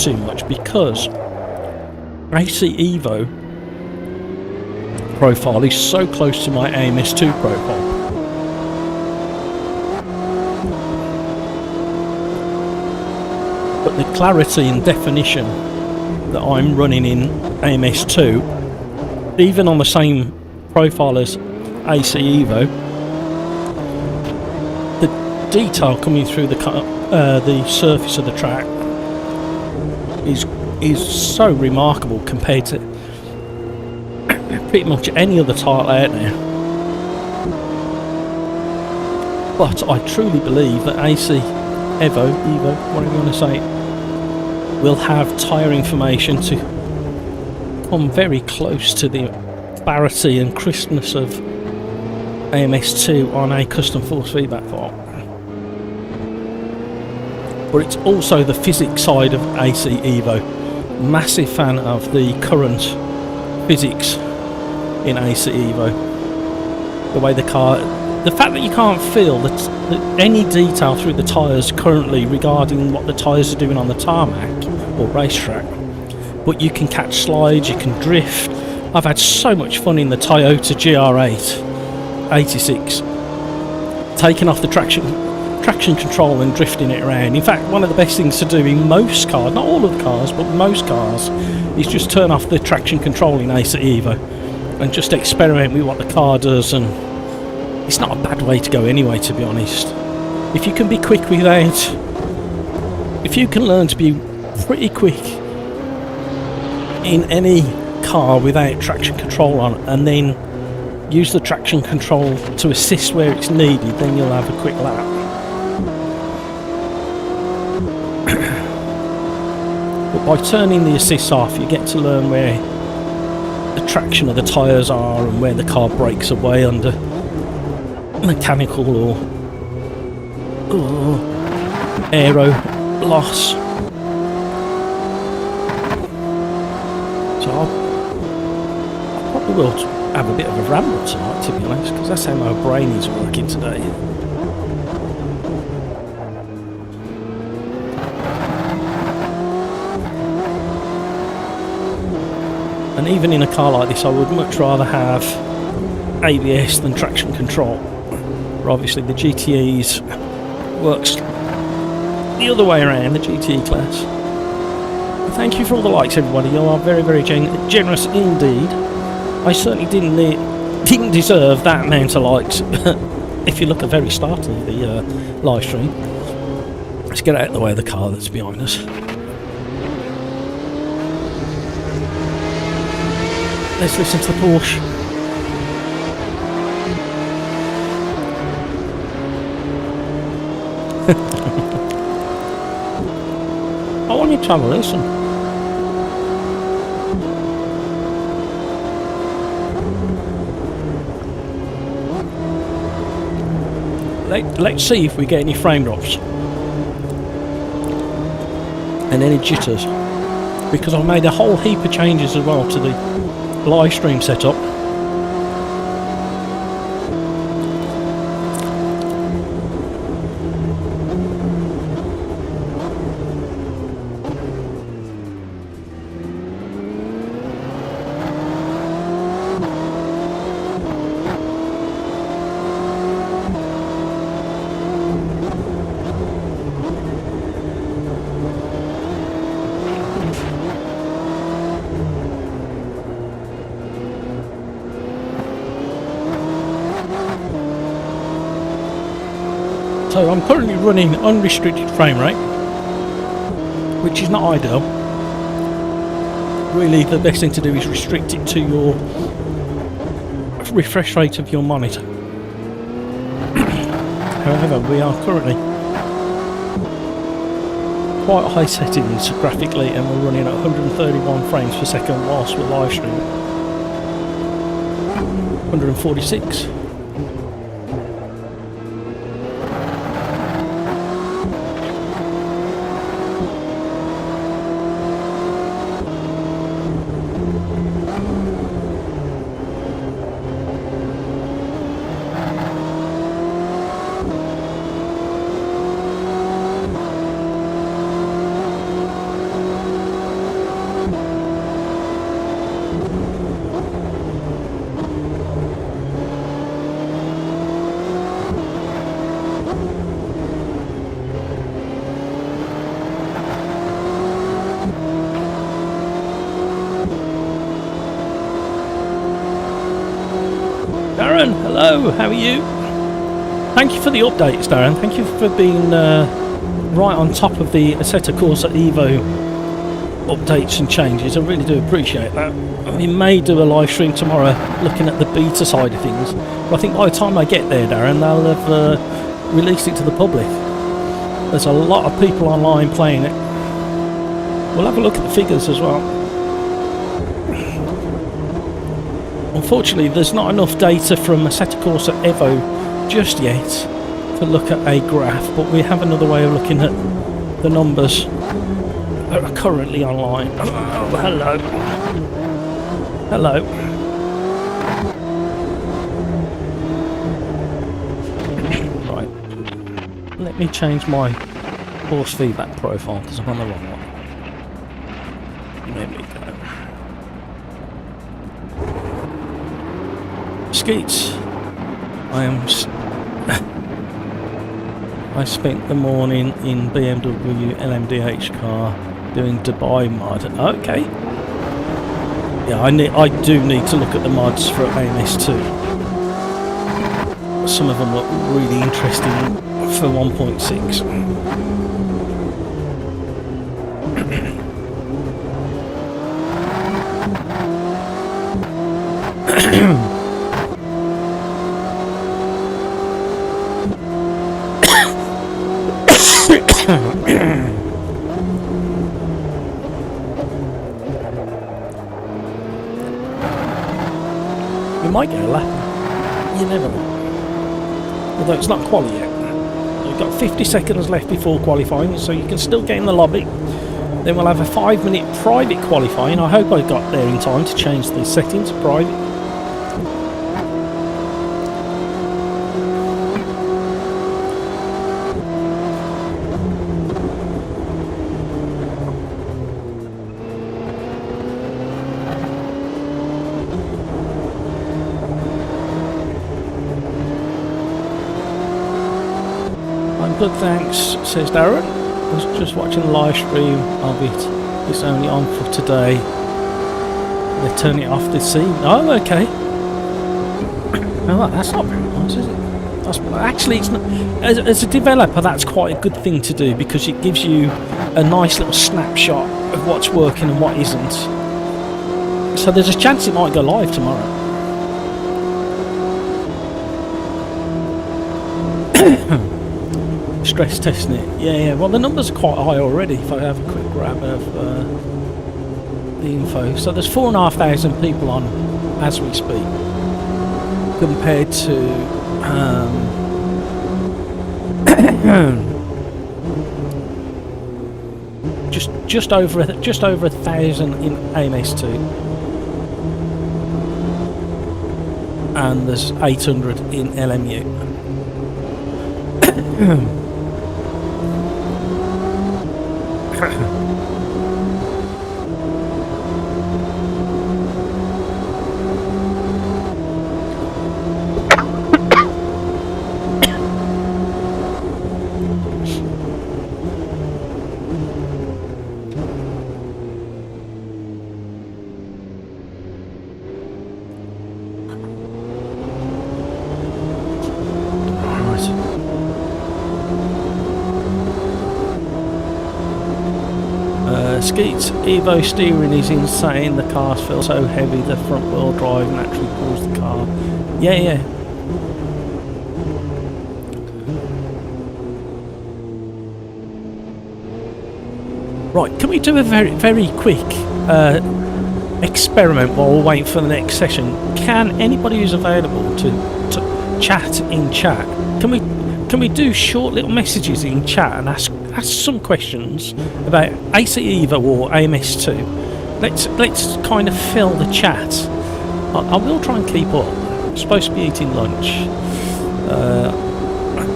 too much because AC Evo profile is so close to my AMS2 profile. But the clarity and definition that I'm running in AMS2, even on the same profile as AC Evo, the detail coming through the surface of the track is so remarkable compared to pretty much any other title out there. But I truly believe that AC Evo, whatever you want to say, will have tyre information to come very close to the clarity and crispness of AMS2 on a custom force feedback file. But it's also the physics side of AC Evo. Massive fan of the current physics in AC Evo. The way the car, the fact that you can't feel that any detail through the tyres currently regarding what the tyres are doing on the tarmac or racetrack, but you can catch slides, you can drift. I've had so much fun in the Toyota GR8 86, taking off the traction control and drifting it around. In fact, one of the best things to do in most cars, not all of the cars, but most cars, is just turn off the traction control in AC Evo and just experiment with what the car does. And it's not a bad way to go anyway, to be honest. If you can be quick without, if you can learn to be pretty quick in any car without traction control on, and then use the traction control to assist where it's needed, then you'll have a quick lap. But by turning the assist off, you get to learn where the traction of the tyres are and where the car breaks away under mechanical or aero loss. So I probably will have a bit of a ramble tonight, to be honest, because that's how my brain is working today. And even in a car like this, I would much rather have ABS than traction control. But obviously the GTEs works the other way around, the GTE class. But thank you for all the likes, everybody. You are very, very generous indeed. I certainly didn't deserve that amount of likes. If you look at the very start of the live stream. Let's get out of the way of the car that's behind us. Let's listen to the Porsche. I want you to have a listen. Let's see if we get any frame drops and any jitters, because I've made a whole heap of changes as well to the live stream setup. So I'm currently running unrestricted frame rate, which is not ideal. Really, the best thing to do is restrict it to your refresh rate of your monitor. However, we are currently quite high settings graphically, and we're running at 131 frames per second whilst we're live streaming. 146. Hello, how are you? Thank you for the updates, Darren. Thank you for being right on top of the Assetto Corsa Evo updates and changes. I really do appreciate that. We may do a live stream tomorrow looking at the beta side of things, but I think by the time I get there, Darren, they'll have released it to the public. There's a lot of people online playing it. We'll have a look at the figures as well. Unfortunately, there's not enough data from Assetto Corsa Evo just yet to look at a graph, but we have another way of looking at the numbers that are currently online. Oh, hello. Hello. Right. Let me change my horse feedback profile because I'm on the wrong one. There we go. Skeets. I spent the morning in BMW LMDH car doing Dubai mod. Okay. Yeah, I do need to look at the mods for AMS2. Some of them look really interesting for 1.6. We might get a lap. You never know. Although it's not quali yet. We've got 50 seconds left before qualifying, so you can still get in the lobby. Then we'll have a 5-minute private qualifying. I hope I got there in time to change the settings to private. Good, thanks, says Darren. I was just watching a live stream of it. It's only on for today. They turn it off this scene. Oh, okay. Oh, that's not very nice, is it? Actually, it's not. As a developer, that's quite a good thing to do because it gives you a nice little snapshot of what's working and what isn't. So there's a chance it might go live tomorrow. Stress testing it, yeah. Well, the numbers are quite high already. If I have a quick grab of the info, so there's 4,500 people on as we speak, compared to just over 1,000 in AMS2, and there's 800 in LMU. Skeets, Evo steering is insane. The cars feel so heavy, the front wheel drive naturally pulls the car. Yeah. Right, can we do a very quick experiment while we're waiting for the next session? Can anybody who's available to chat in chat, can we do short little messages in chat and ask some questions about AC Evo or AMS2? Let's kind of fill the chat. I will try and keep up. I'm supposed to be eating lunch.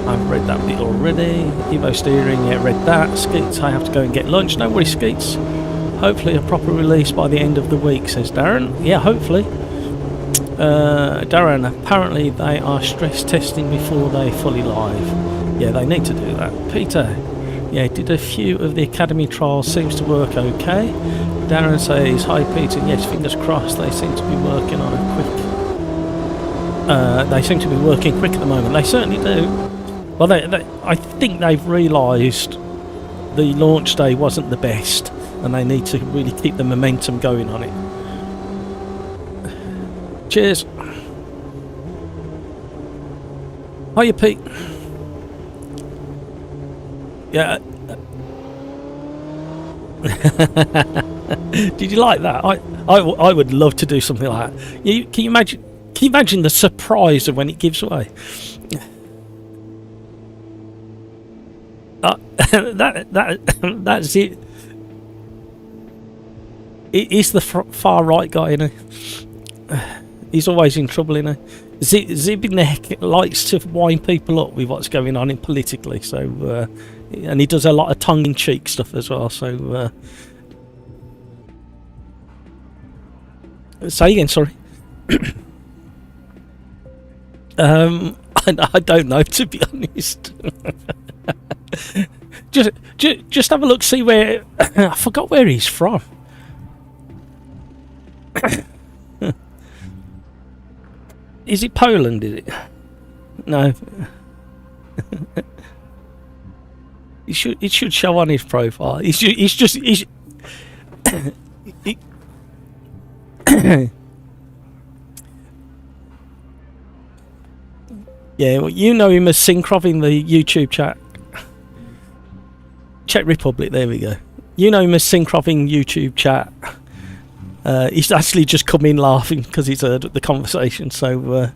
I've read that bit already. Evo steering, yeah, read that. Skeets, I have to go and get lunch. No worries, Skeets. Hopefully a proper release by the end of the week, says Darren. Yeah, hopefully. Darren, apparently they are stress testing before they fully live. Yeah, they need to do that. Peter, yeah, did a few of the academy trials, seems to work okay. Darren says, hi Peter, yes, fingers crossed, they seem to be working on a quick They seem to be working quick at the moment. They certainly do. Well, I think they've realised the launch day wasn't the best, and they need to really keep the momentum going on it. Cheers. Hiya, Pete. Yeah. Did you like that? I would love to do something like that. Can you imagine the surprise of when it gives away? That's it. He's the far right guy, you know. He's always in trouble, you know. Zib in the heck likes to wind people up with what's going on in politically, so and he does a lot of tongue-in-cheek stuff as well. So say again, sorry. I don't know, to be honest. just have a look, see where. I forgot where he's from. Is it Poland? Is it? No. It should show on his profile. He's just. Yeah, well, you know him as Synkrov in the YouTube chat. Czech Republic, there we go. You know him as Synkrov in YouTube chat. He's actually just come in laughing because he's heard the conversation. So,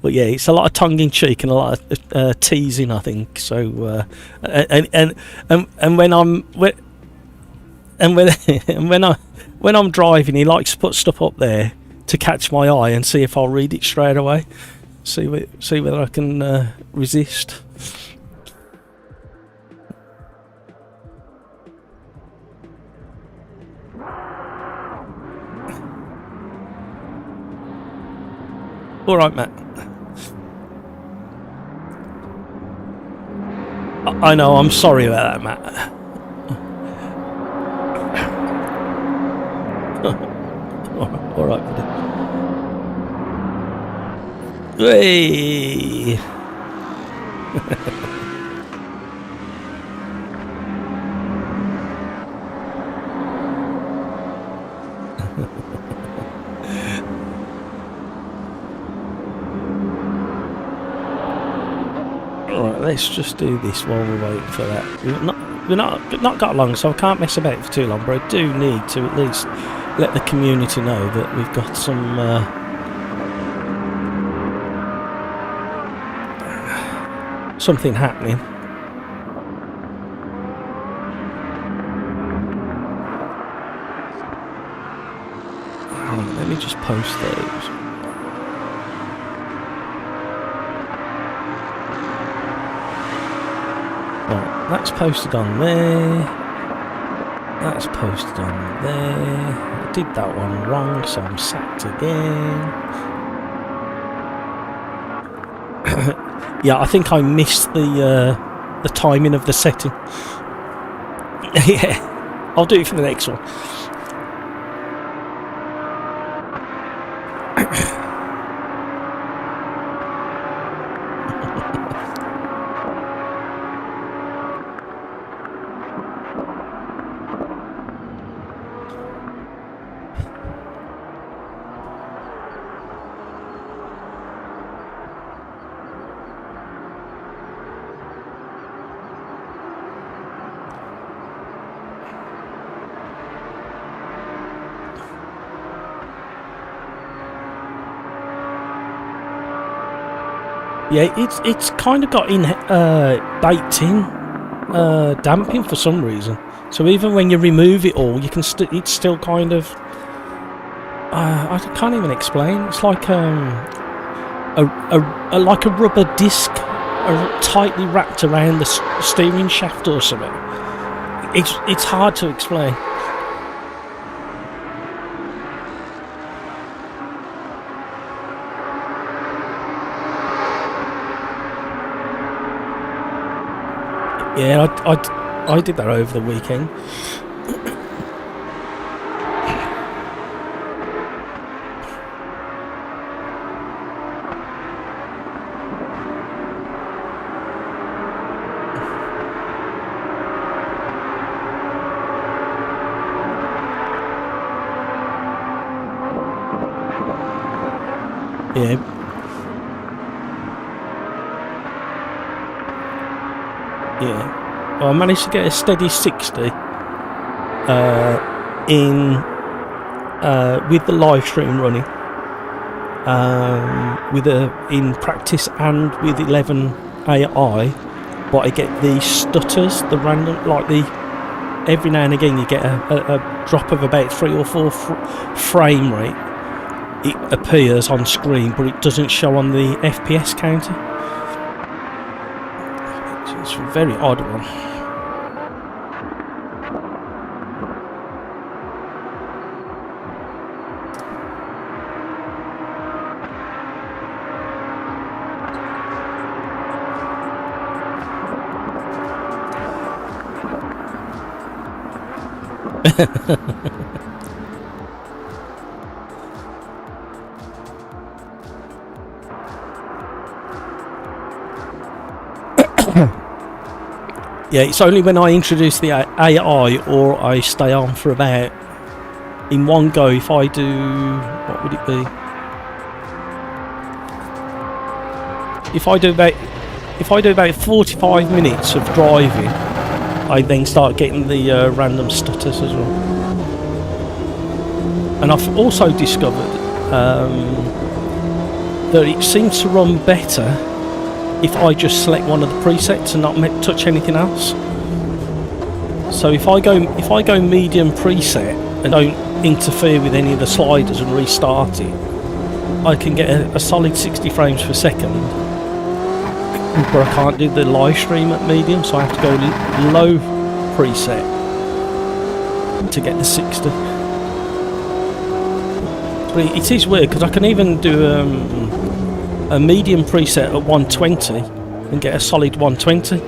but yeah, it's a lot of tongue-in-cheek and a lot of teasing, I think. So, and when I'm driving, he likes to put stuff up there to catch my eye and see if I'll read it straight away. See whether I can resist. All right, Matt. I know. I'm sorry about that, Matt. All right, buddy. Hey. Alright, let's just do this while we're waiting for that. We've not got long, so I can't mess about for too long, but I do need to at least let the community know that we've got some something happening. Right, let me just post those. Right, that's posted on there. That's posted on there. I did that one wrong, so I'm sacked again. Yeah, I think I missed the timing of the setting. Yeah, I'll do it for the next one. Yeah, it's kind of got baked in damping for some reason. So even when you remove it all, you can it's still kind of I can't even explain. It's like like a rubber disc tightly wrapped around the steering shaft or something. It's hard to explain. Yeah, I did that over the weekend. Yeah. Yeah. Well, I managed to get a steady 60 in with the live stream running, in practice and with 11 AI, but I get the stutters, the random, like every now and again you get a drop of about 3 or 4 frame rate. It appears on screen, but it doesn't show on the FPS counter. It's a very odd one. Yeah, it's only when I introduce the AI or I stay on for about, in one go, if I do, what would it be? If I do about 45 minutes of driving, I then start getting the random stutters as well. And I've also discovered that it seems to run better if I just select one of the presets and not touch anything else. So if I go medium preset and don't interfere with any of the sliders and restart it, I can get a solid 60 frames per second. But I can't do the live stream at medium, so I have to go low preset to get the 60. But it is weird because I can even do a medium preset at 120 and get a solid 120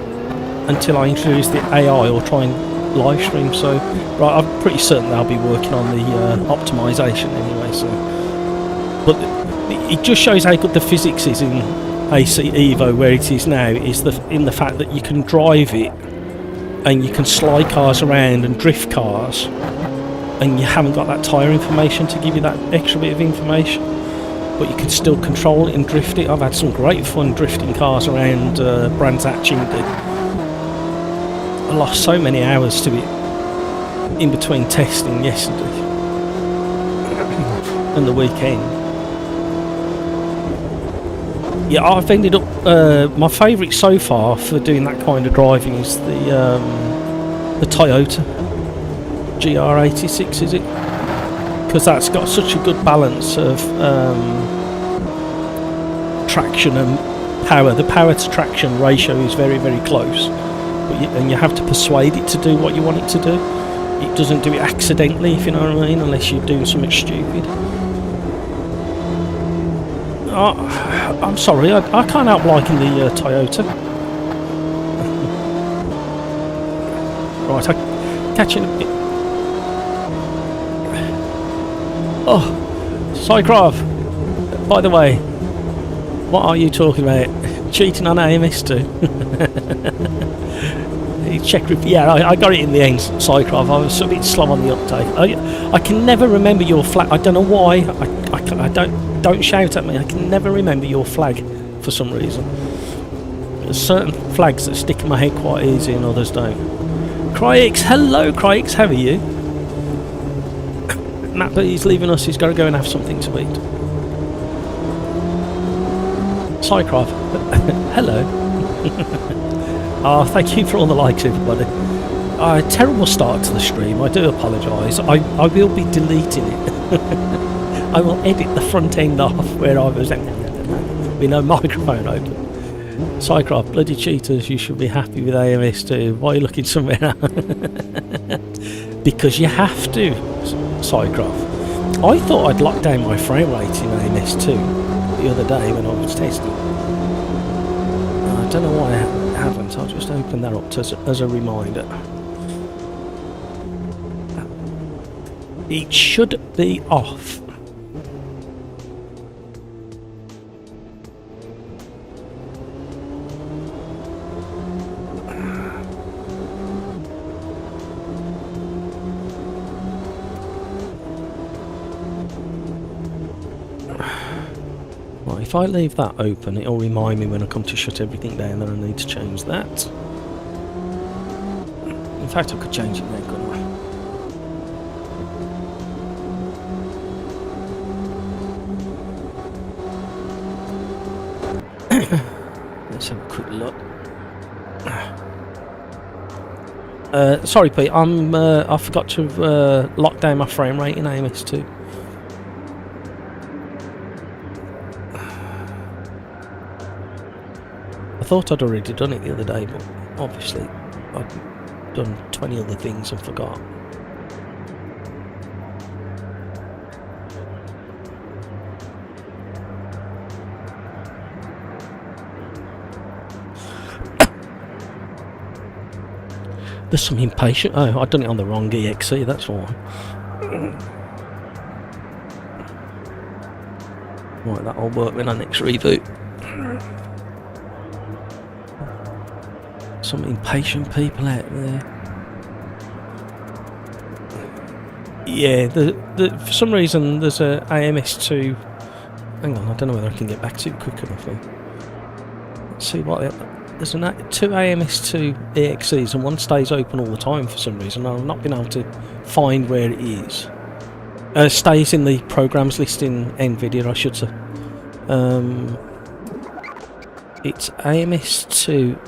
until I introduce the AI or try and live stream. So right, I'm pretty certain they'll be working on the optimization anyway. So, but it just shows how good the physics is in AC Evo where it is now, is in the fact that you can drive it and you can slide cars around and drift cars, and you haven't got that tyre information to give you that extra bit of information, but you can still control it and drift it. I've had some great fun drifting cars around Brands Hatch. I lost so many hours to it in between testing yesterday and the weekend. Yeah, I've ended up, my favourite so far for doing that kind of driving is the Toyota GR86, is it? Because that's got such a good balance of traction and power. The power to traction ratio is very, very close, and you have to persuade it to do what you want it to do. It doesn't do it accidentally, if you know what I mean, unless you're doing something stupid. I'm sorry, I can't help liking the Toyota. Right, I'll catch you in a bit. Oh, Cycraft, by the way, what are you talking about? Cheating on AMS2? Check review. Yeah, I got it in the end, Cycraft. I was a bit slow on the uptake. I can never remember your flag. I don't know why. I don't shout at me. I can never remember your flag for some reason. There's certain flags that stick in my head quite easy and others don't. Cryx, hello Cryx, how are you? Matt, but he's leaving us. He's got to go and have something to eat. Cycraft, hello. Oh, thank you for all the likes, everybody. Terrible start to the stream. I do apologise. I will be deleting it. I will edit the front end off where I was with no microphone open. Cycraft, bloody cheaters, you should be happy with AMS2. Why are you looking somewhere else? Because you have to, Cycraft. I thought I'd locked down my frame rate in AMS2 the other day when I was testing. I don't know why I haven't. I'll just open that up as a reminder. It should be off. If I leave that open, it'll remind me when I come to shut everything down that I need to change that. In fact, I could change it now, couldn't I? Let's have a quick look. Sorry, Pete. I forgot to lock down my frame rate in AMS2. I thought I'd already done it the other day, but obviously I'd done 20 other things and forgot. There's some impatient. Oh, I've done it on the wrong EXE, that's why. Right, that'll work when I next reboot. Some impatient people out there. Yeah, for some reason there's a AMS2. Hang on, I don't know whether I can get back to it quick enough here. Let's see what. There's two AMS2 EXEs and one stays open all the time for some reason. I've not been able to find where it is. Stays in the programs list in NVIDIA, I should say. It's AMS2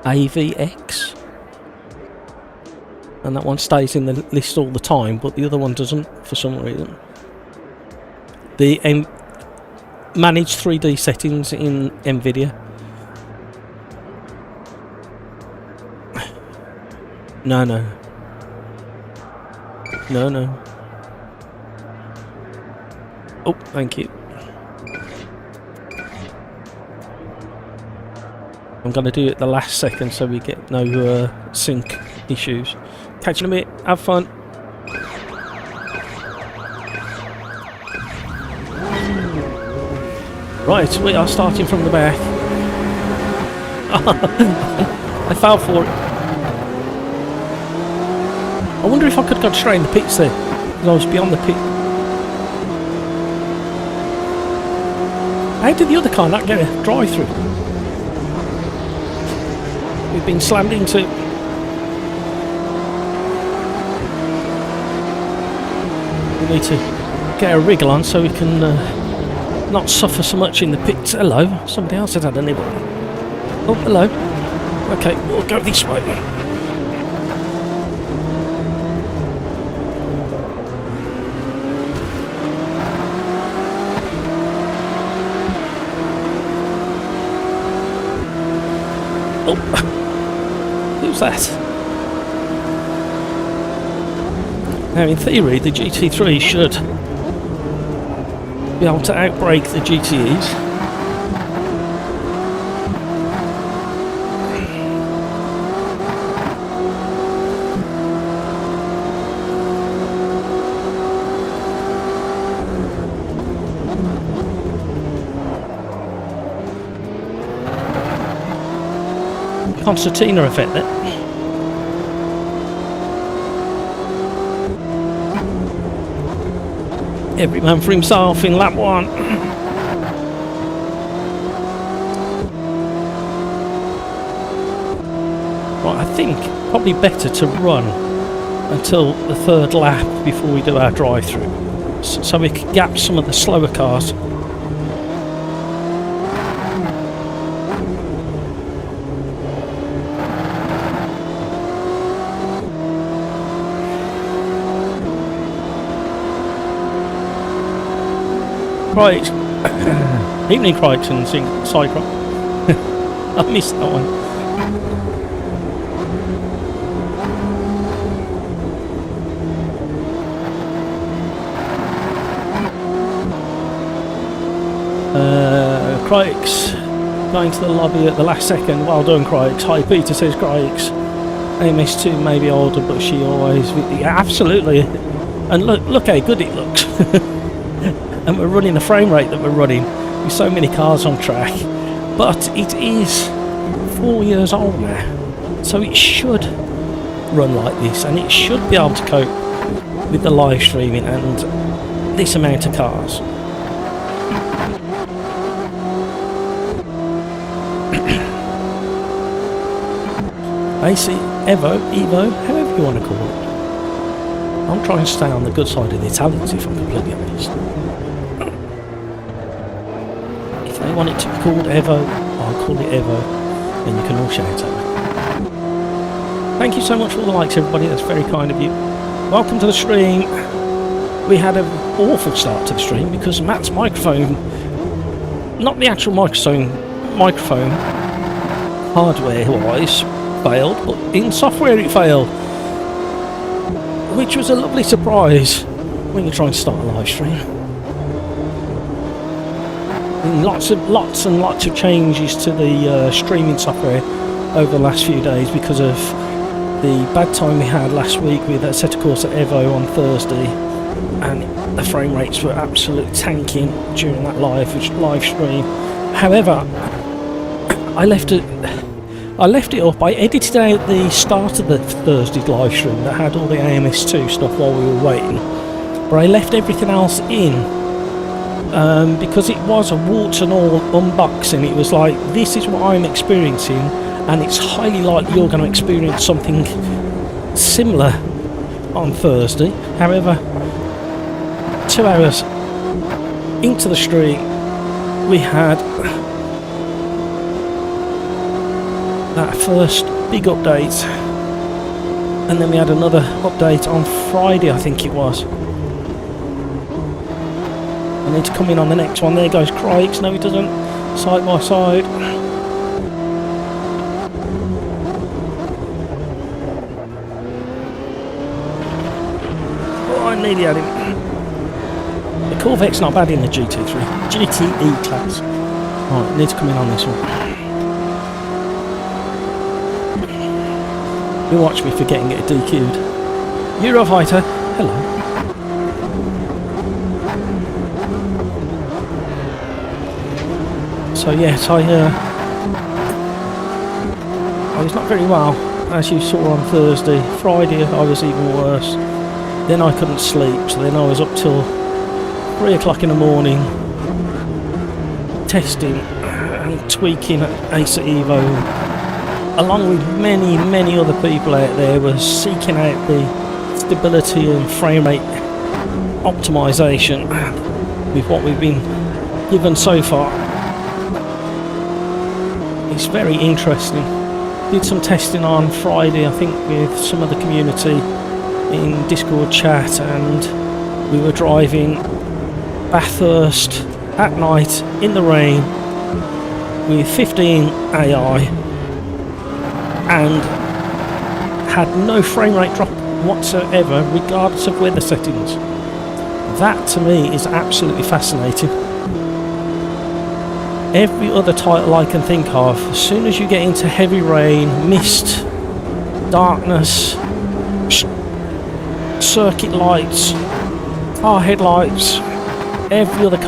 AVX, and that one stays in the list all the time, but the other one doesn't for some reason. The manage 3D settings in NVIDIA. No. Oh, thank you. I'm going to do it at the last second so we get no sync issues. Catch you in a bit. Have fun. Right, we are starting from the back. I fell for it. I wonder if I could go straight in the pits there, because I was beyond the pit. How did the other car not get a drive-through? We've been slammed into. We need to get a wriggle on so we can not suffer so much in the pits. Hello, somebody else has had a nibble. Oh, hello. Okay, we'll go this way. Oh, who's that? Now, in theory, the GT3 should be able to outbrake the GTEs. Concertina effect there. Every man for himself in lap one. Right, I think probably better to run until the third lap before we do our drive-through, so we can gap some of the slower cars. Right, evening Crikes and Cyclop. I missed that one. Crikes going to the lobby at the last second. Well done, Crikes. Hi, Peter says Crikes. AMS2 may be older, but she always. Yeah, absolutely. And look how good it looks. And we're running the frame rate that we're running with so many cars on track, but it is 4 years old now, so it should run like this, and it should be able to cope with the live streaming and this amount of cars. AC, Evo, however you want to call it. I'm trying to stay on the good side of the Italians, if I'm completely honest. If they want it to be called Evo, I'll call it Evo, then you can all shout at me. Thank you so much for all the likes, everybody, that's very kind of you. Welcome to the stream. We had an awful start to the stream because Matt's microphone, not the actual microphone hardware-wise, failed, but in software it failed, which was a lovely surprise when you're trying to start a live stream. And lots and lots of changes to the streaming software over the last few days because of the bad time we had last week with a set of course at Evo on Thursday, and the frame rates were absolutely tanking during that live stream. However, I left it up. I edited out the start of the Thursday live stream that had all the AMS2 stuff while we were waiting, but I left everything else in because it was a warts and all unboxing. It was like, this is what I'm experiencing, and it's highly likely you're going to experience something similar on Thursday. However, 2 hours into the stream, we had that first big update, and then we had another update on Friday, I think it was. I need to come in on the next one. There goes Craigs. No, he doesn't. Side by side. Oh, I nearly had him. The Corvette's not bad in the GTE class. Right, need to come in on this one. You watch me for getting it DQ'd. Eurofighter, hello. So yes, I was not very well, as you saw on Thursday. Friday I was even worse. Then I couldn't sleep, so then I was up till 3 o'clock in the morning testing and tweaking at AC Evo, along with many other people out there, was seeking out the stability and frame rate optimization with what we've been given so far. It's very interesting. Did some testing on Friday, I think, with some of the community in Discord chat, and we were driving Bathurst at night in the rain with 15 AI and had no frame rate drop whatsoever, regardless of weather settings. That to me is absolutely fascinating. Every other title I can think of, as soon as you get into heavy rain, mist, darkness, circuit lights, car headlights, every other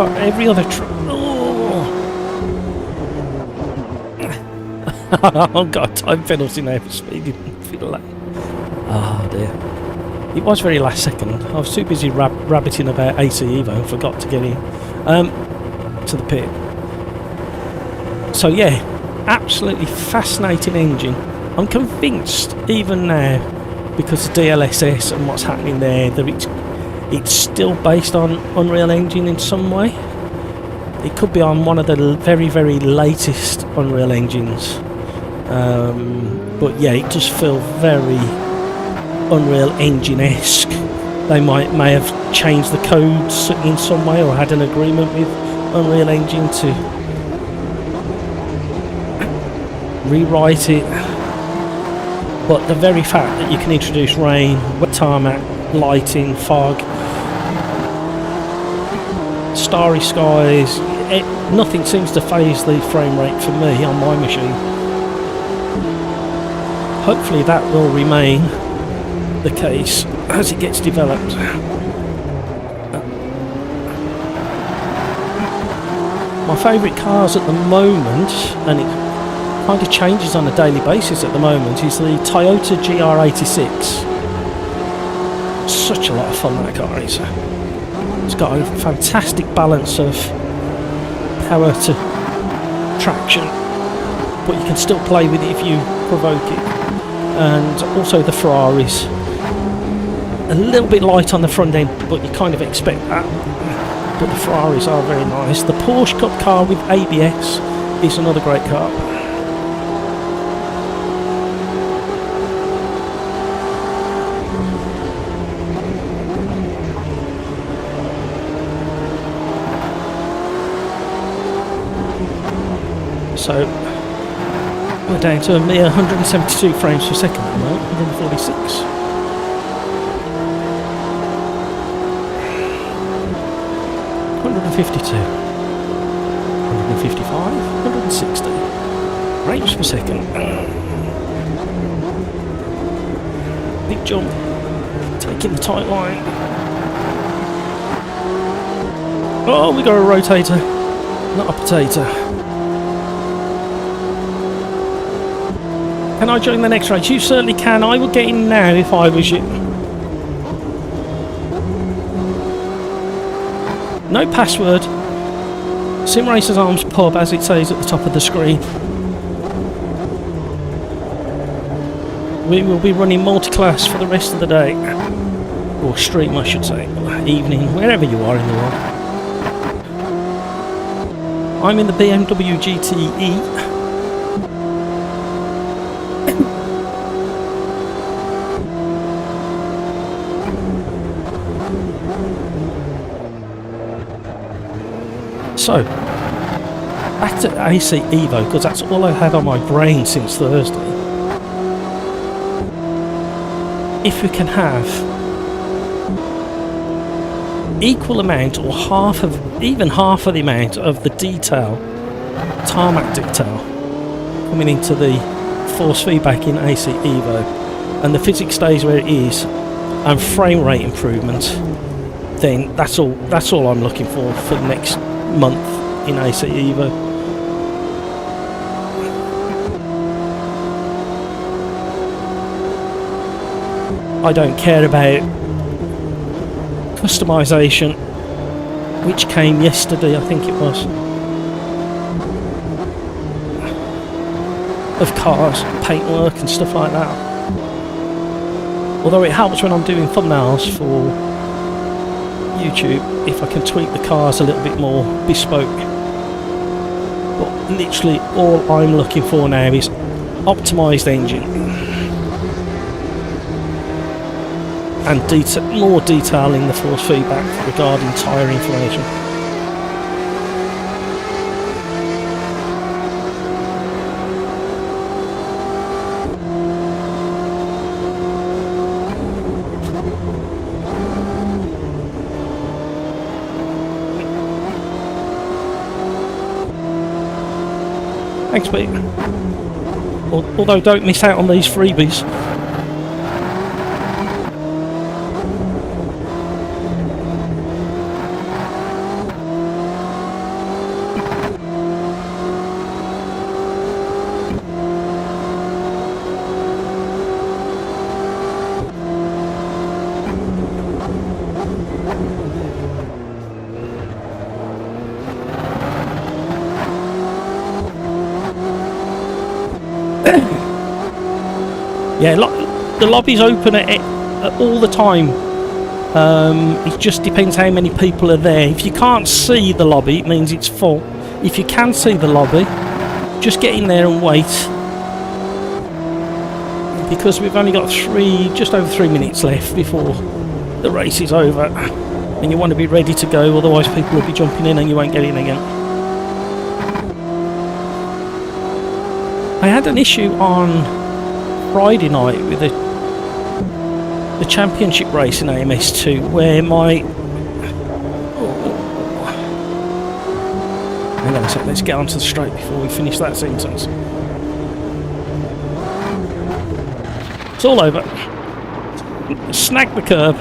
oh god, time penalty now for speeding. Oh dear. It was very last second. I was too busy rabbiting about AC Evo and forgot to get in to the pit. So yeah, absolutely fascinating engine. I'm convinced even now, because of DLSS and what's happening there, that it's still based on Unreal Engine in some way. It could be on one of the very latest Unreal Engines. But yeah, it does feel very Unreal Engine-esque. They may have changed the codes in some way, or had an agreement with Unreal Engine to rewrite it. But the very fact that you can introduce rain, wet tarmac, lighting, fog, starry skies, nothing seems to phase the frame rate for me on my machine. Hopefully that will remain the case as it gets developed. My favourite cars at the moment, and it kind of changes on a daily basis at the moment, is the Toyota GR86. Such a lot of fun that car is. It's got a fantastic balance of power to traction, but you can still play with it if you provoke it. and also the Ferraris. A little bit light on the front end, but you kind of expect that. But the Ferraris are very nice. The Porsche Cup car with ABS is another great car. So we're down to a mere 172 frames per second at the moment, 146. $152, $155, $160 frames per second. Big jump, taking the tight line. Oh, we got a rotator, not a potato. Can I join the next race? You certainly can. I would get in now if I was you. No password. Sim Racers Arms Pub, as it says at the top of the screen. We will be running multi-class for the rest of the day. Or stream, I should say. Or evening, wherever you are in the world. I'm in the BMW GTE. So, back to AC Evo, because that's all I've had on my brain since Thursday. If we can have equal amount or half of, even half of the amount of the detail, tarmac detail, coming into the force feedback in AC Evo, and the physics stays where it is, and frame rate improvement, then that's all I'm looking for the next month in AC Evo. I don't care about customization, which came yesterday, I think it was, of cars, paintwork and stuff like that. Although it helps when I'm doing thumbnails for YouTube if I can tweak the cars a little bit more bespoke. But literally all I'm looking for now is optimised engine and more detail in the force feedback regarding tyre information. Thanks, Pete. Although don't miss out on these freebies. Yeah, the lobby's open at all the time. It just depends how many people are there. If you can't see the lobby, it means it's full. If you can see the lobby, just get in there and wait, because we've only got just over 3 minutes left before the race is over, and you want to be ready to go, otherwise people will be jumping in and you won't get in again. I had an issue on Friday night with the championship race in AMS2 where my... Hang on a sec, let's get onto the straight before we finish that sentence. It's all over. Snag the curb.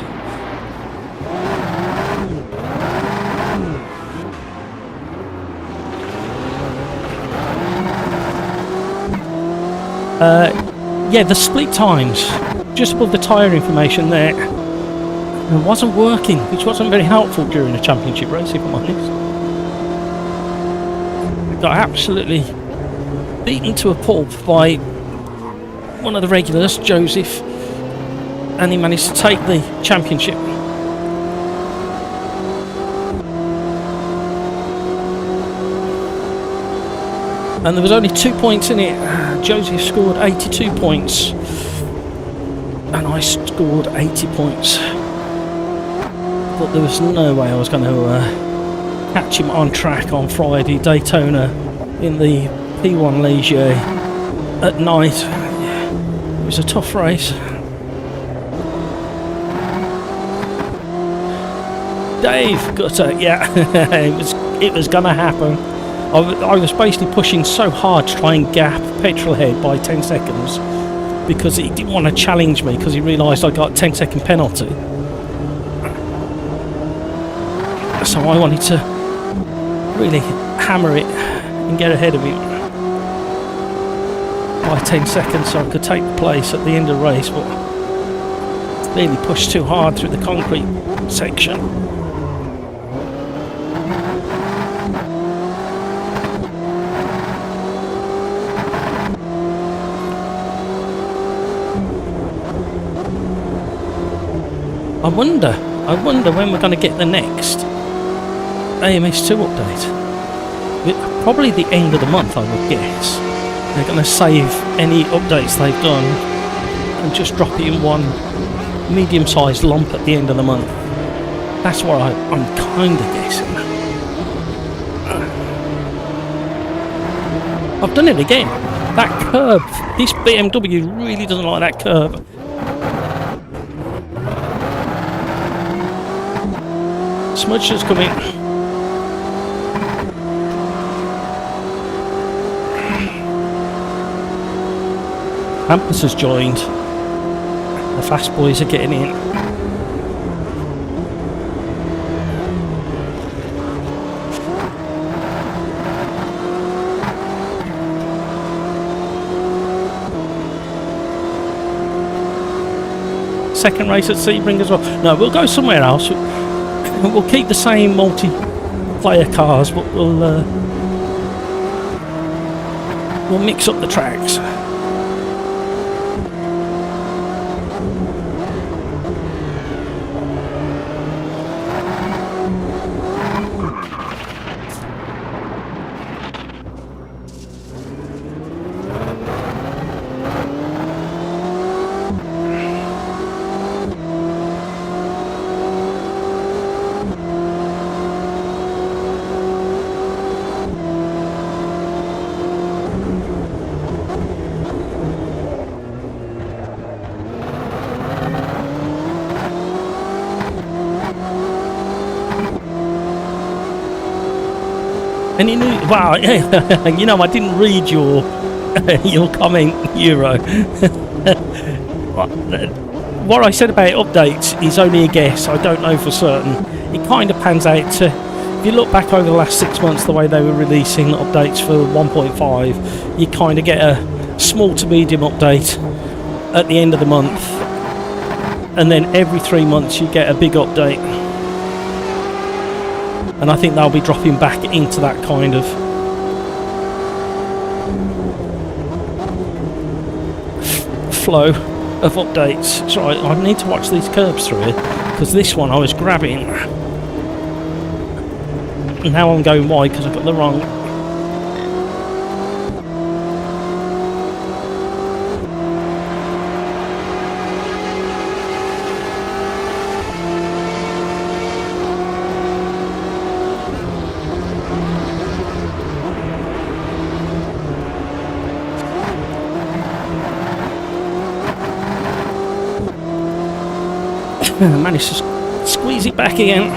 Yeah, the split times just above the tyre information there wasn't working, which wasn't very helpful during a championship race, if I'm honest. Got absolutely beaten to a pulp by one of the regulars, Joseph, and he managed to take the championship. And there was only 2 points in it. Joseph scored 82 points and I scored 80 points. But there was no way I was going to catch him on track on Friday, Daytona, in the P1 Ligier at night. It was a tough race. Dave Gutter, yeah, it was going to happen. I was basically pushing so hard to try and gap Petrolhead by 10 seconds because he didn't want to challenge me because he realised I got a 10-second penalty. So I wanted to really hammer it and get ahead of him by 10 seconds so I could take the place at the end of the race, but really pushed too hard through the concrete section. I wonder when we're going to get the next AMS2 update. Probably the end of the month, I would guess. They're going to save any updates they've done and just drop it in one medium-sized lump at the end of the month. That's what I'm kind of guessing. I've done it again. That curb, this BMW really doesn't like that curb. Smudge is coming. Hampus has joined. The fast boys are getting in. Second race at Sebring as well. No, we'll go somewhere else. We'll keep the same multiplayer cars, but we'll mix up the tracks. And he knew, wow, you know, I didn't read your comment, Euro. What I said about updates is only a guess. I don't know for certain. It kind of pans out to, if you look back over the last 6 months, the way they were releasing updates for 1.5, you kind of get a small to medium update at the end of the month. And then every 3 months you get a big update. And I think they'll be dropping back into that kind of flow of updates. So I need to watch these curbs through here, because this one I was grabbing. And now I'm going wide because I've got the wrong. Managed to squeeze it back again.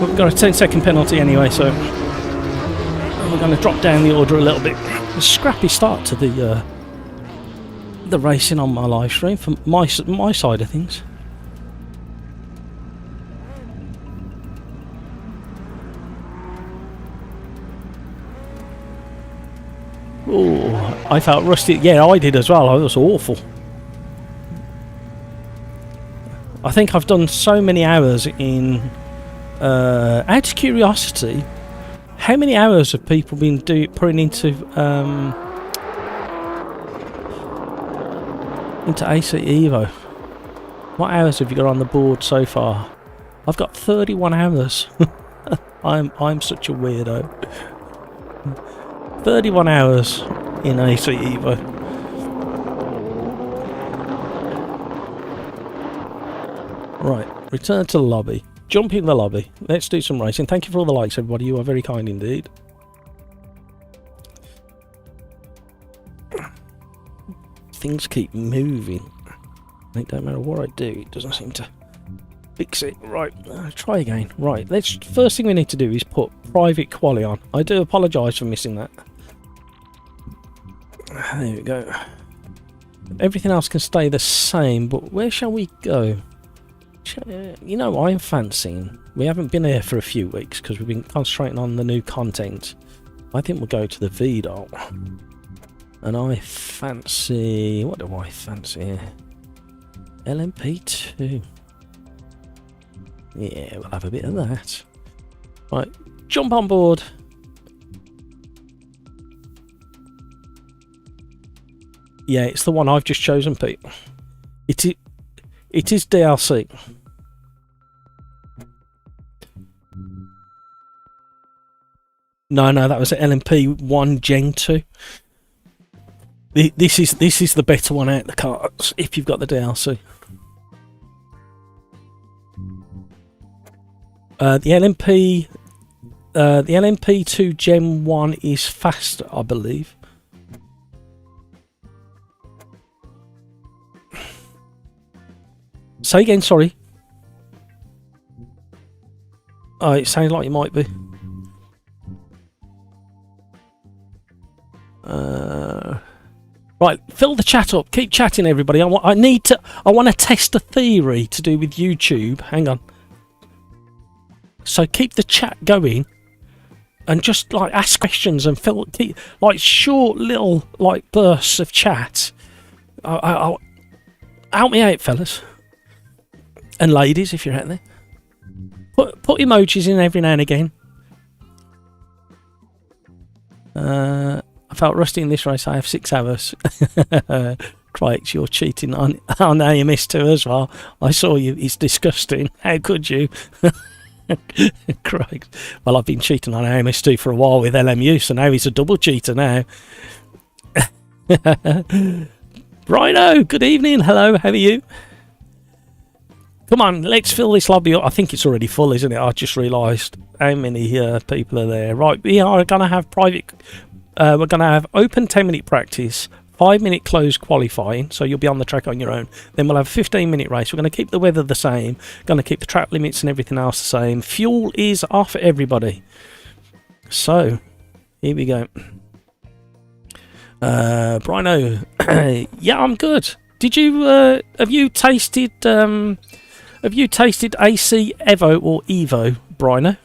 We've got a 10-second penalty anyway, so we're going to drop down the order a little bit. A scrappy start to the racing on my live stream from my side of things. Oh, I felt rusty. Yeah, I did as well. I was awful. I think I've done so many hours in. Out of curiosity, how many hours have people been putting into into AC Evo. What hours have you got on the board so far? I've got 31 hours. I'm such a weirdo. 31 hours in AC Evo. Right, return to the lobby. Jump in the lobby. Let's do some racing. Thank you for all the likes, everybody. You are very kind indeed. Things keep moving. It don't matter what I do, it doesn't seem to fix it. Right, try again. Right, first thing we need to do is put private Quali on. I do apologise for missing that. There we go. Everything else can stay the same, but where shall we go? You know, I'm fancying. We haven't been here for a few weeks because we've been concentrating on the new content. I think we'll go to the VDOL. And I fancy... What do I fancy here? LMP2. Yeah, we'll have a bit of that. Right, jump on board. Yeah, it's the one I've just chosen, Pete. It is DLC. No, that was LMP1 Gen 2. This is the better one out of the carts if you've got the DLC. The LMP2 Gen 1 is faster, I believe. Say again, sorry. Oh, it sounds like it might be. Right, fill the chat up. Keep chatting, everybody. I want to test a theory to do with YouTube. Hang on. So keep the chat going, and just like ask questions and keep like short little like bursts of chat. Help me out, fellas and ladies, if you're out there. Put emojis in every now and again. I felt rusty in this race. I have 6 hours. Crikes, you're cheating on AMS2 as well. I saw you. It's disgusting. How could you? Crikes. Well, I've been cheating on AMS2 for a while with LMU, so now he's a double cheater now. Rhino, good evening. Hello, how are you? Come on, let's fill this lobby up. I think it's already full, isn't it? I just realised how many people are there. Right, we are going to have private... we're going to have open 10-minute practice, 5-minute closed qualifying, so you'll be on the track on your own. Then we'll have a 15-minute race. We're going to keep the weather the same, going to keep the track limits and everything else the same. Fuel is off, everybody. So, here we go. Brino, yeah, I'm good. Did you, have you tasted AC Evo or Evo, Brino?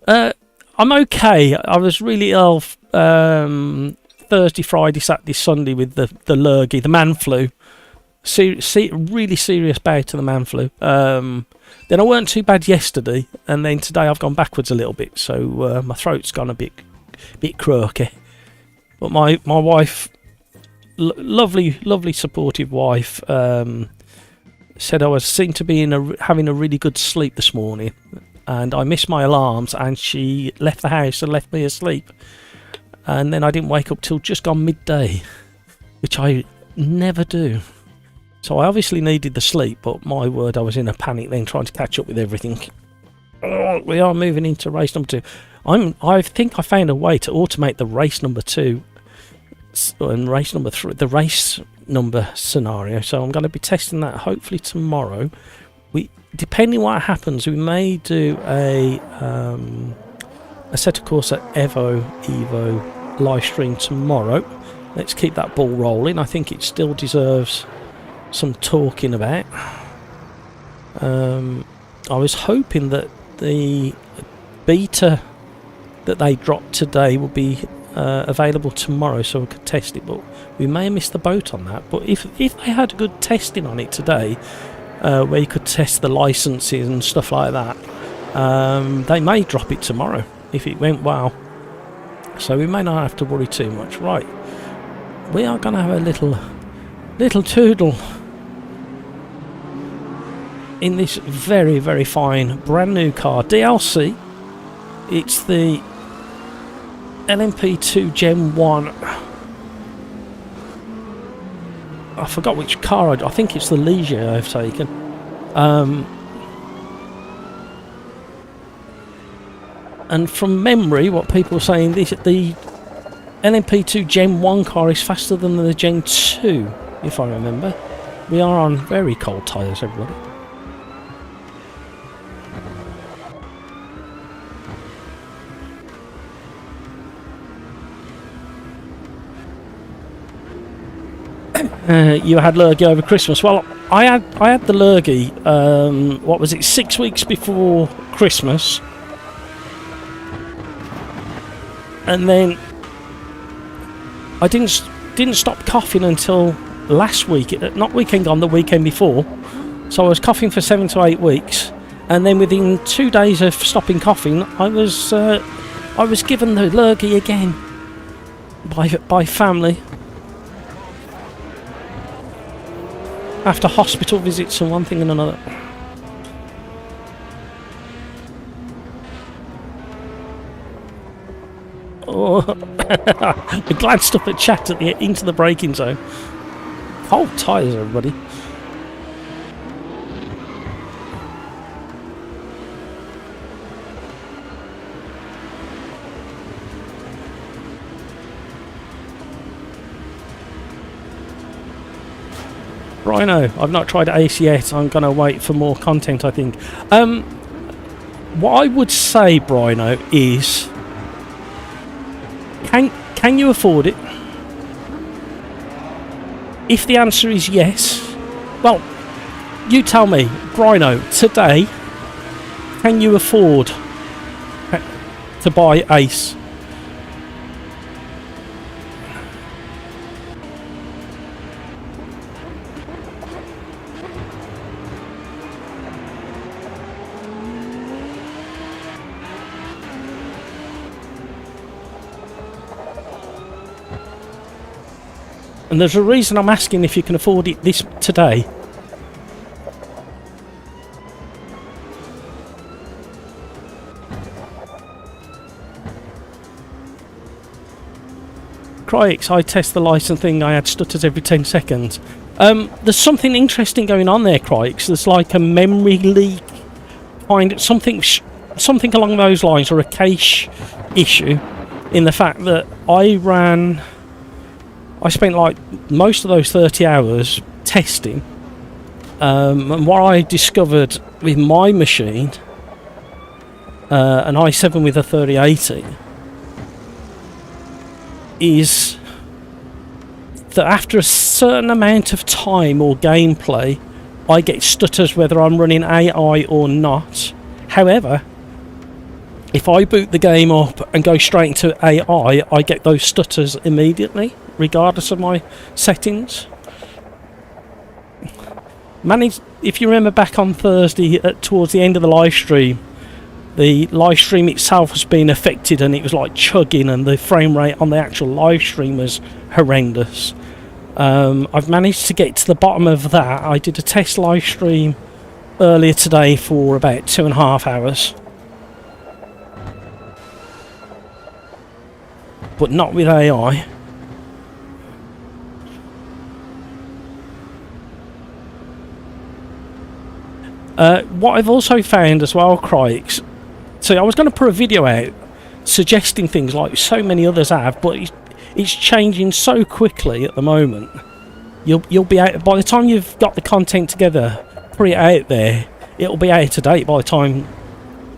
I'm okay. I was really ill Thursday, Friday, Saturday, Sunday with the lurgy, the man flu. Really serious bout of the man flu. Then I weren't too bad yesterday, and then today I've gone backwards a little bit, so my throat's gone a bit croaky. But my wife, lovely supportive wife, said I seemed to be having a really good sleep this morning, and I missed my alarms, and she left the house and left me asleep, and then I didn't wake up till just gone midday, which I never do. So I obviously needed the sleep, but my word, I was in a panic then trying to catch up with everything. We are moving into race number 2. I think I found a way to automate the race number 2 and race number 3, the race number scenario, so I'm going to be testing that hopefully tomorrow. Depending what happens, we may do a set of course at Evo live stream tomorrow. Let's keep that ball rolling. I think it still deserves some talking about. I was hoping that the beta that they dropped today will be available tomorrow so we could test it, but we may have missed the boat on that. But if they had good testing on it today, where you could test the licenses and stuff like that, they may drop it tomorrow if it went well, so we may not have to worry too much. Right, we are going to have a little little Toodle in this very, very fine brand new car. DLC. It's the LMP2 Gen 1. I forgot which car I think it's the Leisure I've taken. And from memory, what people are saying, the LMP2 Gen 1 car is faster than the Gen 2, if I remember. We are on very cold tyres, everybody. You had lurgy over Christmas. Well, I had the lurgy. What was it? 6 weeks before Christmas, and then I didn't stop coughing until last week. Not weekend gone, the weekend before. So I was coughing for 7 to 8 weeks, and then within 2 days of stopping coughing, I was given the lurgy again by family. After hospital visits and one thing and another. Oh, I glanced up at chat into the braking zone. Cold tyres, everybody. Rhino, I've not tried Ace yet. I'm going to wait for more content, I think. What I would say, Brino, is can you afford it? If the answer is yes, well, you tell me, Brino, today, can you afford to buy Ace? And there's a reason I'm asking if you can afford it this today. Cryx, I test the license thing, I had stutters every 10 seconds. There's something interesting going on there, Cryx. There's like a memory leak, something along those lines, or a cache issue, in the fact that I spent like most of those 30 hours testing, and what I discovered with my machine, an i7 with a 3080, is that after a certain amount of time or gameplay, I get stutters whether I'm running AI or not. However, if I boot the game up and go straight into AI, I get those stutters immediately, regardless of my settings. If you remember back on Thursday, towards the end of the live stream itself was being affected, and it was like chugging, and the frame rate on the actual live stream was horrendous. I've managed to get to the bottom of that. I did a test live stream earlier today for about 2.5 hours. But not with AI. What I've also found as well, Cryx, so I was going to put a video out suggesting things like so many others have, but it's changing so quickly at the moment. You'll be out by the time you've got the content together, put it out there, it'll be out of date by the time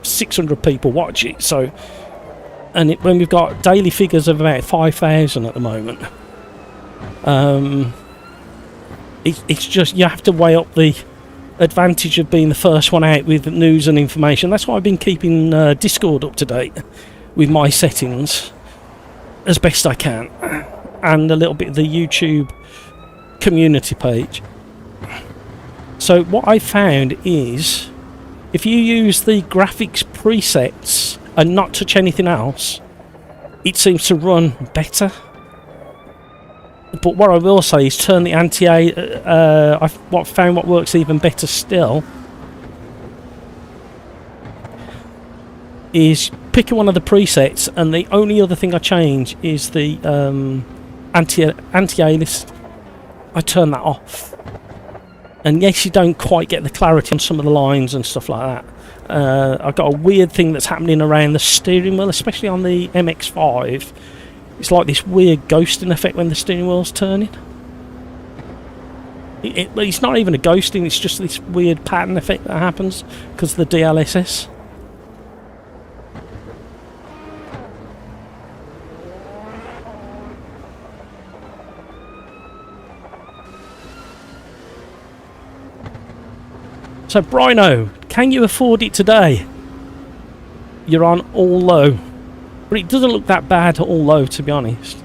600 people watch it. So, and when we've got daily figures of about 5,000 at the moment, it's just, you have to weigh up the advantage of being the first one out with news and information. That's why I've been keeping Discord up to date with my settings as best I can, and a little bit of the YouTube community page. So what I found is, if you use the graphics presets and not touch anything else, it seems to run better. But what I will say is turn the I've found what works even better still is picking one of the presets, and the only other thing I change is the anti-alias. I turn that off, and yes, you don't quite get the clarity on some of the lines and stuff like that. I've got a weird thing that's happening around the steering wheel, especially on the MX-5. It's like this weird ghosting effect when the steering wheel's turning. It's not even a ghosting, it's just this weird pattern effect that happens because of the DLSS. So, Brino, can you afford it today? You're on all low. But it doesn't look that bad all low, to be honest.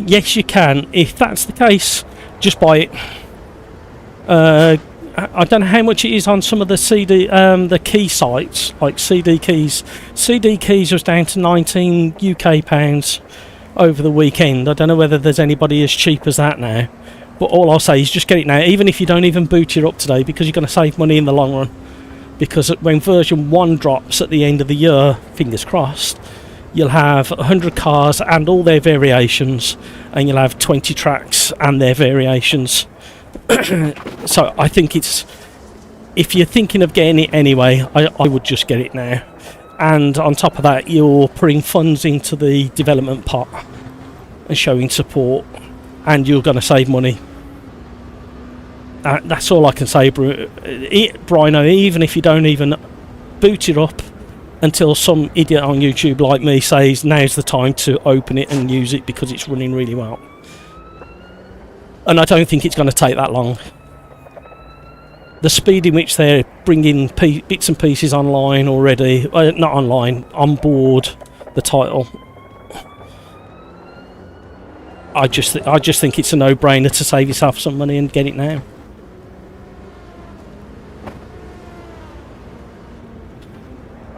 Yes, you can. If that's the case, just buy it. I don't know how much it is on some of the the key sites, like CD Keys. CD Keys was down to 19 UK pounds over the weekend. I don't know whether there's anybody as cheap as that now. But all I'll say is just get it now, even if you don't even boot it up today, because you're going to save money in the long run. Because when version 1 drops at the end of the year, fingers crossed, you'll have 100 cars and all their variations, and you'll have 20 tracks and their variations. So I think it's, if you're thinking of getting it anyway, I would just get it now. And on top of that, you're putting funds into the development pot and showing support, and you're going to save money. That's all I can say, Brino. Even if you don't even boot it up until some idiot on YouTube like me says now's the time to open it and use it because it's running really well. And I don't think it's going to take that long. The speed in which they're bringing bits and pieces online already, not online, on board the title, I just think it's a no-brainer to save yourself some money and get it now.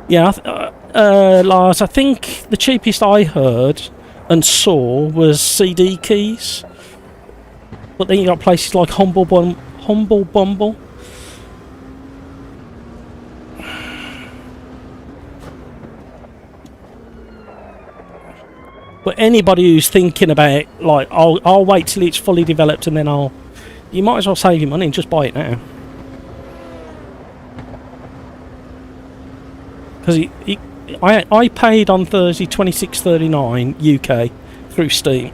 Yeah, Lars, I think the cheapest I heard and saw was CD Keys. But then you got places like Humble Bumble. But anybody who's thinking about, like, I'll wait till it's fully developed and then you might as well save your money and just buy it now. Because I paid on Thursday $26.39 UK through Steam.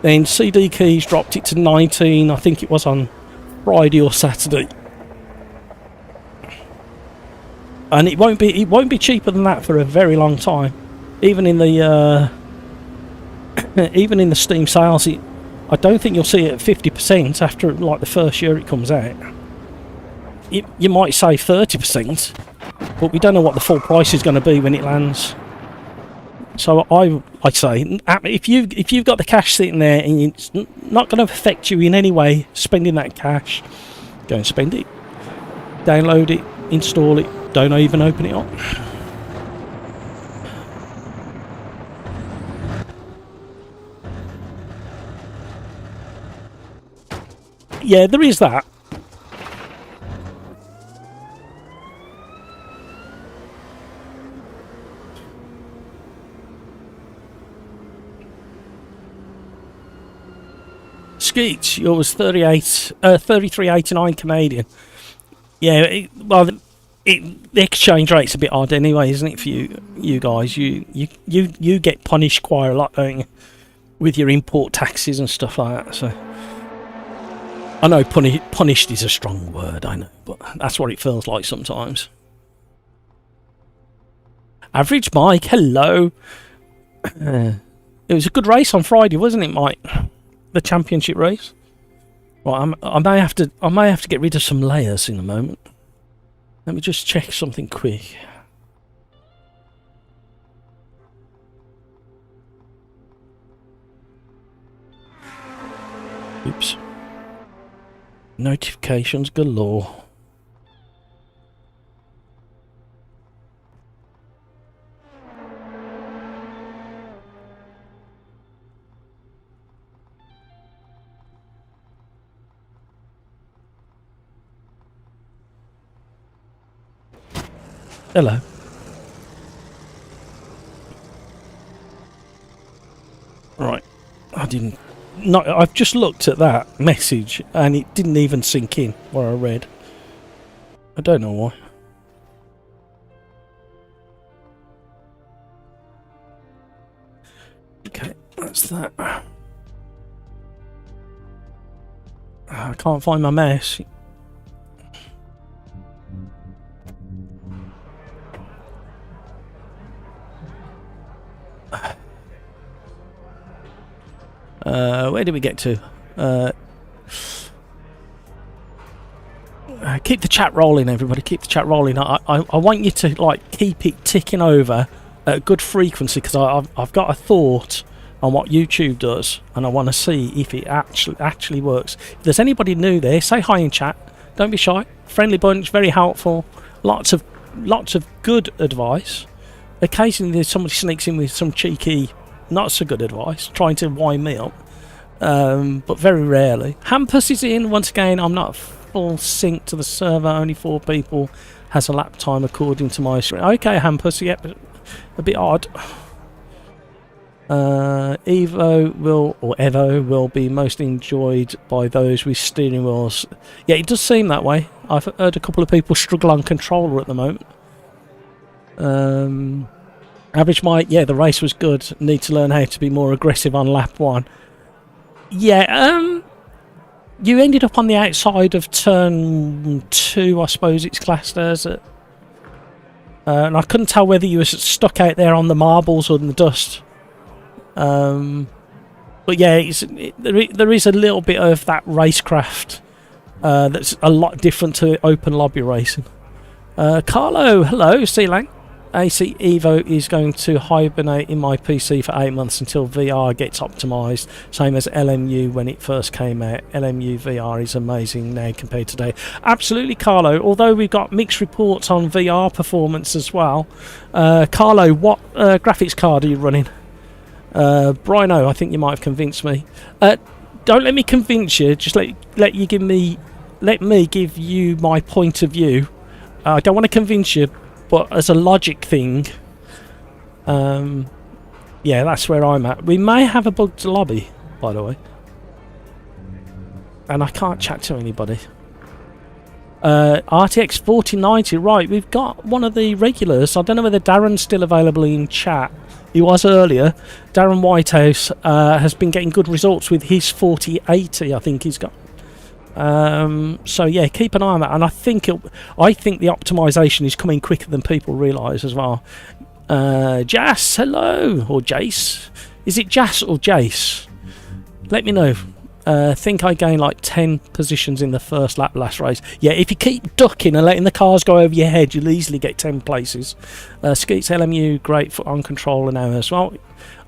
Then CD Keys dropped it to 19, I think it was on Friday or Saturday. And it won't be cheaper than that for a very long time. Even in the Steam sales, I don't think you'll see it at 50% after like the first year it comes out. You might save 30%, but we don't know what the full price is going to be when it lands. So I'd say if you've got the cash sitting there and it's not going to affect you in any way, spending that cash, go and spend it. Download it, install it, don't even open it up. Yeah, there is that. Skeets, yours 33.89 Canadian. Yeah, the exchange rate's a bit odd anyway, isn't it, for you guys? You get punished quite a lot, don't you, with your import taxes and stuff like that. So I know punished is a strong word, I know, but that's what it feels like sometimes. Average Mike, hello. It was a good race on Friday, wasn't it, Mike? The championship race. Well, I may have to get rid of some layers in a moment. Let me just check something quick. Oops. Notifications galore. Hello. Right. I've just looked at that message and it didn't even sink in what I read. I don't know why. Okay, that's that. I can't find my mouse. Where did we get to? Keep the chat rolling, everybody. Keep the chat rolling. I want you to like keep it ticking over at a good frequency, because I've got a thought on what YouTube does, and I want to see if it actually works. If there's anybody new there, say hi in chat. Don't be shy. Friendly bunch, very helpful. Lots of good advice. Occasionally, there's somebody sneaks in with some cheeky, not so good advice, trying to wind me up. But very rarely. Hampus is in once again. I'm not full sync to the server. Only 4 people has a lap time according to my screen. Okay, Hampus. Yep, a bit odd. Evo will be most enjoyed by those with steering wheels. Yeah, it does seem that way. I've heard a couple of people struggle on controller at the moment. Average Mike, yeah, the race was good. Need to learn how to be more aggressive on lap 1. Yeah, you ended up on the outside of turn 2, I suppose it's classed as. And I couldn't tell whether you were stuck out there on the marbles or in the dust. But yeah, there is a little bit of that racecraft that's a lot different to open lobby racing. Carlo, hello, C-Lang. AC Evo is going to hibernate in my PC for 8 months until VR gets optimised, same as LMU when it first came out. LMU VR is amazing now compared to today. Absolutely, Carlo, although we've got mixed reports on VR performance as well. Carlo, what graphics card are you running? Brino, I think you might have convinced me. Don't let me convince you, just let me give you my point of view. I don't want to convince you, but as a logic thing, yeah, that's where I'm at. We may have a bugged lobby, by the way, and I can't chat to anybody. RTX 4090, right, we've got one of the regulars. I don't know whether Darren's still available in chat. He was earlier. Darren Whitehouse has been getting good results with his 4080, I think he's got. So yeah, keep an eye on that, and I think the optimization is coming quicker than people realise as well. Jas, hello, or Jace. Is it Jas or Jace? Let me know. Think I gained like 10 positions in the first lap last race. Yeah, if you keep ducking and letting the cars go over your head, you'll easily get 10 places. Skeets LMU, great for on controller now as well.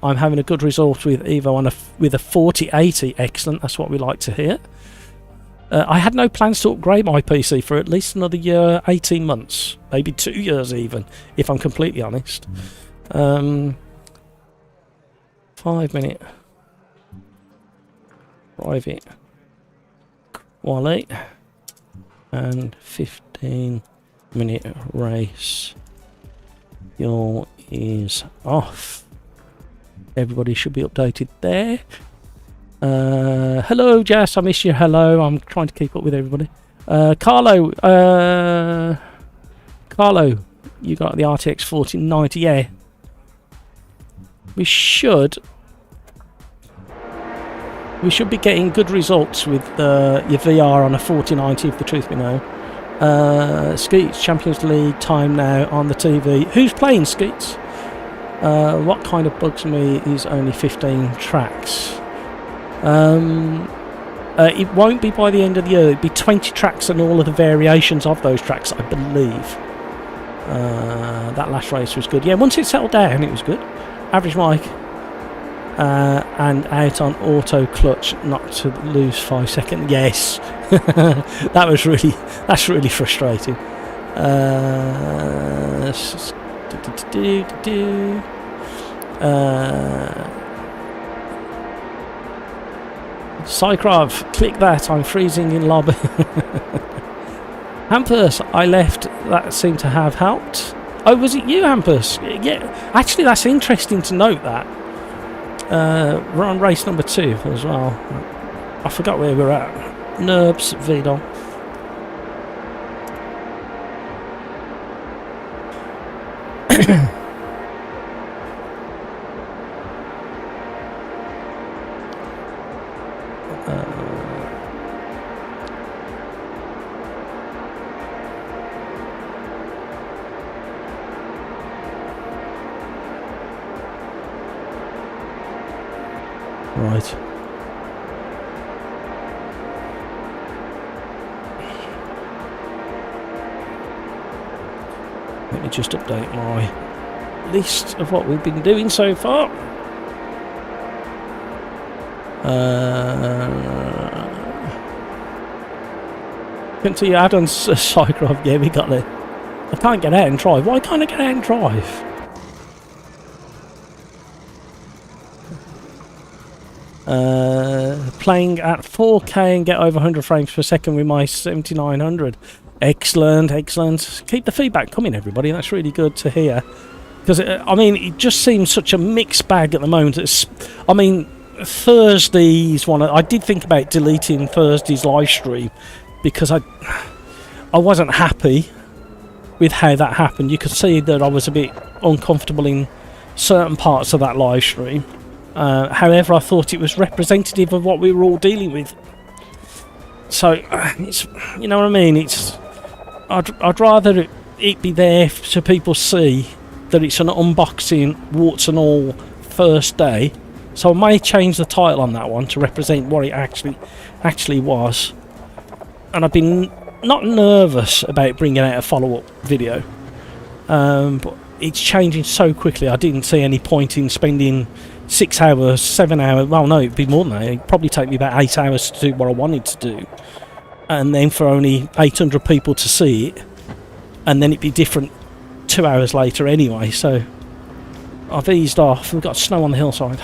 I'm having a good result with Evo with a 4080. Excellent, that's what we like to hear. I had no plans to upgrade my PC for at least another year, 18 months, maybe 2 years even, if I'm completely honest. 5 minute private Quali and 15-minute race. Fuel is off. Everybody should be updated there. Hello, Jess. I miss you. Hello. I'm trying to keep up with everybody. Carlo. Carlo, you got the RTX 4090. Yeah. We should be getting good results with your VR on a 4090, if the truth be known. Skeets, Champions League time now on the TV. Who's playing, Skeets? What kind of bugs me is only 15 tracks. It won't be by the end of the year. It'll be 20 tracks and all of the variations of those tracks, I believe. That last race was good. Yeah, once it settled down, it was good. Average mic. And out on auto clutch, not to lose 5 seconds. Yes, that's really frustrating. Cycrov, click that. I'm freezing in lobby. Hampus, I left. That seemed to have helped. Oh, was it you, Hampus? Yeah. Actually, that's interesting to note that. We're on race number 2 as well. I forgot where we're at. Nerbs, Vidal. Right. Let me just update my list of what we've been doing so far. Continue add-ons, Cycroft. Yeah, we got there. I can't get out and drive. Why can't I get out and drive? Playing at 4K and get over 100 frames per second with my 7900. Excellent, excellent. Keep the feedback coming, everybody. That's really good to hear. Because, I mean, it just seems such a mixed bag at the moment. I mean, Thursday's one. I did think about deleting Thursday's live stream because I wasn't happy with how that happened. You could see that I was a bit uncomfortable in certain parts of that live stream. However, I thought it was representative of what we were all dealing with. So, it's, you know what I mean? I'd rather it be there so people see that it's an unboxing, warts and all, first day. So I may change the title on that one to represent what it actually was. And I've been not nervous about bringing out a follow-up video, but it's changing so quickly. I didn't see any point in spending 6 hours, 7 hours. Well, no, it'd be more than that. It'd probably take me about 8 hours to do what I wanted to do, and then for only 800 people to see it, and then it'd be different 2 hours later anyway. So I've eased off. We've got snow on the hillside.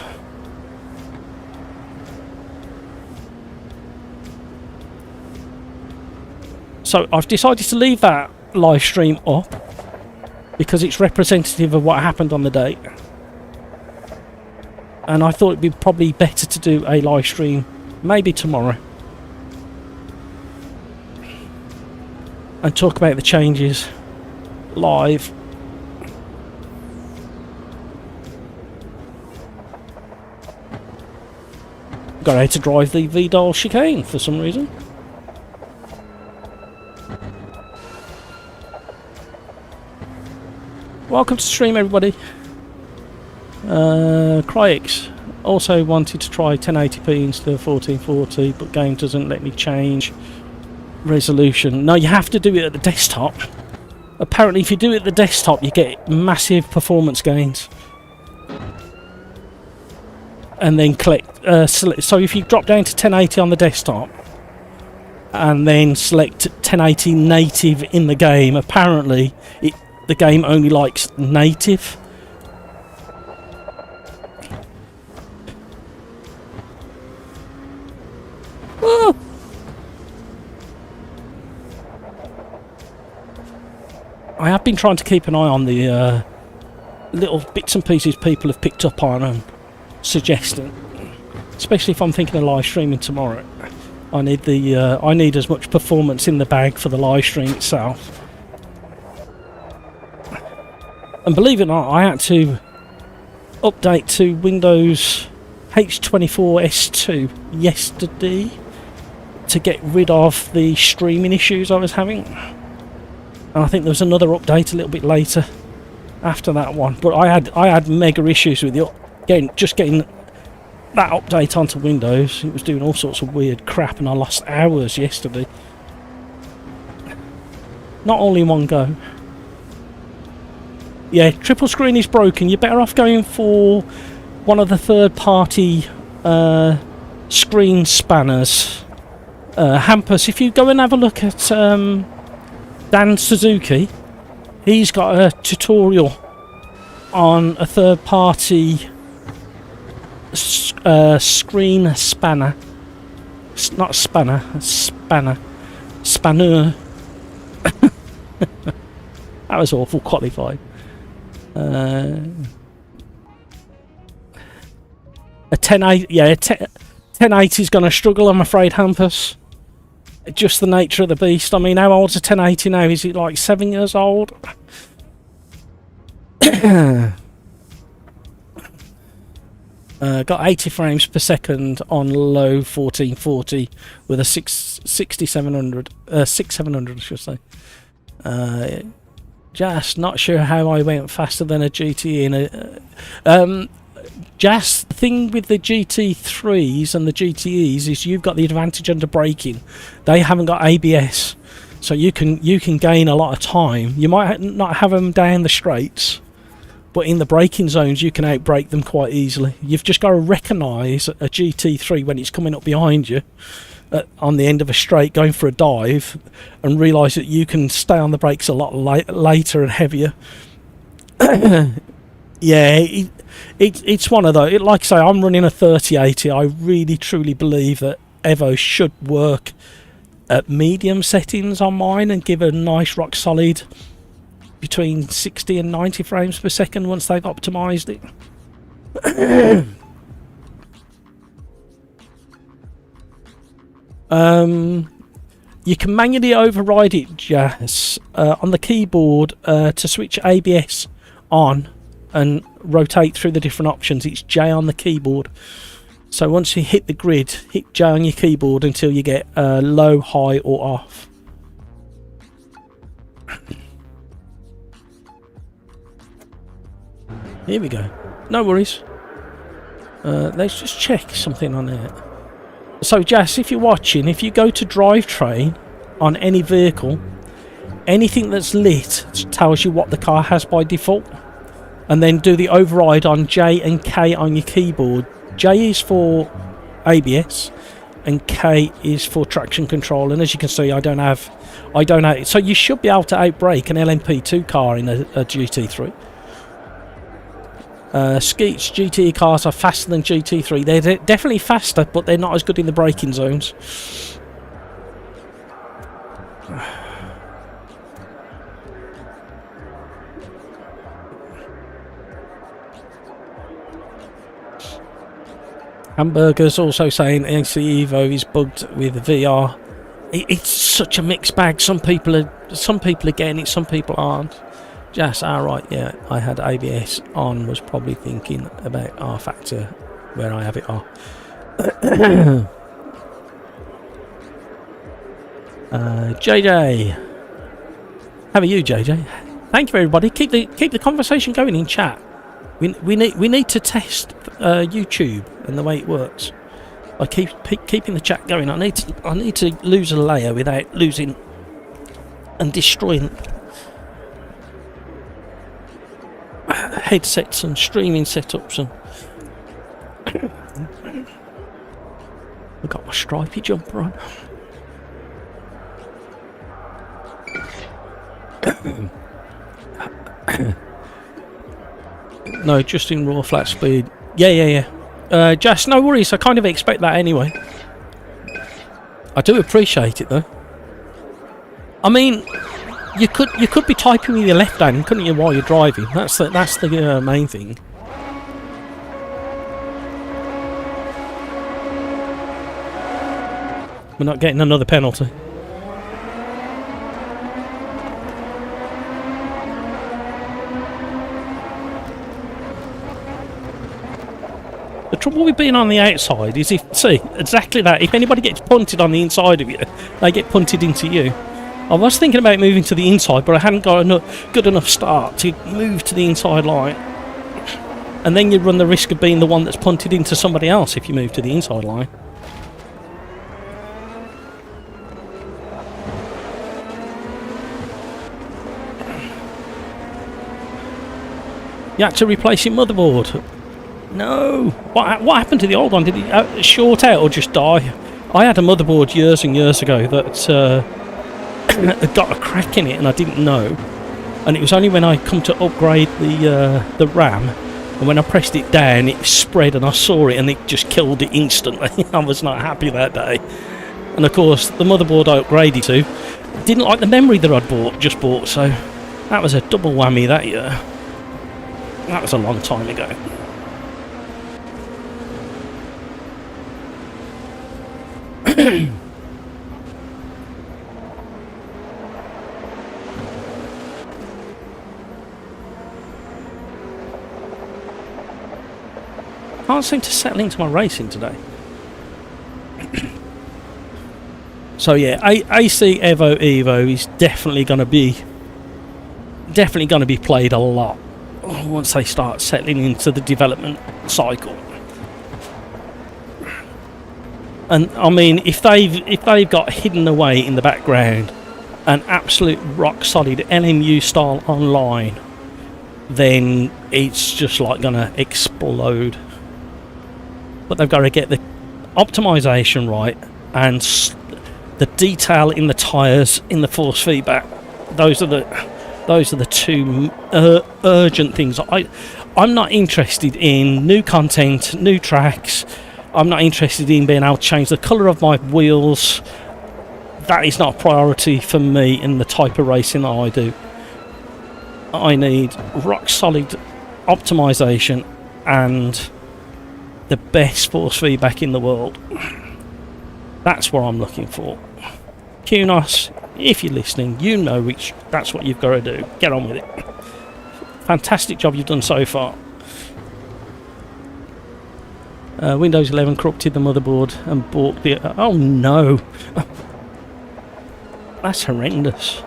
So I've decided to leave that live stream up because it's representative of what happened on the date. And I thought it'd be probably better to do a live stream maybe tomorrow and talk about the changes live. Got out to drive the Vidal chicane for some reason. Welcome to stream, everybody. Cryx also wanted to try 1080p instead of 1440, but game doesn't let me change resolution. No, you have to do it at the desktop. Apparently, if you do it at the desktop, you get massive performance gains. And then select. So if you drop down to 1080 on the desktop and then select 1080 native in the game, apparently the game only likes native. Whoa. I have been trying to keep an eye on the little bits and pieces people have picked up on and suggesting. especially if I'm thinking of live streaming tomorrow. I need as much performance in the bag for the live stream itself. And believe it or not, I had to update to Windows H24S2 yesterday to get rid of the streaming issues I was having. And I think there was another update a little bit later after that one. But I had mega issues with getting that update onto Windows. It was doing all sorts of weird crap, and I lost hours yesterday. Not all in one go. Yeah, triple screen is broken. You're better off going for one of the third-party screen spanners. Hampus, if you go and have a look at Dan Suzuki, he's got a tutorial on a third-party screen spanner. Not spanner, spanner. Spanner. That was awful qualified. A 1080, yeah, 1080 is going to struggle, I'm afraid, Hampus. Just the nature of the beast. I mean, how old's a 1080 now? Is it like 7 years old? Got 80 frames per second on low 1440 with a 6700, I should say. Just not sure how I went faster than a GTE in a... Just the thing with the GT3s and the GTEs is you've got the advantage under braking. They haven't got ABS, so you can gain a lot of time. You might not have them down the straights, but in the braking zones you can outbrake them quite easily. You've just got to recognise a GT3 when it's coming up behind you on the end of a straight going for a dive, and realise that you can stay on the brakes a lot later and heavier. Yeah, it's one of those. Like I say, I'm running a 3080. I really truly believe that Evo should work at medium settings on mine and give a nice rock solid between 60 and 90 frames per second once they've optimised it. You can manually override it, Jazz, on the keyboard to switch ABS on and rotate through the different options. It's J on the keyboard. So once you hit the grid, hit J on your keyboard until you get low, high or off. Here we go. No worries. Let's just check something on it. So Jess, if you're watching, if you go to drivetrain on any vehicle, anything that's lit tells you what the car has by default. And then do the override on J and K on your keyboard. J is for ABS and K is for traction control. And as you can see, I don't have it. So you should be able to outbrake an LMP2 car in a GT3. Skeet's GT cars are faster than GT3. They're definitely faster, but they're not as good in the braking zones. Hamburger's also saying AC Evo is bugged with VR. It's such a mixed bag. Some people are getting it, some people aren't. Just alright, yeah. I had ABS on. Was probably thinking about R factor where I have it on. JJ, how are you, JJ? Thank you, everybody. Keep the conversation going in chat. We need to test YouTube and the way it works. I keeping the chat going. I need to lose a layer without losing and destroying headsets and streaming setups. And I've got my stripy jumper on. No, just in raw flat speed. Yeah. Just no worries. I kind of expect that anyway. I do appreciate it though. I mean, you could be typing with your left hand, couldn't you, while you're driving? That's the main thing. We're not getting another penalty. The trouble with being on the outside is exactly that. If anybody gets punted on the inside of you, they get punted into you. I was thinking about moving to the inside, but I hadn't got a good enough start to move to the inside line. And then you run the risk of being the one that's punted into somebody else if you move to the inside line. You had to replace your motherboard. No! What happened to the old one? Did it short out or just die? I had a motherboard years and years ago that got a crack in it and I didn't know. And it was only when I come to upgrade the RAM, and when I pressed it down it spread and I saw it and it just killed it instantly. I was not happy that day. And of course the motherboard I upgraded to didn't like the memory that I'd just bought, so that was a double whammy that year. That was a long time ago. Can't seem to settle into my racing today. So yeah, AC Evo is definitely going to be played a lot once they start settling into the development cycle. And I mean, if they've got hidden away in the background an absolute rock solid LMU style online, then it's just like gonna explode. But they've got to get the optimization right and the detail in the tyres, in the force feedback. Those are the two urgent things. I'm not interested in new content, new tracks. I'm not interested in being able to change the colour of my wheels. That is not a priority for me in the type of racing that I do. I need rock solid optimization and the best force feedback in the world. That's what I'm looking for. Kunos, if you're listening, you know that's what you've got to do. Get on with it. Fantastic job you've done so far. Windows 11 corrupted the motherboard and balked the... Oh no! That's horrendous.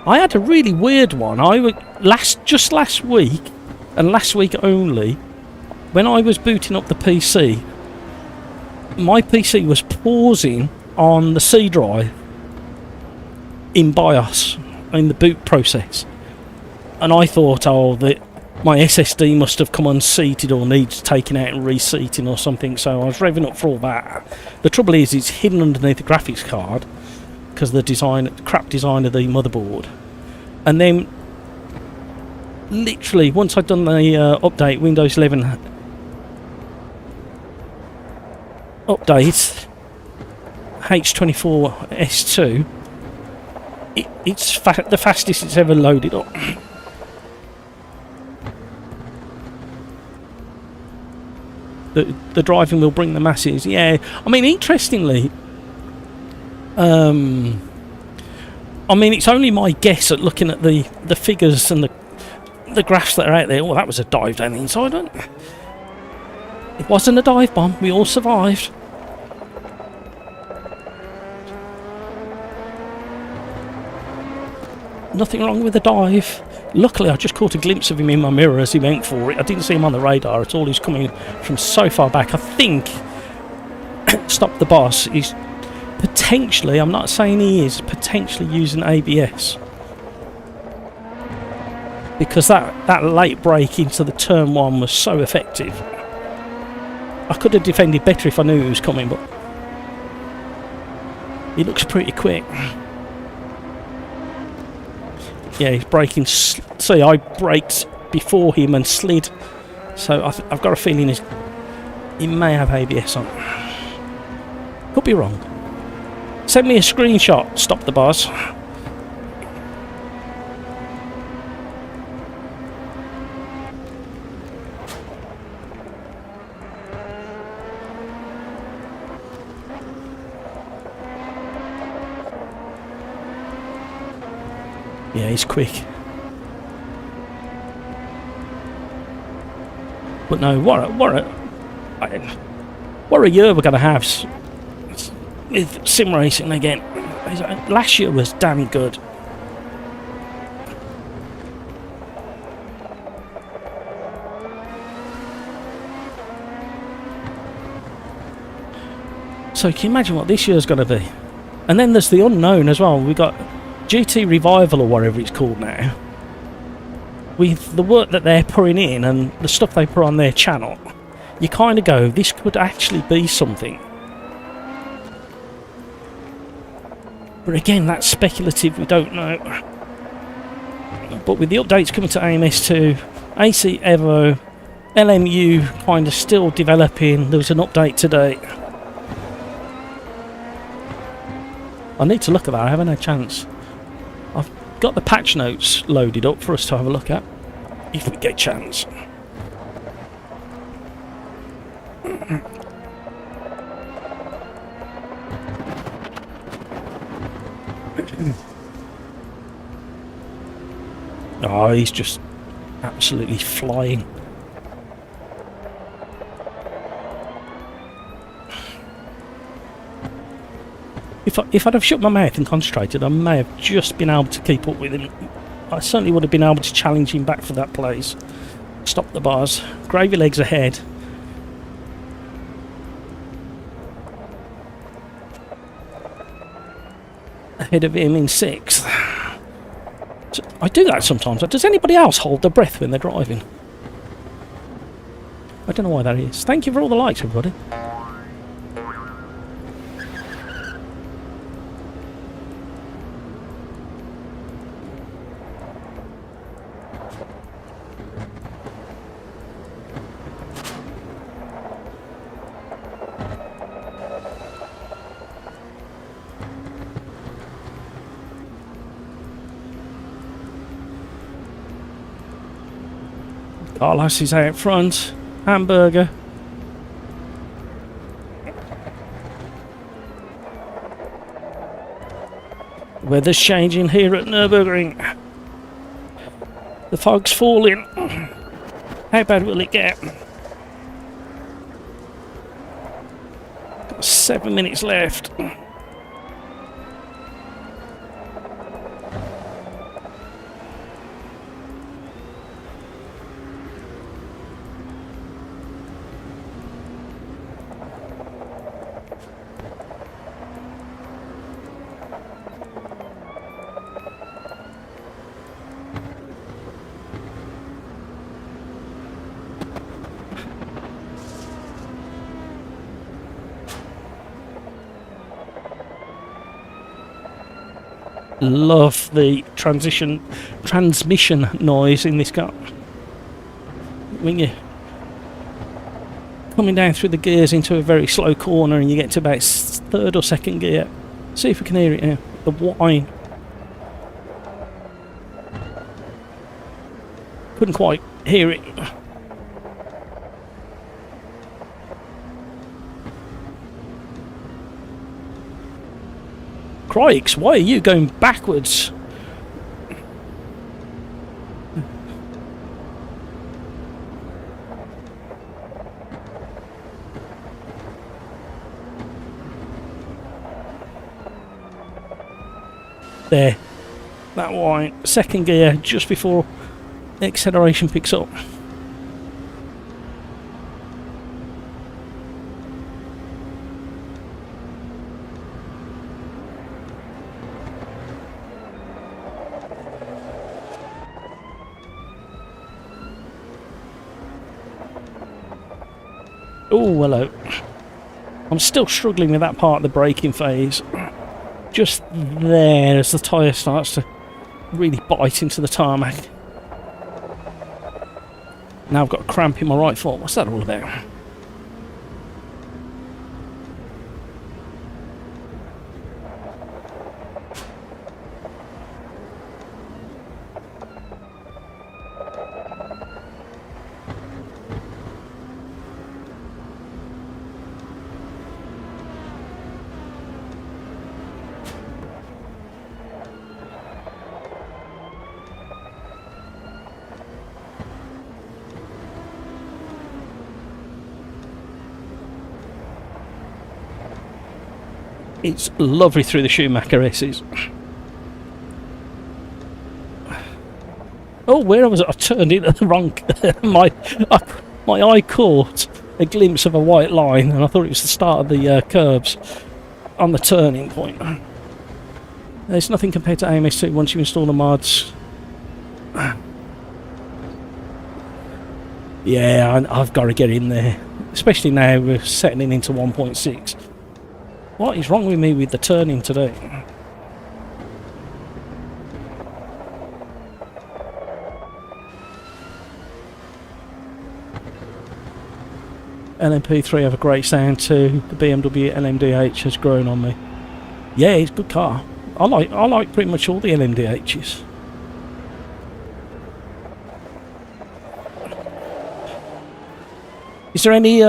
I had a really weird one. Just last week, and last week only, when I was booting up the PC, my PC was pausing on the C drive in BIOS, in the boot process. And I thought, my SSD must have come unseated or needs taking out and reseating or something, so I was revving up for all that. The trouble is it's hidden underneath the graphics card because of the crap design of the motherboard. And then literally once I'd done the update, Windows 11 update H24S2, it's the fastest it's ever loaded up. The driving will bring the masses. Yeah, I mean, interestingly, I mean, it's only my guess at looking at the figures and the graphs that are out there. Oh, that was a dive down the inside, wasn't it? It wasn't a dive bomb. We all survived. Nothing wrong with the dive. Luckily, I just caught a glimpse of him in my mirror as he went for it. I didn't see him on the radar at all. He's coming from so far back. I think Stop the Boss is potentially, I'm not saying he is, potentially using ABS. Because that late break into the turn one was so effective. I could have defended better if I knew he was coming, but he looks pretty quick. Yeah, he's braking. See, I braked before him and slid, so I've got a feeling he may have ABS on. Could be wrong. Send me a screenshot. Stop the Boss. Yeah, he's quick. But no, what a year we're going to have with sim racing again. Last year was damn good. So can you imagine what this year's going to be? And then there's the unknown as well. We've got GT Revival or whatever it's called now. With the work that they're putting in and the stuff they put on their channel, you kind of go, this could actually be something. But again, that's speculative, we don't know. But with the updates coming to AMS2, AC Evo, LMU kind of still developing. There was an update today. I need to look at that, I haven't had a chance. I've got the patch notes loaded up for us to have a look at, if we get a chance. Oh, he's just absolutely flying. If I'd have shut my mouth and concentrated, I may have just been able to keep up with him. I certainly would have been able to challenge him back for that place. Stop the bars. Gravy legs ahead. Ahead of him in 6th. So I do that sometimes. Does anybody else hold their breath when they're driving? I don't know why that is. Thank you for all the likes, everybody. Carlos is out front. Hamburger. Weather's changing here at Nürburgring. The fog's falling. How bad will it get? Got 7 minutes left. Love the transmission noise in this car. When you're coming down through the gears into a very slow corner and you get to about 3rd or 2nd gear. See if we can hear it now. The whine. Couldn't quite hear it. Crikes, why are you going backwards? There. That whine. 2nd gear just before the acceleration picks up. Oh, hello. I'm still struggling with that part of the braking phase. Just there as the tyre starts to really bite into the tarmac. Now I've got a cramp in my right foot. What's that all about? It's lovely through the Schumacher S's. Oh, where was it? I turned into the wrong... my eye caught a glimpse of a white line, and I thought it was the start of the curbs on the turning point. There's nothing compared to AMS2 once you install the mods. Yeah, I've got to get in there. Especially now we're settling into 1.6. What is wrong with me with the turning today? LMP3 have a great sound too. The BMW LMDH has grown on me. Yeah, it's a good car. I like pretty much all the LMDHs. Is there any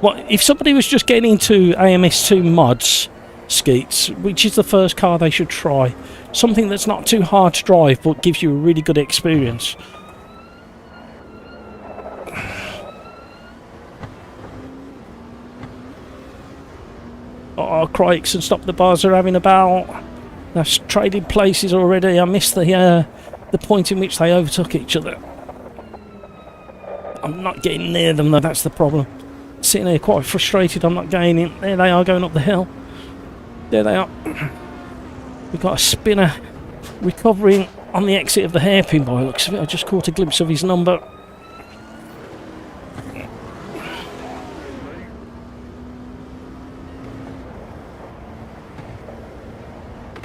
what if somebody was just getting into AMS2 mods, Skeets, which is the first car they should try? Something that's not too hard to drive but gives you a really good experience. Oh, crikes, and Stop the Bars are having about. That's traded places already. I missed the point in which they overtook each other. I'm not getting near them though, that's the problem. Sitting there quite frustrated, I'm not gaining. There they are going up the hill. There they are. We've got a spinner recovering on the exit of the hairpin by the looks of it. I just caught a glimpse of his number.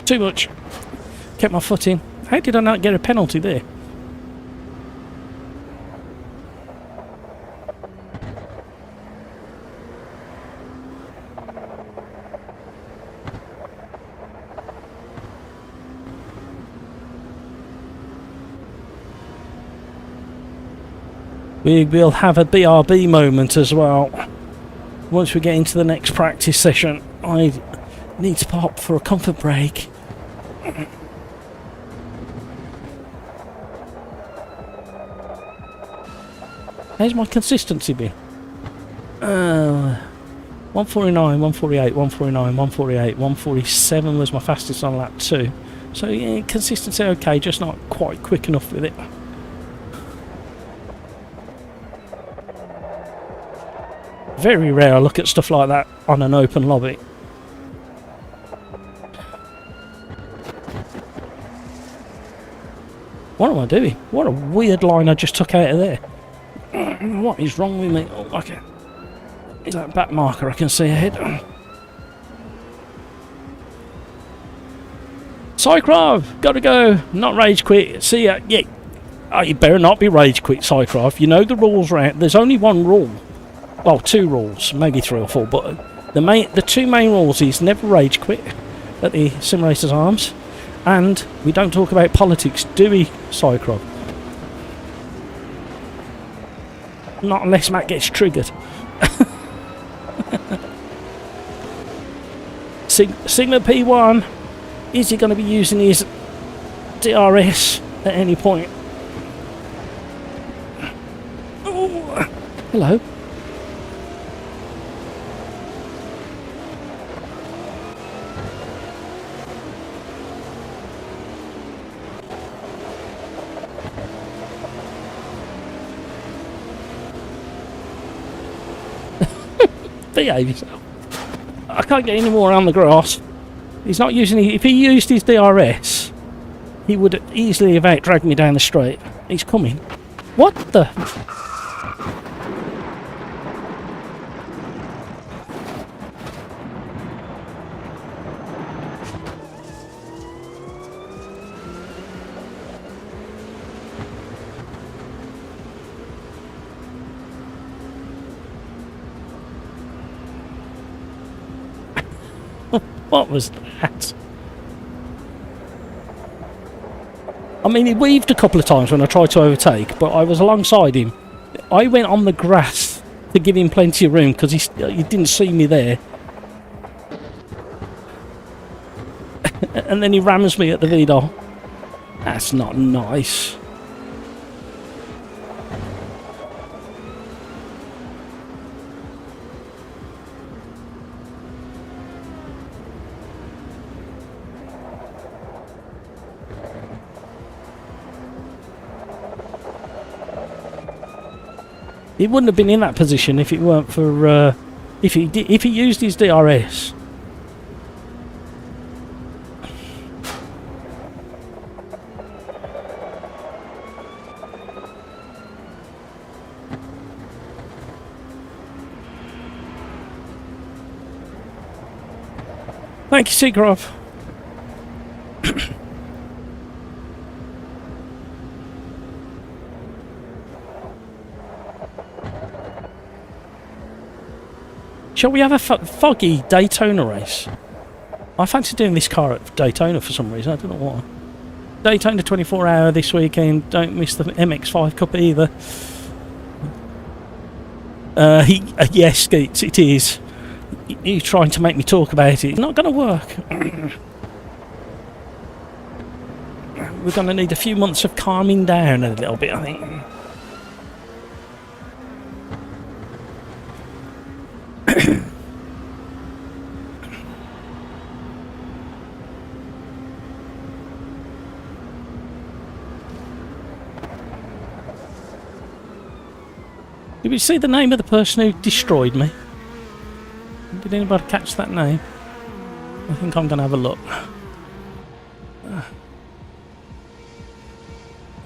Too much. Kept my foot in. How did I not get a penalty there? We will have a BRB moment as well. Once we get into the next practice session, I need to pop for a comfort break. How's my consistency been? 149, 148, 149, 148, 147 was my fastest on lap 2. So yeah, consistency okay, just not quite quick enough with it. Very rare I look at stuff like that on an open lobby. What am I doing? What a weird line I just took out of there. What is wrong with me? Oh, okay. Is that back marker I can see ahead? Cycrov! Gotta go! Not rage quit. See ya. Yeah. Oh, you better not be rage quit, Cycrov. You know the rules around. There's only one rule. Well, 2 rules, maybe 3 or 4, but the 2 main rules is never rage quit at the Simulator's Arms, and we don't talk about politics, do we, Cycrov? Not unless Matt gets triggered. Sigma P1, is he going to be using his DRS at any point? Oh, hello. Behave yourself. I can't get any more on the grass. He's not using it. If he used his DRS, he would easily have out-dragged me down the straight. He's coming. What the? What was that? I mean, he weaved a couple of times when I tried to overtake, but I was alongside him. I went on the grass to give him plenty of room because he didn't see me there. And then he rams me at the Vidal. That's not nice. He wouldn't have been in that position if it weren't for if he used his DRS. Thank you, Seagrove. Shall we have a foggy Daytona race? I fancy doing this car at Daytona for some reason. I don't know why. Daytona 24-hour this weekend. Don't miss the MX5 Cup either. Yes, Skeets, it is. You're trying to make me talk about it. It's not going to work. We're going to need a few months of calming down a little bit, I think. Did we see the name of the person who destroyed me? Did anybody catch that name? I think I'm going to have a look.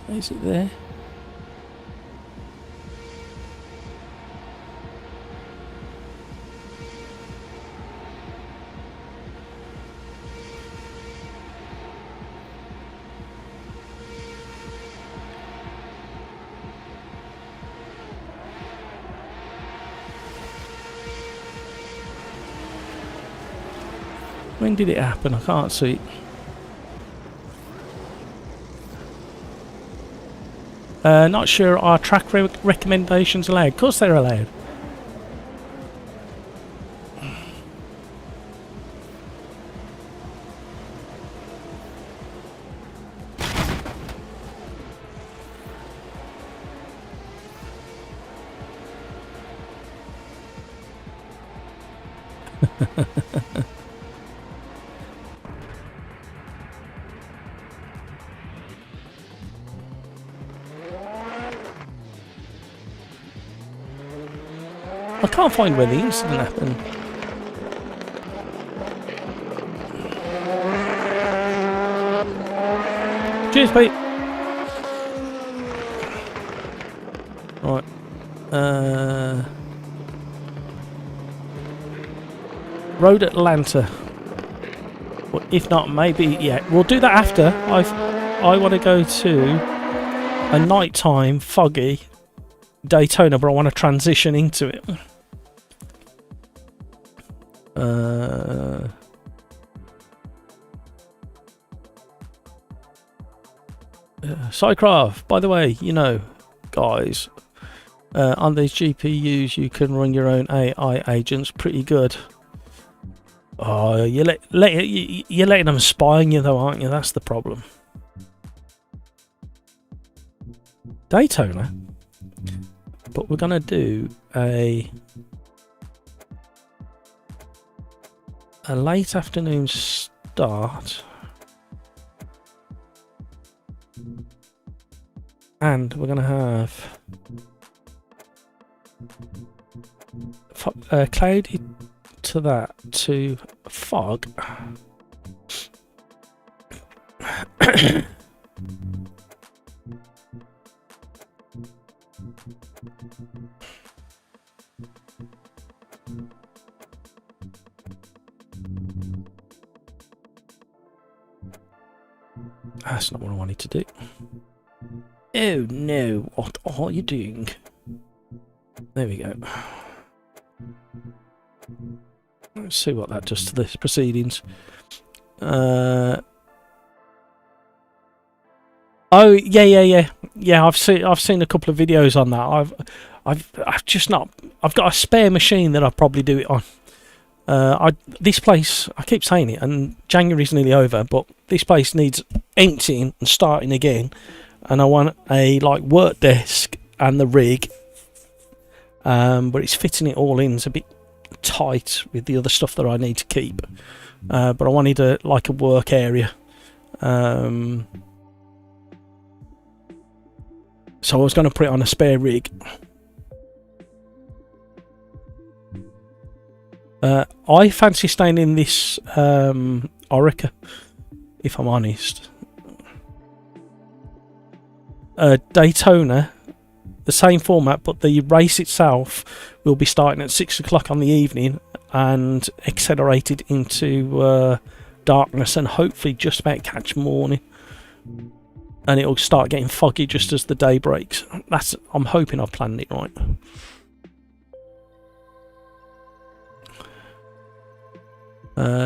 Is it there? When did it happen? I can't see it. Not sure. Are track recommendations allowed? Of course they're allowed. I can't find where the incident happened. Cheers, Pete. Right. Road Atlanta. Well, if not, maybe, yeah. We'll do that after. I want to go to a nighttime, foggy Daytona, but I want to transition into it. Cycraft, by the way, you know, guys, on these GPUs you can run your own AI agents pretty good. Oh, you're letting them spy on you though, aren't you? That's the problem. Daytona, but we're gonna do a late afternoon start, and we're going to have cloudy to that to fog. That's not what I wanted to do. Oh no, what are you doing? There we go. Let's see what that does to the proceedings. Oh yeah. I've seen a couple of videos on that. I've just not. I've got a spare machine that I'll probably do it on. This place, I keep saying it, and January's nearly over, but this place needs emptying and starting again, and I want a work desk and the rig, but it's fitting it all in. It's a bit tight with the other stuff that I need to keep, but I wanted a work area, so I was going to put it on a spare rig. I fancy staying in this Orica, if I'm honest. Daytona, the same format, but the race itself will be starting at 6 o'clock on the evening and accelerated into darkness and hopefully just about catch morning. And it'll start getting foggy just as the day breaks. I'm hoping I've planned it right.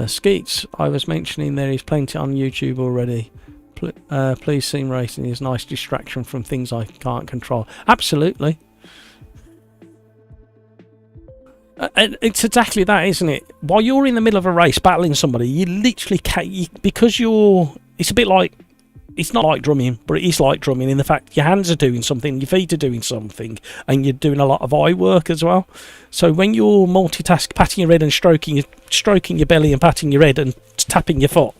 Skeets, I was mentioning there is plenty on YouTube already. Please sim racing is a nice distraction from things I can't control. Absolutely. It's exactly that, isn't it? While you're in the middle of a race battling somebody, you literally can't, because it's a bit like, it's not like drumming, but it is like drumming in the fact your hands are doing something, your feet are doing something, and you're doing a lot of eye work as well. So when you're multitask, patting your head and stroking your belly and patting your head and tapping your foot,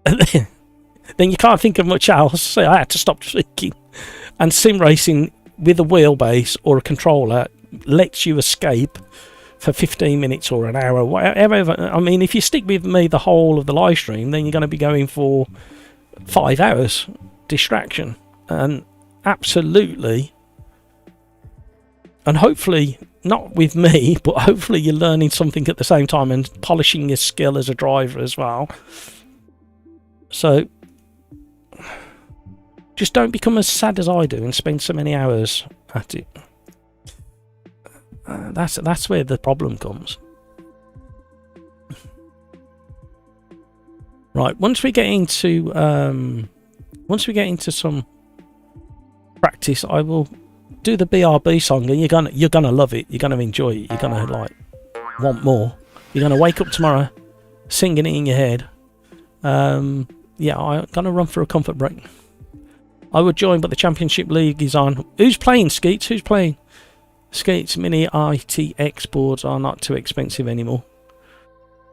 then you can't think of much else. So I had to stop speaking. And sim racing with a wheelbase or a controller lets you escape for 15 minutes or an hour, whatever. I mean, if you stick with me the whole of the live stream, then you're going to be going for 5 hours distraction. And absolutely, and hopefully not with me, but hopefully you're learning something at the same time and polishing your skill as a driver as well. So just don't become as sad as I do and spend so many hours at it. That's where the problem comes. Right, once we get into some practice, I will do the BRB song, and you're gonna love it. You're gonna enjoy it. You're gonna like want more. You're gonna wake up tomorrow singing it in your head. Yeah, I'm gonna run for a comfort break. I would join, but the Championship League is on. Who's playing, Skeets? Who's playing? Skeets Mini ITX boards are not too expensive anymore.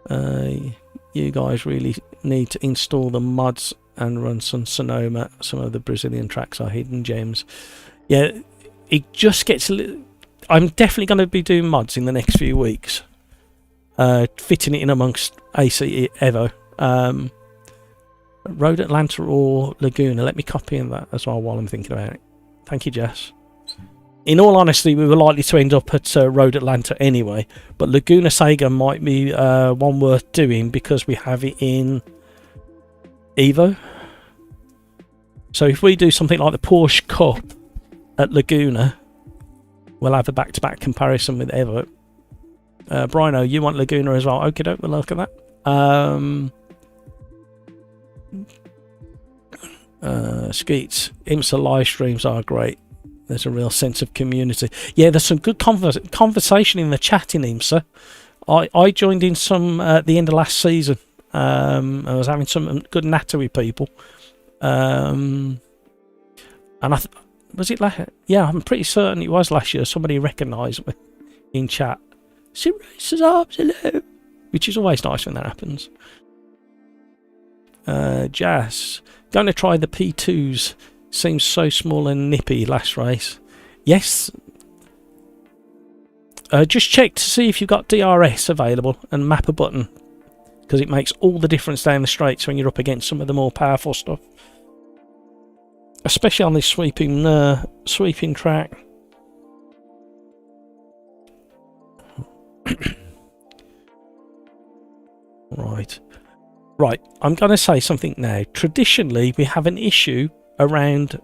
You guys really need to install the mods and run some Sonoma. Some of the Brazilian tracks are hidden gems. Yeah, it just gets a little... I'm definitely going to be doing mods in the next few weeks. Fitting it in amongst ACE Evo. Road Atlanta or Laguna. Let me copy in that as well while I'm thinking about it. Thank you, Jess. In all honesty, we were likely to end up at Road Atlanta anyway, but Laguna Seca might be one worth doing because we have it in Evo. So if we do something like the Porsche Cup at Laguna, we'll have a back-to-back comparison with Evo. Brino, you want Laguna as well? Okay, we'll look at that. Skeets, IMSA live streams are great. There's a real sense of community. Yeah, there's some good conversation in the chat in IMSA. I joined in some at the end of last season. I was having some good natter with people. And was it last? Yeah, I'm pretty certain it was last year. Somebody recognised me in chat. Sim Racers Arms, hello. Which is always nice when that happens. Jazz, going to try the P2s. Seems so small and nippy last race. Yes. Just check to see if you've got DRS available and map a button, because it makes all the difference down the straights when you're up against some of the more powerful stuff, especially on this sweeping track. Right. I'm going to say something now. Traditionally, we have an issue around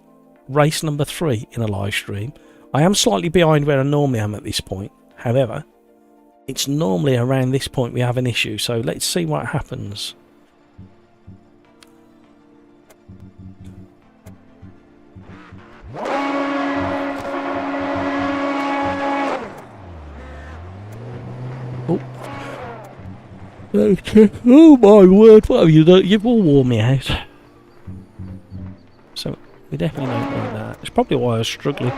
race number 3 in a live stream. I am slightly behind where I normally am at this point. However, it's normally around this point we have an issue. So let's see what happens. Oh. Okay. Oh my word, what have you done? You've all worn me out. So we definitely don't need that. It's probably why I was struggling.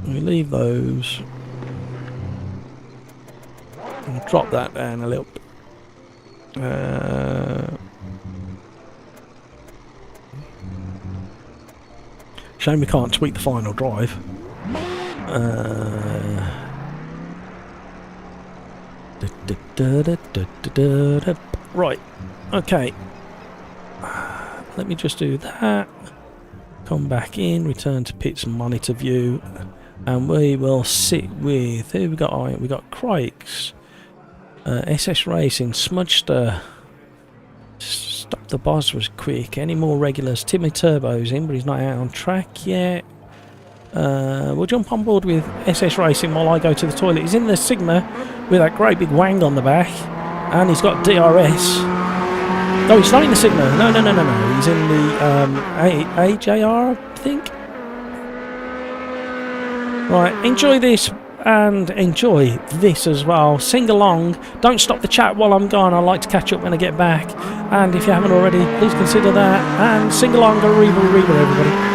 We leave those. And drop that down a little bit. Shame we can't tweak the final drive. Right, okay. Let me just do that. Come back in, return to pits and monitor view, and we will sit with who we got. Oh, we got Crikes, SS Racing, Smudgster. Stop the Boss was quick. Any more regulars? Timmy Turbo's in, but he's not out on track yet. We'll jump on board with SS Racing while I go to the toilet. He's in the Sigma with that great big wang on the back, and he's got DRS. No, he's not in the Sigma. No. He's in the AJR, I think. Right, enjoy this and enjoy this as well. Sing along. Don't stop the chat while I'm gone. I like to catch up when I get back. And if you haven't already, please consider that. And sing along. Go Reba, everybody.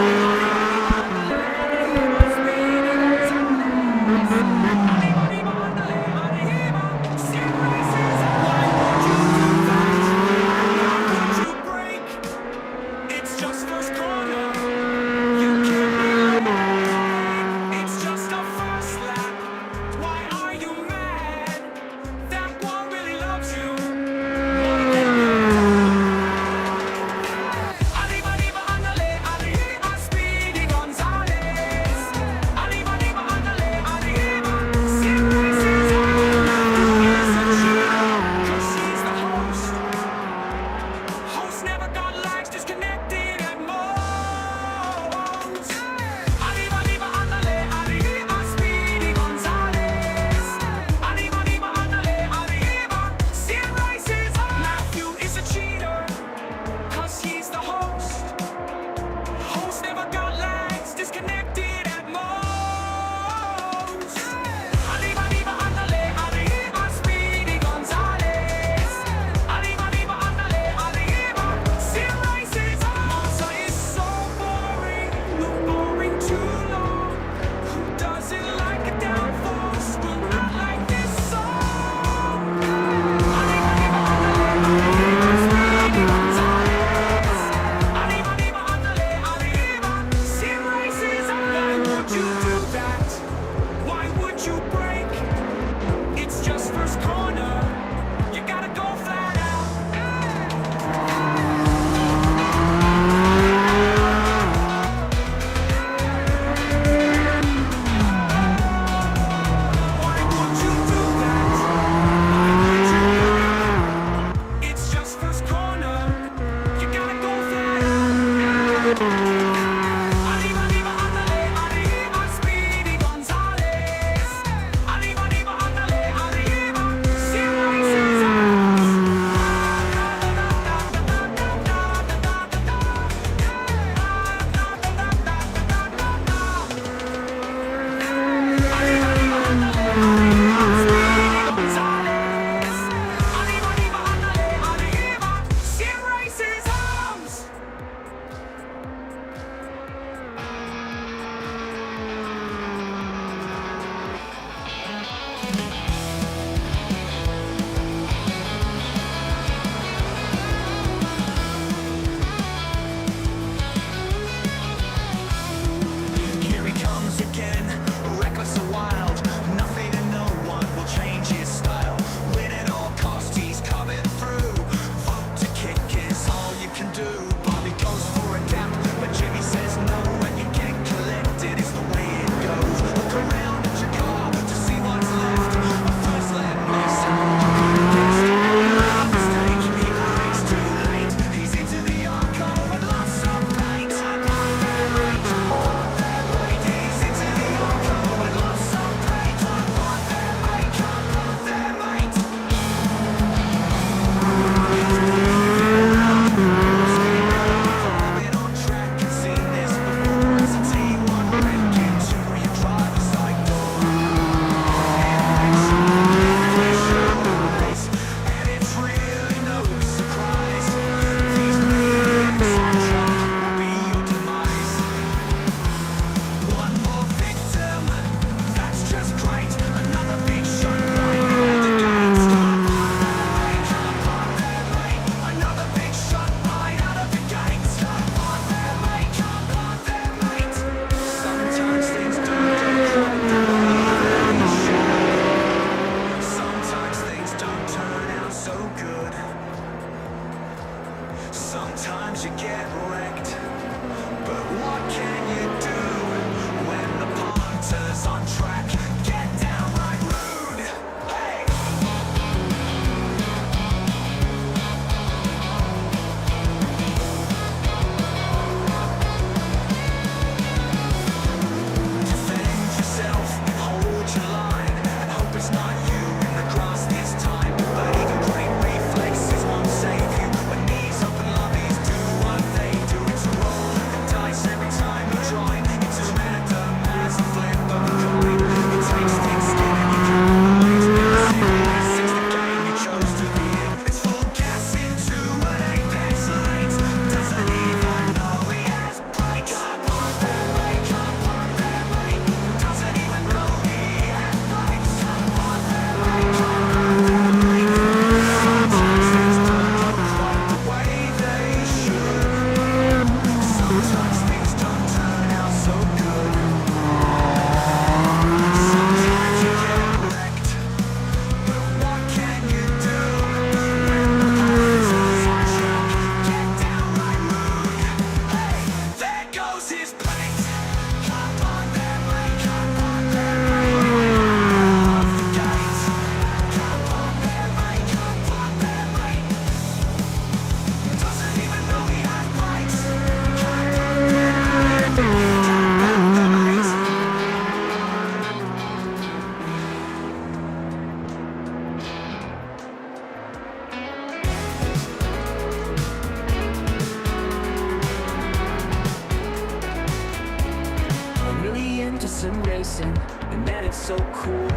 to sim racing, and man, it's so cool.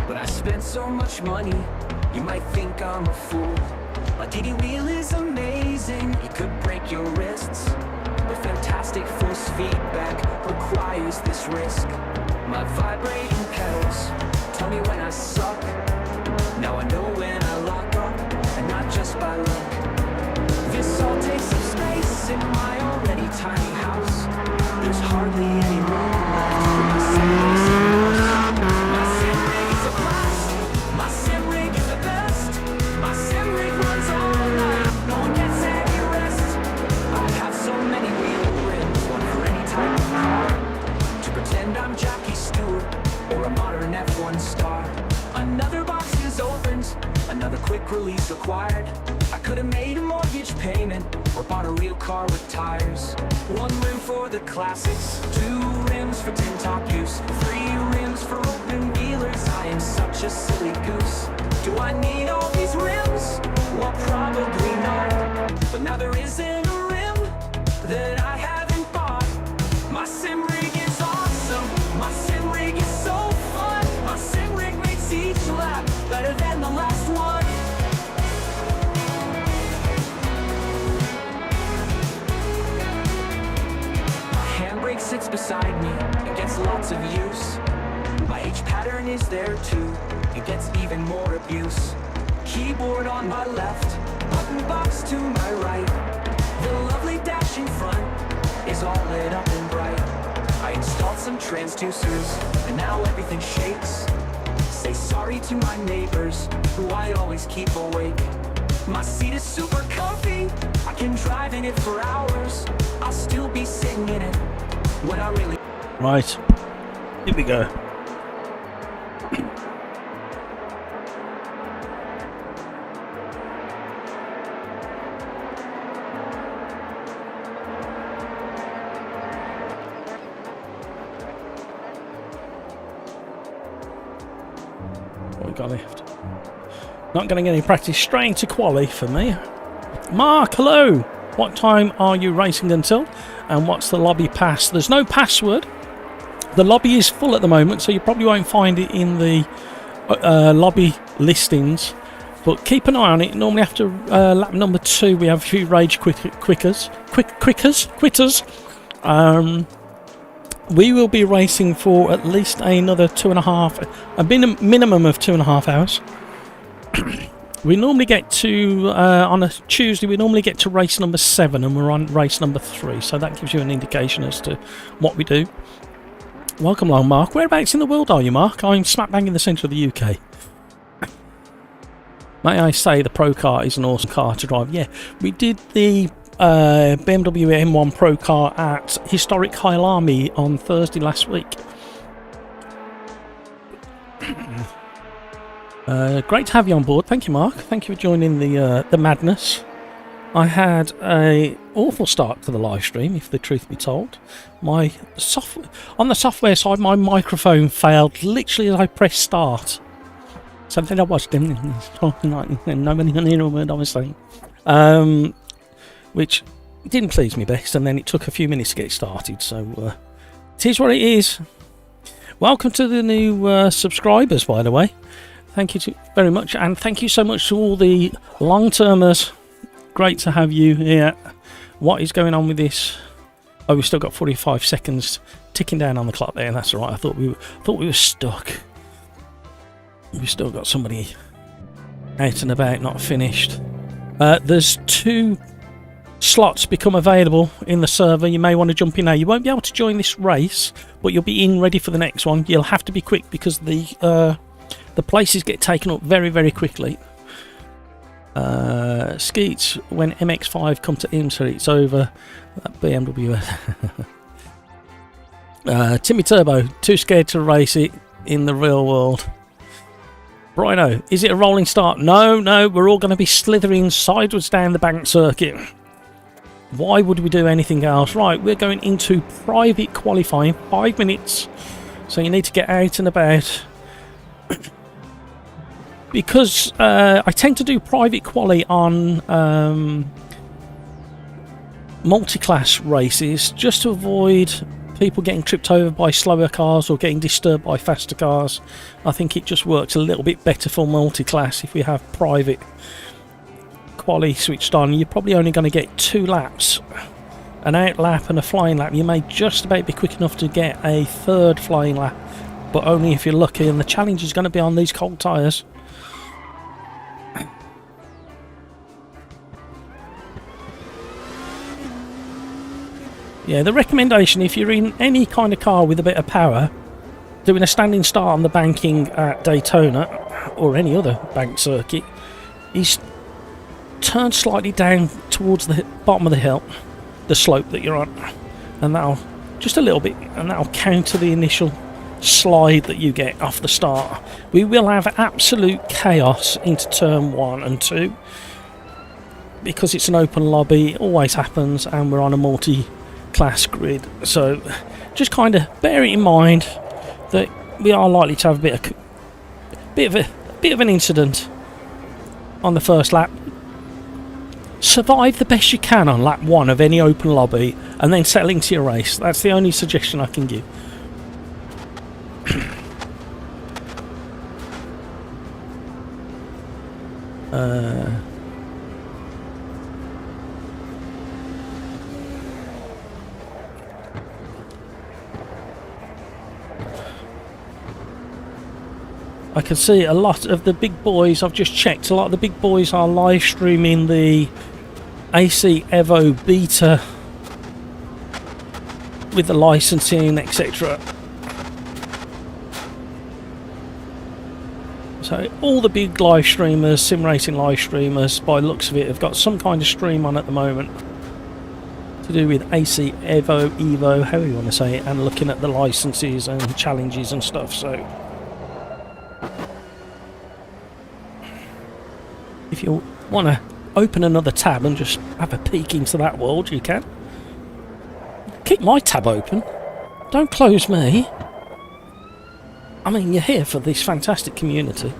But I spent so much money, you might think I'm a fool. My DD wheel is amazing, it could break your wrists, but fantastic force feedback requires this risk. My vibrating pedals tell me when I suck. Now I know when I lock up, and not just by luck. This all takes some space in my already tiny house. There's hardly any room left for my sim racing house. My sim rig is a blast, my sim rig is the best. My sim rig runs all night, no one gets any rest. I have so many wheel rims, one for any type of car, to pretend I'm Jackie Stewart or a modern F1 star. Another box is opened, another quick release required. I could have made a mortgage payment or bought a real car with tires. One rim for the classics, 2 rims for tin top use, 3 rims for open wheelers. I am such a silly goose. Do I need all these rims? Well, probably not. But now there isn't a rim that I haven't bought. My sim rig is awesome, my sim rig is so fun. My sim rig makes each lap better than the last one. Handbrake sits beside me and gets lots of use. My H pattern is there too, it gets even more abuse. Keyboard on my left, button box to my right. The lovely dash in front is all lit up and bright. I installed some transducers and now everything shakes. Say sorry to my neighbors who I always keep awake. My seat is super comfy, I can drive in it for hours. I'll still be sitting in it when I really... Right, here we go. What we got left? Not getting any practice, straight into Quali for me. Mark, hello! What time are you racing until? And what's the lobby pass? There's no password. The lobby is full at the moment, so you probably won't find it in the lobby listings. But keep an eye on it. Normally after lap number 2, we have a few rage quitters. We will be racing for at least another 2.5, a minimum of 2.5 hours. We normally get to, on a Tuesday, we normally get to race number 7 and we're on race number 3. So that gives you an indication as to what we do. Welcome along, Mark. Whereabouts in the world are you, Mark? I'm smack bang in the centre of the UK. May I say the Pro Car is an awesome car to drive. Yeah, we did the BMW M1 Pro Car at Historic Highlarmy on Thursday last week. Great to have you on board. Thank you, Mark. Thank you for joining the madness. I had a awful start to the live stream, if the truth be told. On the software side, my microphone failed literally as I pressed start. So then I watched him talking like nobody can hear a word I was saying, which didn't please me best. And then it took a few minutes to get started. So it is what it is. Welcome to the new subscribers, by the way. Thank you very much, and thank you so much to all the long-termers. Great to have you here. What is going on with this? Oh, we've still got 45 seconds ticking down on the clock there, and that's all right. I thought we were stuck. We've still got somebody out and about, not finished. There's 2 slots become available in the server. You may want to jump in now. You won't be able to join this race, but you'll be in ready for the next one. You'll have to be quick because the places get taken up very, very quickly. Skeets, when MX5 come to IMSA, it's over. That BMW. Timmy Turbo, too scared to race it in the real world. Brino, is it a rolling start? No, we're all going to be slithering sideways down the bank circuit. Why would we do anything else? Right, we're going into private qualifying, 5 minutes. So you need to get out and about. Because I tend to do private quali on multi-class races just to avoid people getting tripped over by slower cars or getting disturbed by faster cars. I think it just works a little bit better for multi-class if we have private Quali switched on. You're probably only going to get 2 laps, an out lap and a flying lap. You may just about be quick enough to get a 3rd flying lap, but only if you're lucky, and the challenge is going to be on these cold tyres. Yeah, the recommendation, if you're in any kind of car with a bit of power, doing a standing start on the banking at Daytona or any other bank circuit, is turn slightly down towards the bottom of the hill, the slope that you're on, and that'll just a little bit, and that'll counter the initial slide that you get off the start. We will have absolute chaos into turn 1 and 2 because it's an open lobby. It always happens, and we're on a multi-class grid, so just kind of bear it in mind that we are likely to have a bit of an incident on the first lap. Survive the best you can on lap 1 of any open lobby, and then settle into your race. That's the only suggestion I can give. I can see a lot of the big boys, I've just checked, a lot of the big boys are live streaming the AC Evo beta with the licensing, etc. So all the big live streamers, sim racing live streamers, by the looks of it, have got some kind of stream on at the moment to do with AC Evo, however you want to say it, and looking at the licenses and challenges and stuff. So if you want to open another tab and just have a peek into that world, you can. Keep my tab open. Don't close me. I mean, you're here for this fantastic community.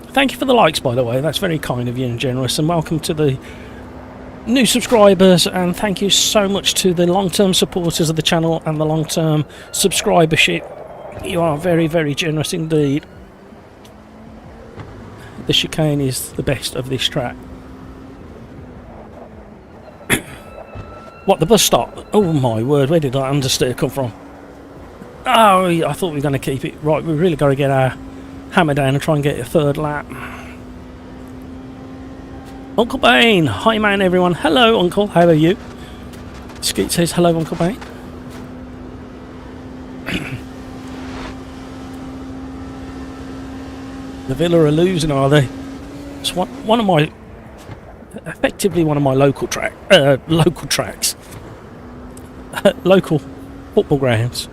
Thank you for the likes, by the way. That's very kind of you and generous. And welcome to the new subscribers. And thank you so much to the long-term supporters of the channel and the long-term subscribership. You are very, very generous indeed. The chicane is the best of this track. What, the bus stop? Oh my word, where did that understeer come from? Oh, I thought we were going to keep it. Right, we've really got to get our hammer down and try and get a 3rd lap. Uncle Bane! Hi man everyone. Hello Uncle, how are you? Skeet says hello Uncle Bane. The Villa are losing, are they? It's one of my, effectively one of my local tracks, local football grounds.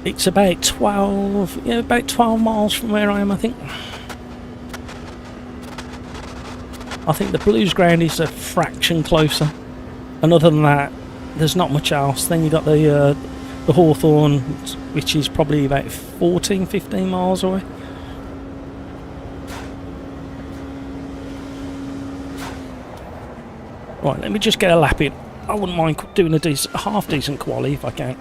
It's about 12 miles from where I am, I think. I think the Blues ground is a fraction closer, and other than that, there's not much else. Then you got the Hawthorn, which is probably about 14-15 miles away. Right, let me just get a lap in. I wouldn't mind doing a half decent quali if I can.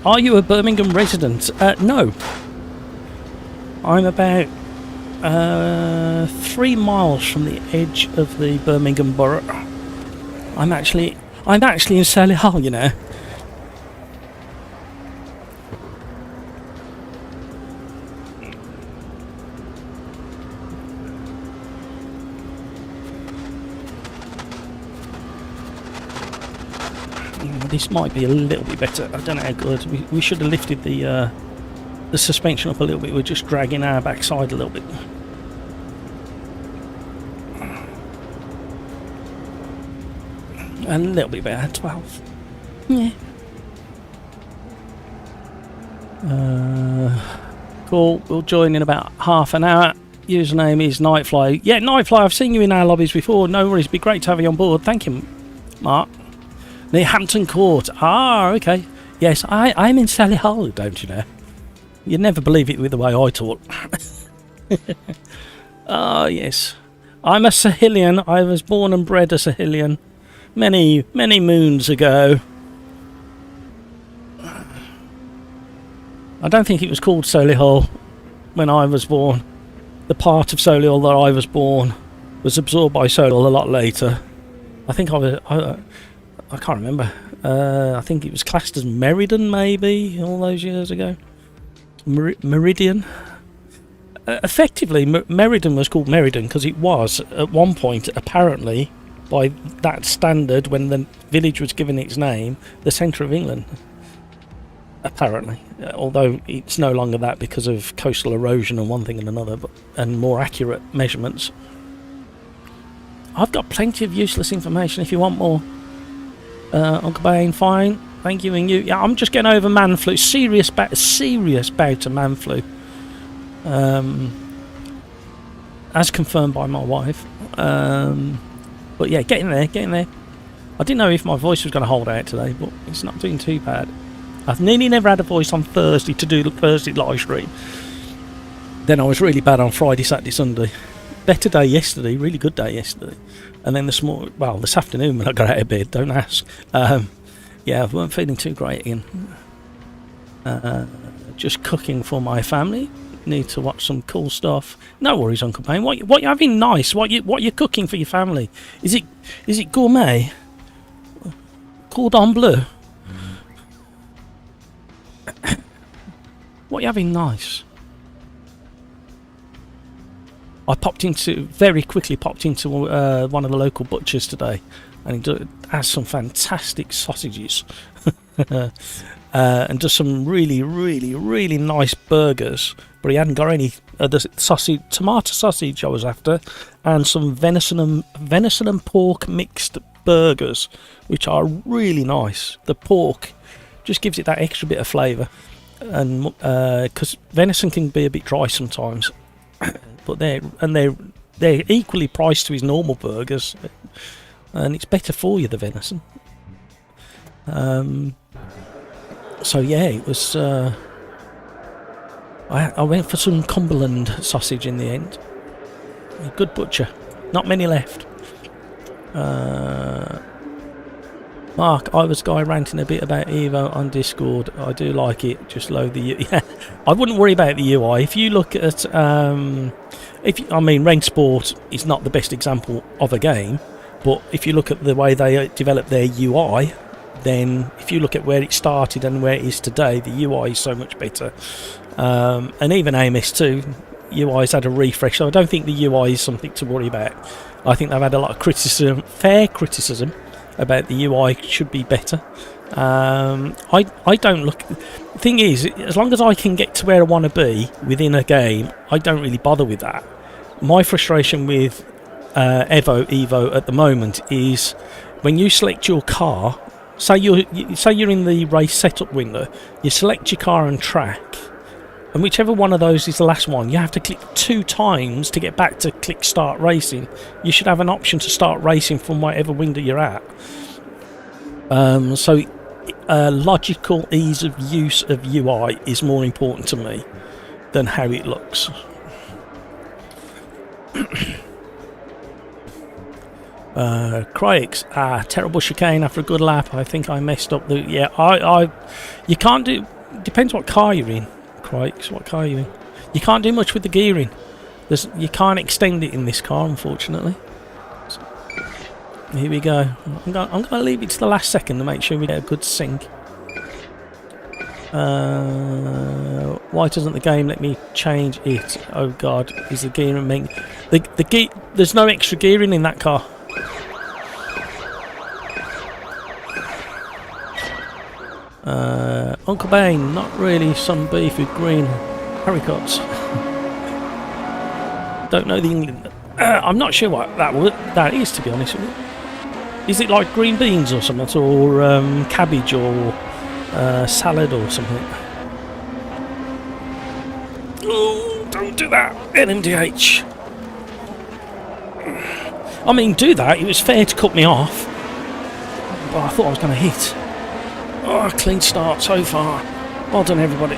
Are you a Birmingham resident? No. I'm about 3 miles from the edge of the Birmingham borough. I'm actually in Solihull, you know. This might be a little bit better. I don't know how good. We should have lifted the suspension up a little bit. We're just dragging our backside a little bit. A little bit better. 12. Yeah. Cool. We'll join in about half an hour. Username is Nightfly. Yeah, Nightfly, I've seen you in our lobbies before. No worries. Be great to have you on board. Thank you, Mark. Near Hampton Court. Ah, okay. Yes, I'm in Solihull, don't you know? You'd never believe it with the way I talk. Ah, yes. I'm a Sahilian. I was born and bred a Sahilian many, many moons ago. I don't think it was called Solihull when I was born. The part of Solihull that I was born was absorbed by Solihull a lot later. I think I can't remember. I think it was classed as Meriden, maybe, all those years ago. Meridian. Effectively, Meriden was called Meriden because it was, at one point, apparently, by that standard, when the village was given its name, the centre of England. Apparently. Although it's no longer that because of coastal erosion and one thing and another, and more accurate measurements. I've got plenty of useless information if you want more. Uncle Bane, fine. Thank you, and you. Yeah, I'm just getting over man flu. Serious bout of man flu. As confirmed by my wife. But yeah, getting there. I didn't know if my voice was going to hold out today, but it's not doing too bad. I've nearly never had a voice on Thursday to do the Thursday live stream. Then I was really bad on Friday, Saturday, Sunday. Better day yesterday, really good day yesterday. And then this afternoon when I got out of bed, don't ask. Yeah, I weren't feeling too great again. Just cooking for my family. Need to watch some cool stuff. No worries, Uncle Payne. What you having nice? What you cooking for your family? Is it gourmet? Cordon bleu? What you having nice? I very quickly popped into one of the local butchers today, and he has some fantastic sausages, and does some really, really, really nice burgers. But he hadn't got any the tomato sausage I was after, and some venison and pork mixed burgers, which are really nice. The pork just gives it that extra bit of flavour, and because venison can be a bit dry sometimes. But they're equally priced to his normal burgers, and it's better for you, the venison. So yeah, it was. I went for some Cumberland sausage in the end. A good butcher, not many left. Mark, I was guy ranting a bit about Evo on Discord. I do like it. Just load the yeah. I wouldn't worry about the UI. If you look at Rain Sport is not the best example of a game, but if you look at the way they develop their UI, then if you look at where it started and where it is today, the UI is so much better. And even AMS2 UI's had a refresh, so I don't think the UI is something to worry about. I think they've had a lot of criticism, fair criticism, about the UI should be better. I don't look. The thing is, as long as I can get to where I want to be within a game, I don't really bother with that. My frustration with Evo at the moment is when you select your car. Say you're in the race setup window. You select your car and track, and whichever one of those is the last one, you have to click 2 times to get back to click start racing. You should have an option to start racing from whatever window you're at. So logical ease of use of UI is more important to me than how it looks. Craigs, terrible chicane after a good lap. I think I messed up the. Yeah, you can't do. Depends what car you're in, Craigs. What car you're in? You can't do much with the gearing. You can't extend it in this car, unfortunately. So, here we go. I'm going to leave it to the last second to make sure we get a good sync. Why doesn't the game let me change it? Oh God, is the gearing there's no extra gearing in that car. Uncle Bane, not really some beef with green haricots. Don't know the England. I'm not sure what that is, to be honest with you. Is it like green beans or something, or cabbage or salad or something? Oh, don't do that, NMDH. I mean, do that. It was fair to cut me off, but I thought I was going to hit. Oh, clean start so far. Well done, everybody.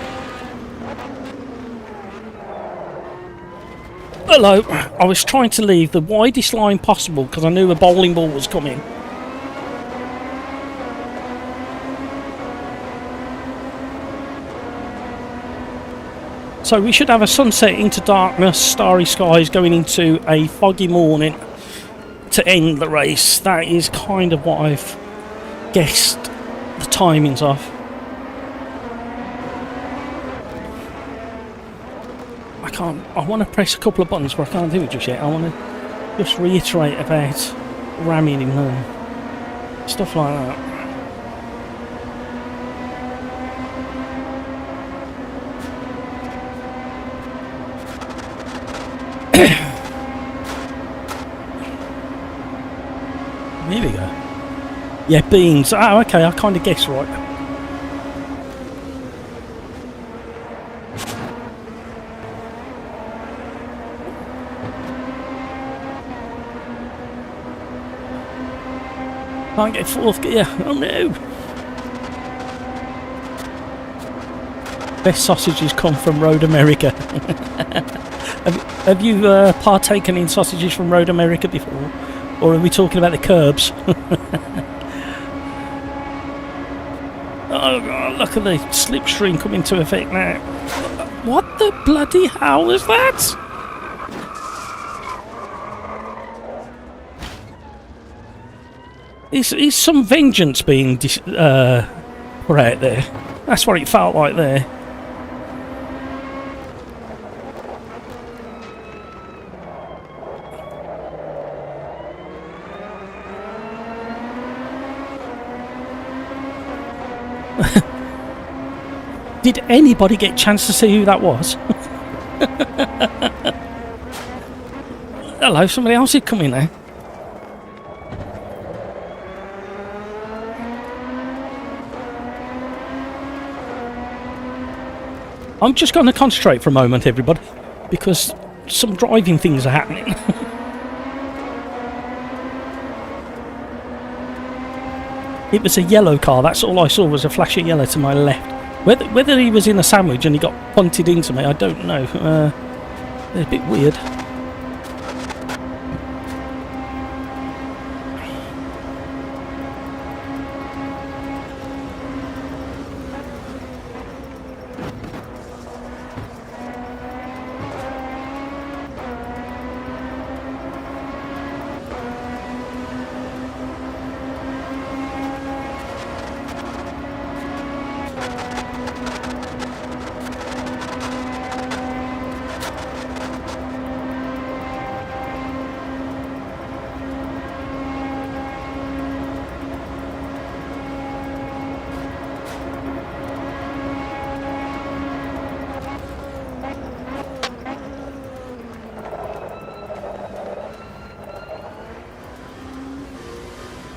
Hello. I was trying to leave the widest line possible because I knew a bowling ball was coming. So we should have a sunset into darkness, starry skies going into a foggy morning to end the race. That is kind of what I've guessed the timings of. I want to press a couple of buttons, but I can't do it just yet. I want to just reiterate about ramming him home. Stuff like that. Here we go. Yeah, beans. Oh, okay, I kind of guessed right. Can't get fourth gear. Oh no! Best sausages come from Road America. have you partaken in sausages from Road America before? Or are we talking about the curbs? Oh God, look at the slipstream come into effect now. What the bloody hell is that? Is some vengeance being put out there? That's what it felt like there. Did anybody get a chance to see who that was? Hello, somebody else had come in there. I'm just going to concentrate for a moment, everybody, because some driving things are happening. It was a yellow car, that's all I saw was a flash of yellow to my left. Whether he was in a sandwich and he got punted into me, I don't know. They're a bit weird.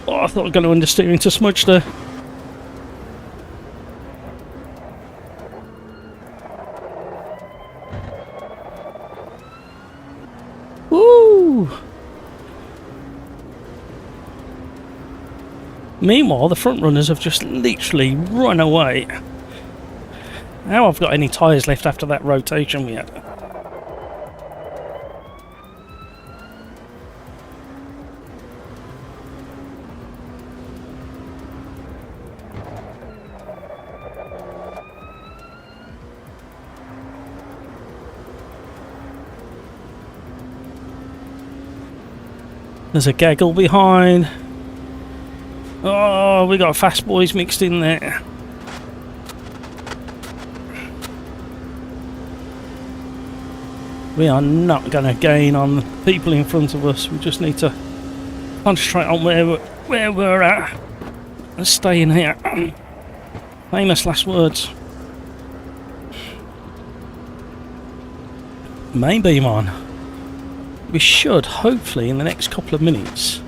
Oh, I thought I was going to understeer into smudge there. Woo! Meanwhile, the front runners have just literally run away. How I've got any tyres left after that rotation we had. There's a gaggle behind. Oh, we got fast boys mixed in there. We are not going to gain on the people in front of us. We just need to concentrate on where we're at and stay in here. Famous last words. Maybe, man. We should, hopefully, in the next couple of minutes,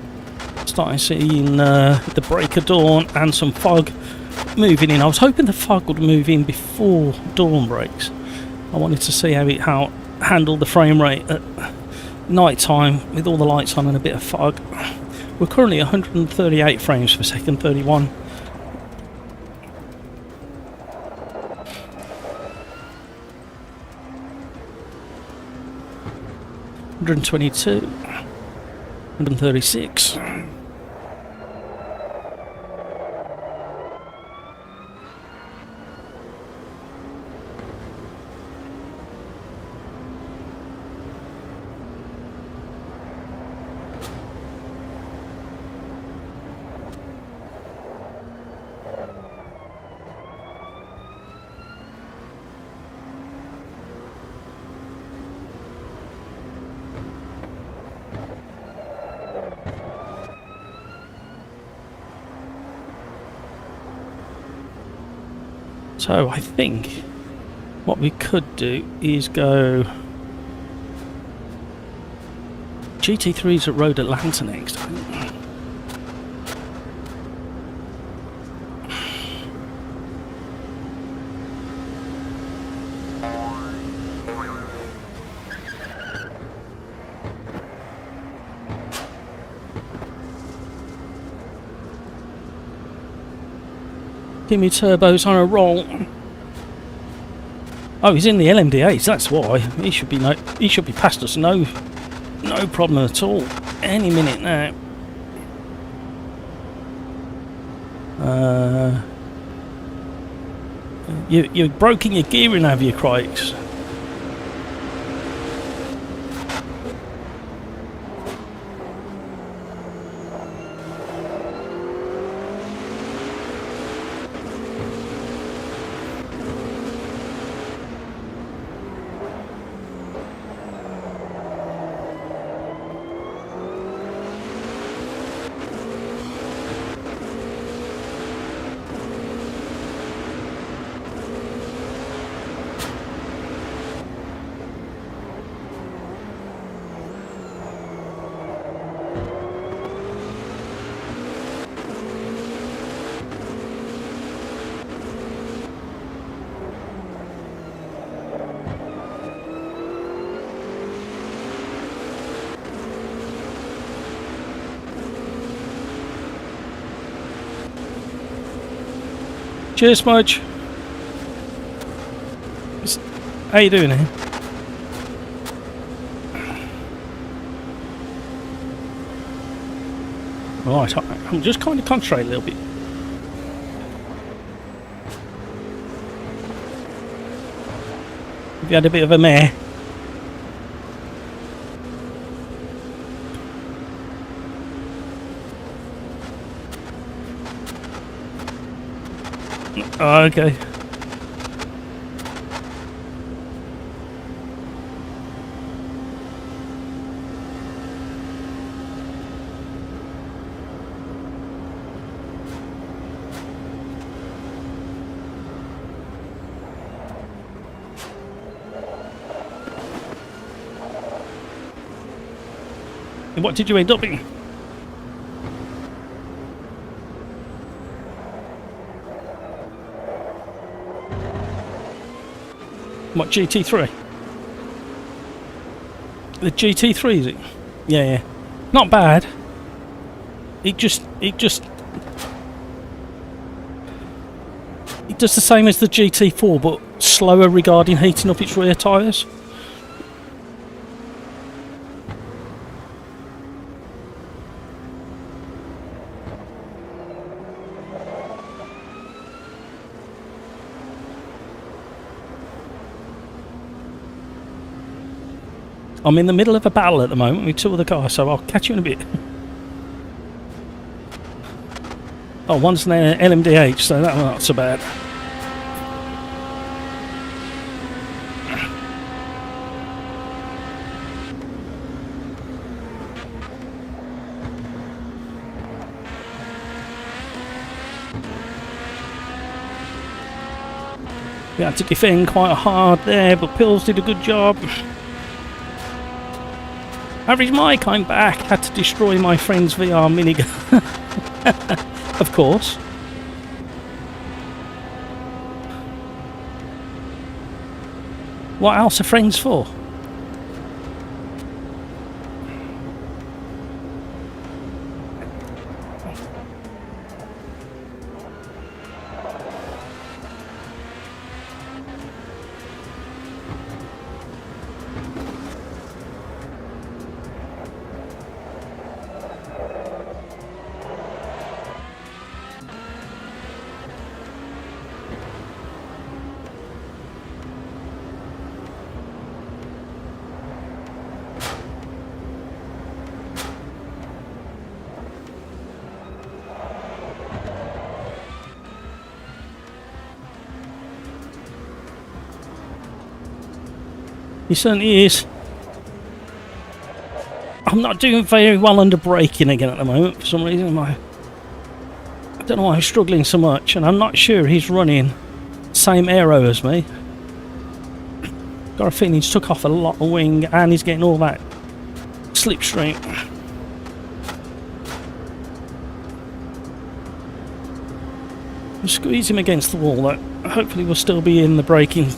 start seeing the break of dawn and some fog moving in. I was hoping the fog would move in before dawn breaks. I wanted to see how it handled the frame rate at night time with all the lights on and a bit of fog. We're currently 138 frames per second, 31. $122, $136. So I think what we could do is go GT3s at Road Atlanta next. Gimme Turbo's on a roll. Oh, he's in the LMD8, that's why. He should be past us, no problem at all. Any minute now. You're broken your gearing, have you, Crikes? Cheers, Smudge. How you doing here? Right, I'm just kind of concentrating a little bit. Have you had a bit of a mare? Oh, okay. What did you end up in? What, GT3? The GT3 is it? Yeah. Not bad. It does the same as the GT4 but slower regarding heating up its rear tyres. I'm in the middle of a battle at the moment with two other cars, so I'll catch you in a bit. Oh, one's an LMDH, so that's not so bad. We had to defend quite hard there, but Pills did a good job. Average Mike, I'm back. Had to destroy my friend's VR minigun. Of course. What else are friends for? He certainly is. I'm not doing very well under braking again at the moment for some reason. I don't know why I'm struggling so much, and I'm not sure he's running same aero as me. Got a feeling he's took off a lot of wing and he's getting all that slipstream. I'll squeeze him against the wall. That hopefully will still be in the braking.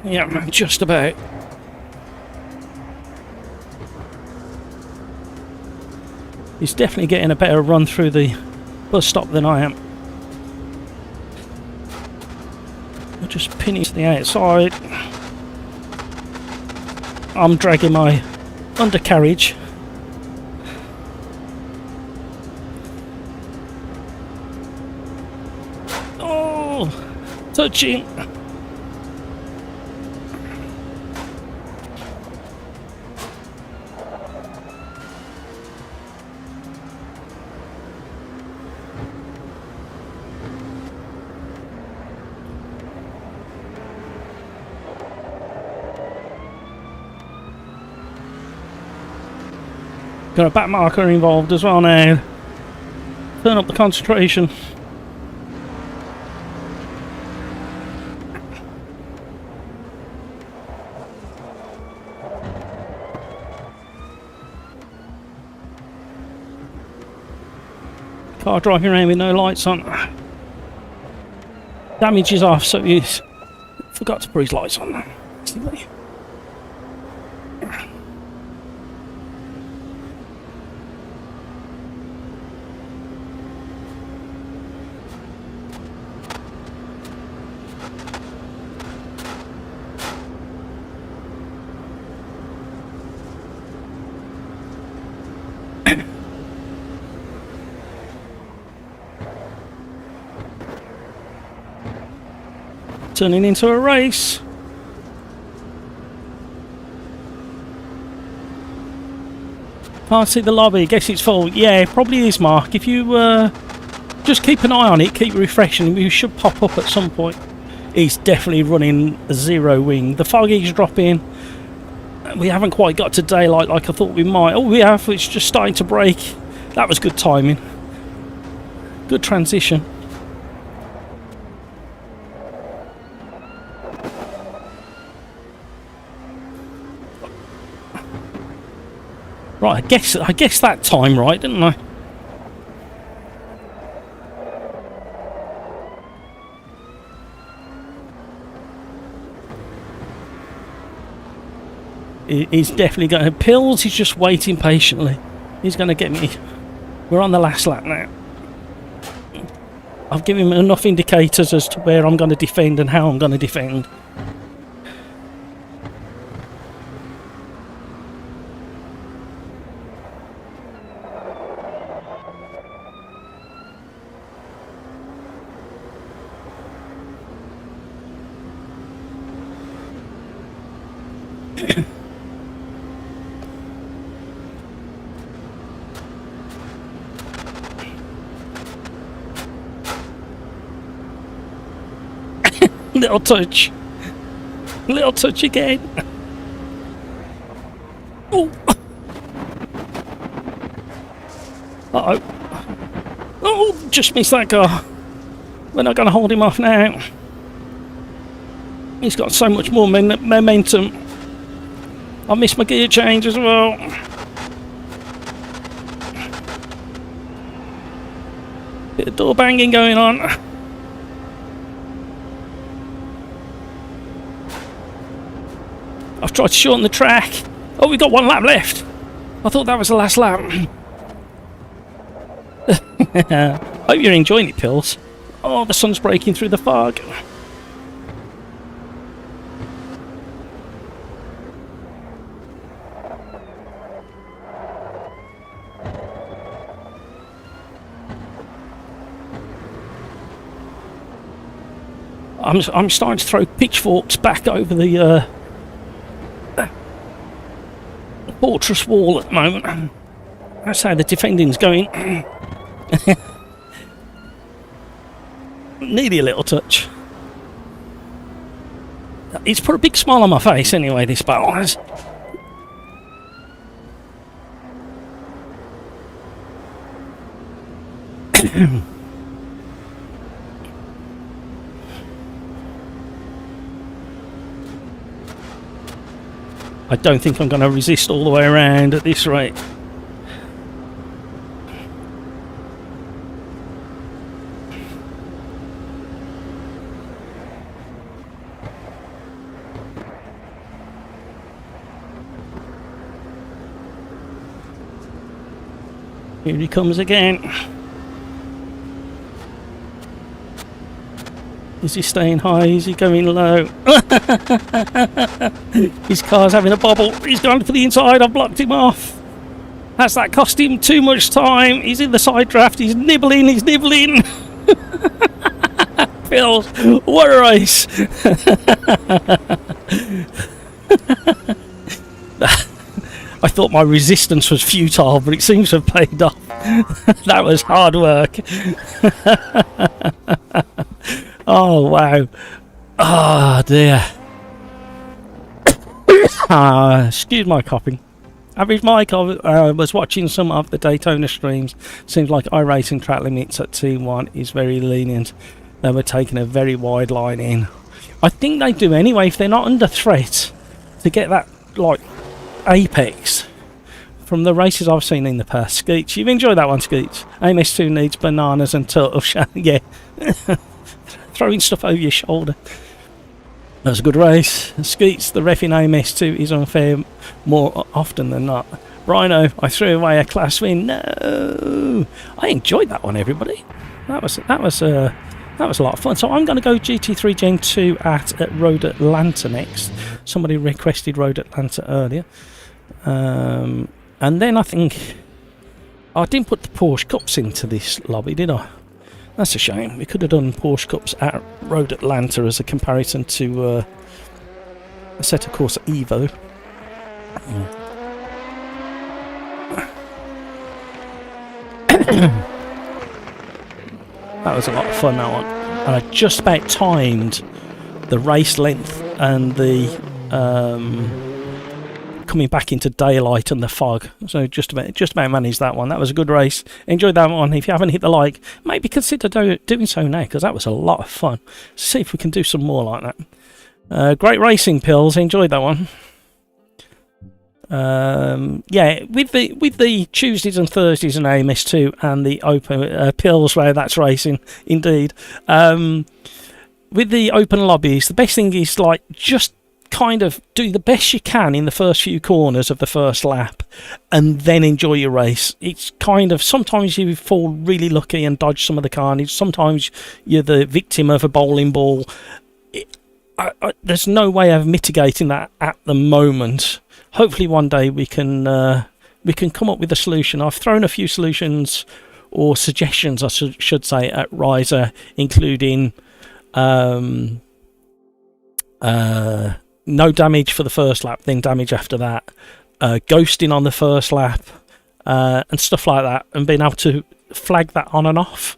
Yeah, just about. He's definitely getting a better run through the bus stop than I am. I'll just pin it to the outside. I'm dragging my undercarriage. Oh, touching. Got a back marker involved as well now. Turn up the concentration. Car driving around with no lights on. Damage is off, so he's forgot to put his lights on. Silly. Turning into a race. Can't see the lobby. Guess it's full. Yeah, it probably is, Mark. If you just keep an eye on it, keep refreshing, you should pop up at some point. He's definitely running a zero wing. The fog is dropping. We haven't quite got to daylight like I thought we might. Oh, we have. It's just starting to break. That was good timing. Good transition. Right, I guess that time right, didn't I? He's definitely going to... Pills, he's just waiting patiently. He's going to get me. We're on the last lap now. I've given him enough indicators as to where I'm going to defend and how I'm going to defend. Little touch. Little touch again. Oh. Uh-oh. Oh, just missed that car. We're not going to hold him off now. He's got so much more momentum. I missed my gear change as well. Bit of door banging going on. I've tried to shorten the track. Oh, we've got 1 lap left. I thought that was the last lap. Hope you're enjoying it, Pills. Oh, the sun's breaking through the fog. I'm starting to throw pitchforks back over the fortress wall at the moment. That's how the defending's going. Nearly a little touch. It's put a big smile on my face anyway, this battle has. I don't think I'm going to resist all the way around at this rate. Here he comes again. Is he staying high? Is he going low? His car's having a bobble. He's gone to the inside. I've blocked him off. Has that cost him too much time? He's in the side draft. He's nibbling. He's nibbling. Phil, what a race. I thought my resistance was futile, but it seems to have paid off. That was hard work. Oh, wow. Oh, dear. Excuse my coughing. Average Mike, I was watching some of the Daytona streams. Seems like iRacing track limits at T1 is very lenient. They were taking a very wide line in. I think they do anyway if they're not under threat to get that, like, apex from the races I've seen in the past. Skeets, you've enjoyed that one, Skeets. AMS2 needs bananas and turtle shell. Yeah. Throwing stuff over your shoulder. That was a good race. Skeets, the ref in AMS2 is unfair more often than not. Rhino, I threw away a class win. No, I enjoyed that one, everybody. That was a lot of fun. So I'm going to go GT3 Gen 2 at Road Atlanta next. Somebody requested Road Atlanta earlier, and then I think I didn't put the Porsche Cups into this lobby, did I? That's a shame. We could have done Porsche Cups at Road Atlanta as a comparison to Assetto Corsa Evo. That was a lot of fun, that one. And I just about timed the race length and the coming back into daylight and the fog. So just about managed that one. That was a good race. Enjoyed that one. If you haven't hit the like, maybe consider doing so now, because that was a lot of fun. See if we can do some more like that. Great racing, Pills. Enjoyed that one. Yeah, with the Tuesdays and Thursdays in AMS2 and the open Pills where that's racing indeed. With the open lobbies, the best thing is like just kind of do the best you can in the first few corners of the first lap and then enjoy your race. It's kind of, sometimes you fall really lucky and dodge some of the carnage, sometimes you're the victim of a bowling ball. There's no way of mitigating that at the moment. Hopefully one day we can come up with a solution. I've thrown a few solutions or suggestions I should say at Riser, including no damage for the first lap, then damage after that, ghosting on the first lap, and stuff like that, and being able to flag that on and off,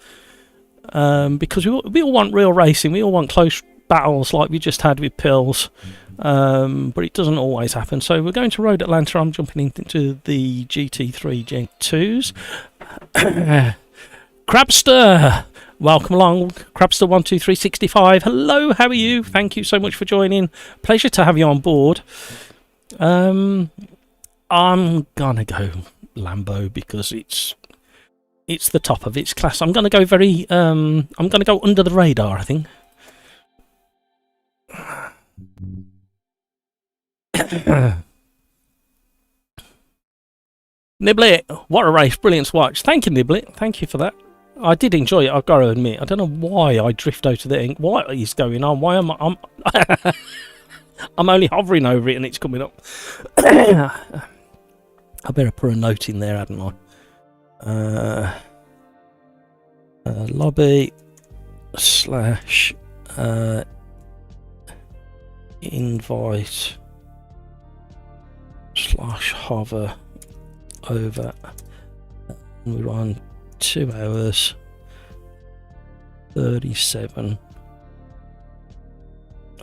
because we all want real racing, we all want close battles like we just had with Pills, but it doesn't always happen. So we're going to Road Atlanta. I'm jumping into the GT3 Gen 2s. Crabster, Welcome along, Crabster12365. Hello, how are you? Thank you so much for joining. Pleasure to have you on board. I'm gonna go Lambo because it's the top of its class. I'm gonna go I'm gonna go under the radar, I think. Niblet, what a race, brilliant to watch. Thank you, Niblet, thank you for that. I did enjoy it, I've got to admit. I don't know why I drift out of the ink. What is going on? Why am I'm I'm only hovering over it and it's coming up. I better put a note in there, hadn't I? Lobby / invite / hover over. We're on 2 hours 37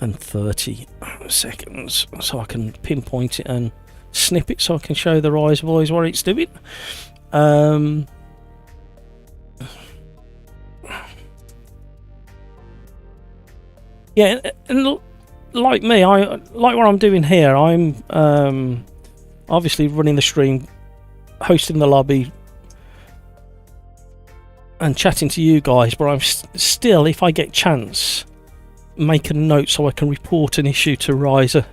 and 30 seconds, so I can pinpoint it and snip it so I can show the Rise Boys what it's doing. Yeah, and like me, I like what I'm doing here. I'm obviously running the stream, hosting the lobby and chatting to you guys, but I'm still, if I get chance, make a note so I can report an issue to Riser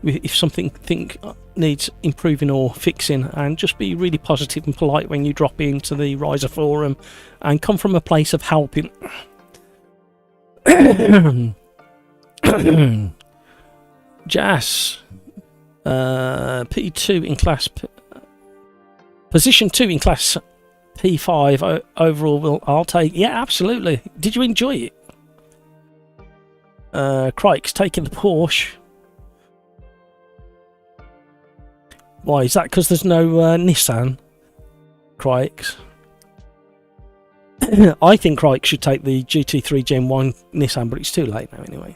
if something needs improving or fixing, and just be really positive and polite when you drop into the Riser forum and come from a place of helping. Jas, P2 in class, position 2 in class P5 overall. I'll take. Yeah, absolutely. Did you enjoy it? Crike's taking the Porsche. Why is that? Because there's no Nissan. Crike's. I think Crike should take the GT3 Gen 1 Nissan, but it's too late now anyway.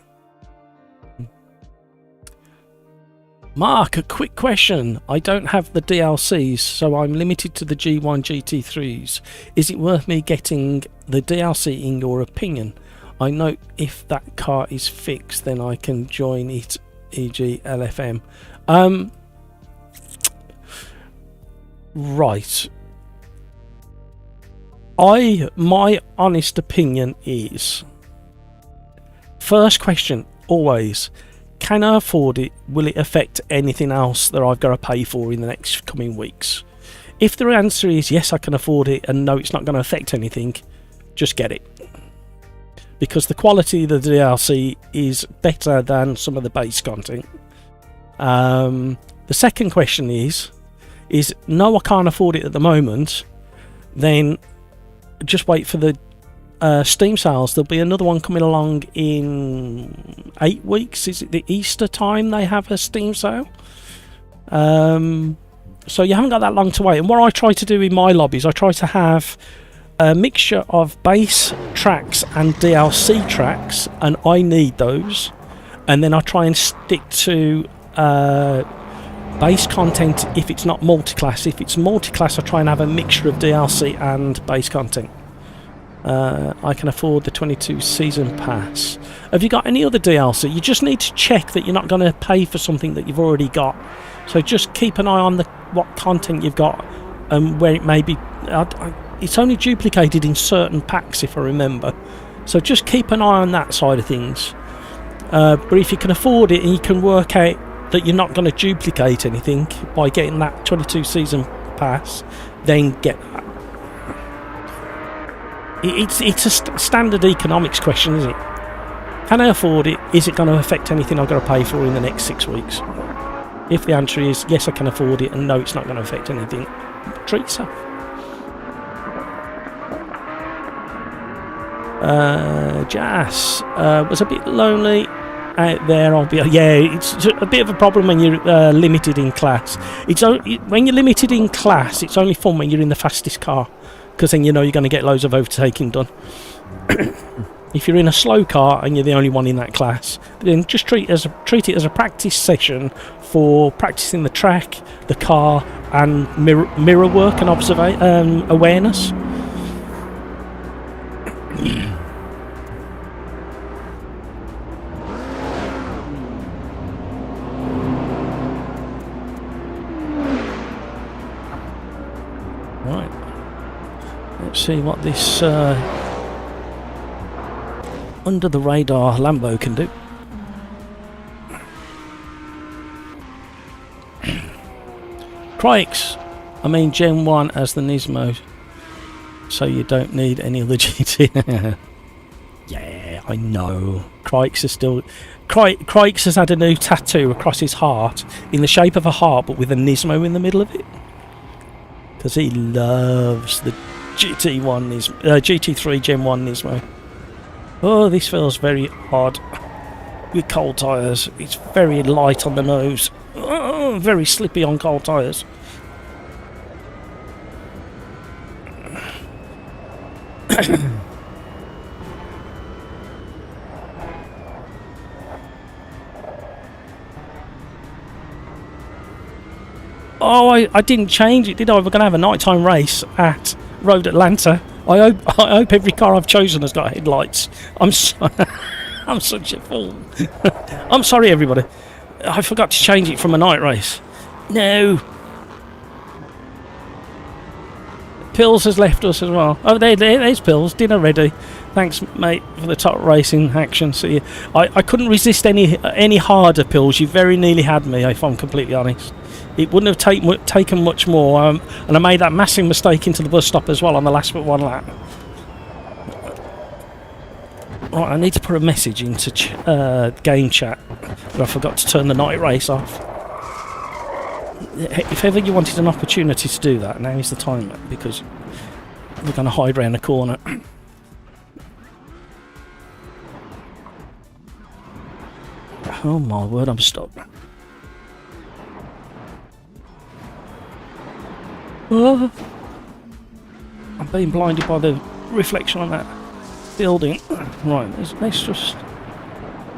Mark, a quick question. I don't have the DLCs, so I'm limited to the G1 GT3s. Is it worth me getting the DLC in your opinion? I know if that car is fixed, then I can join it, e.g. LFM. Right. My honest opinion is, first question, always, can I afford it? Will it affect anything else that I've got to pay for in the next coming weeks? If the answer is yes, I can afford it, and no, it's not going to affect anything, just get it. Because the quality of the DLC is better than some of the base content. The second question is no, I can't afford it at the moment, then just wait for the Steam sales. There'll be another one coming along in 8 weeks. Is it the Easter time they have a Steam sale? So you haven't got that long to wait. And what I try to do in my lobbies, I try to have a mixture of base tracks and DLC tracks, and I need those. And then I try and stick to base content if it's not multi-class. If it's multi-class, I try and have a mixture of DLC and base content. I can afford the 22 season pass. Have you got any other DLC? You just need to check that you're not going to pay for something that you've already got. So just keep an eye on what content you've got and where it may be. It's only duplicated in certain packs, if I remember. So just keep an eye on that side of things. But if you can afford it and you can work out that you're not going to duplicate anything by getting that 22 season pass, then get that. It's a standard economics question, isn't it? Can I afford it? Is it going to affect anything I've got to pay for in the next 6 weeks? If the answer is yes, I can afford it, and no, it's not going to affect anything, treat yourself. Jas was a bit lonely out there. It's a bit of a problem when you're limited in class. When you're limited in class, it's only fun when you're in the fastest car, because then you know you're going to get loads of overtaking done. If you're in a slow car and you're the only one in that class, then just treat it as a practice session for practicing the track, the car, and mirror work and awareness. Let's see what this under the radar Lambo can do. Crikes! I mean Gen 1 as the Nismo, so you don't need any other GT. Yeah, I know. Crikes is still... Crikes has had a new tattoo across his heart in the shape of a heart, but with a Nismo in the middle of it. Because he loves the GT3 Gen 1 Nismo. Oh, this feels very odd with cold tyres. It's very light on the nose. Oh, very slippy on cold tyres. Oh, I didn't change it, did I? We're going to have a nighttime race at Road Atlanta. I hope every car I've chosen has got headlights. I'm such a fool. I'm sorry, everybody. I forgot to change it from a night race. No. Pills has left us as well. Oh, there's Pills. Dinner ready. Thanks, mate, for the top racing action. See, I couldn't resist any harder, Pills. You very nearly had me, if I'm completely honest. It wouldn't have taken much more, and I made that massive mistake into the bus stop as well on the last but one lap. Right, I need to put a message into game chat, but I forgot to turn the night race off. If ever you wanted an opportunity to do that, now is the time, because we're going to hide around the corner. Oh my word, I'm stuck. Oh, I'm being blinded by the reflection on that building. Right, let's just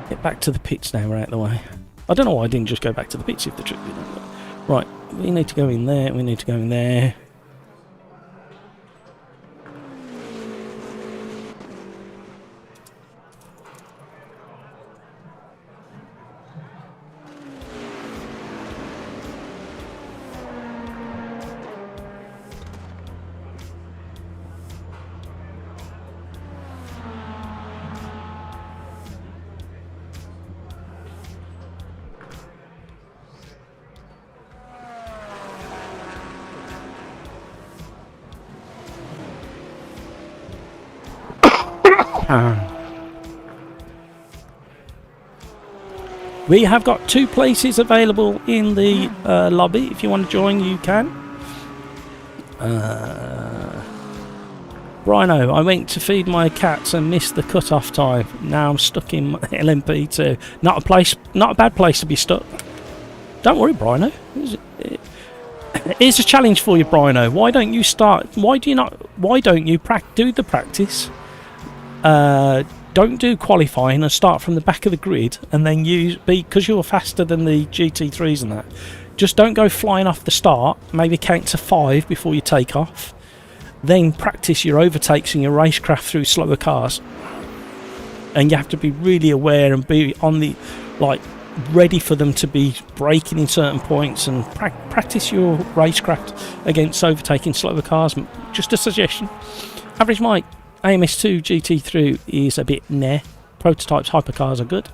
get back to the pits now. We're out of the way. I don't know why I didn't just go back to the pits if the truth be known. Right, we need to go in there. We need to go in there. We have got 2 places available in the lobby. If you want to join, you can. Rhino, I went to feed my cats and missed the cut-off time. Now I'm stuck in LMP2. Not a bad place to be stuck. Don't worry, Brino. Here's a challenge for you, Brino. Why don't you do the practice? Don't do qualifying and start from the back of the grid, and then because you're faster than the GT3s and that, just don't go flying off the start. Maybe count to 5 before you take off. Then practice your overtakes and your racecraft through slower cars. And you have to be really aware and be on the ready for them to be braking in certain points, and practice your racecraft against overtaking slower cars. Just a suggestion. Average Mike, AMS2 GT3 is a bit nah. Prototypes hypercars are good.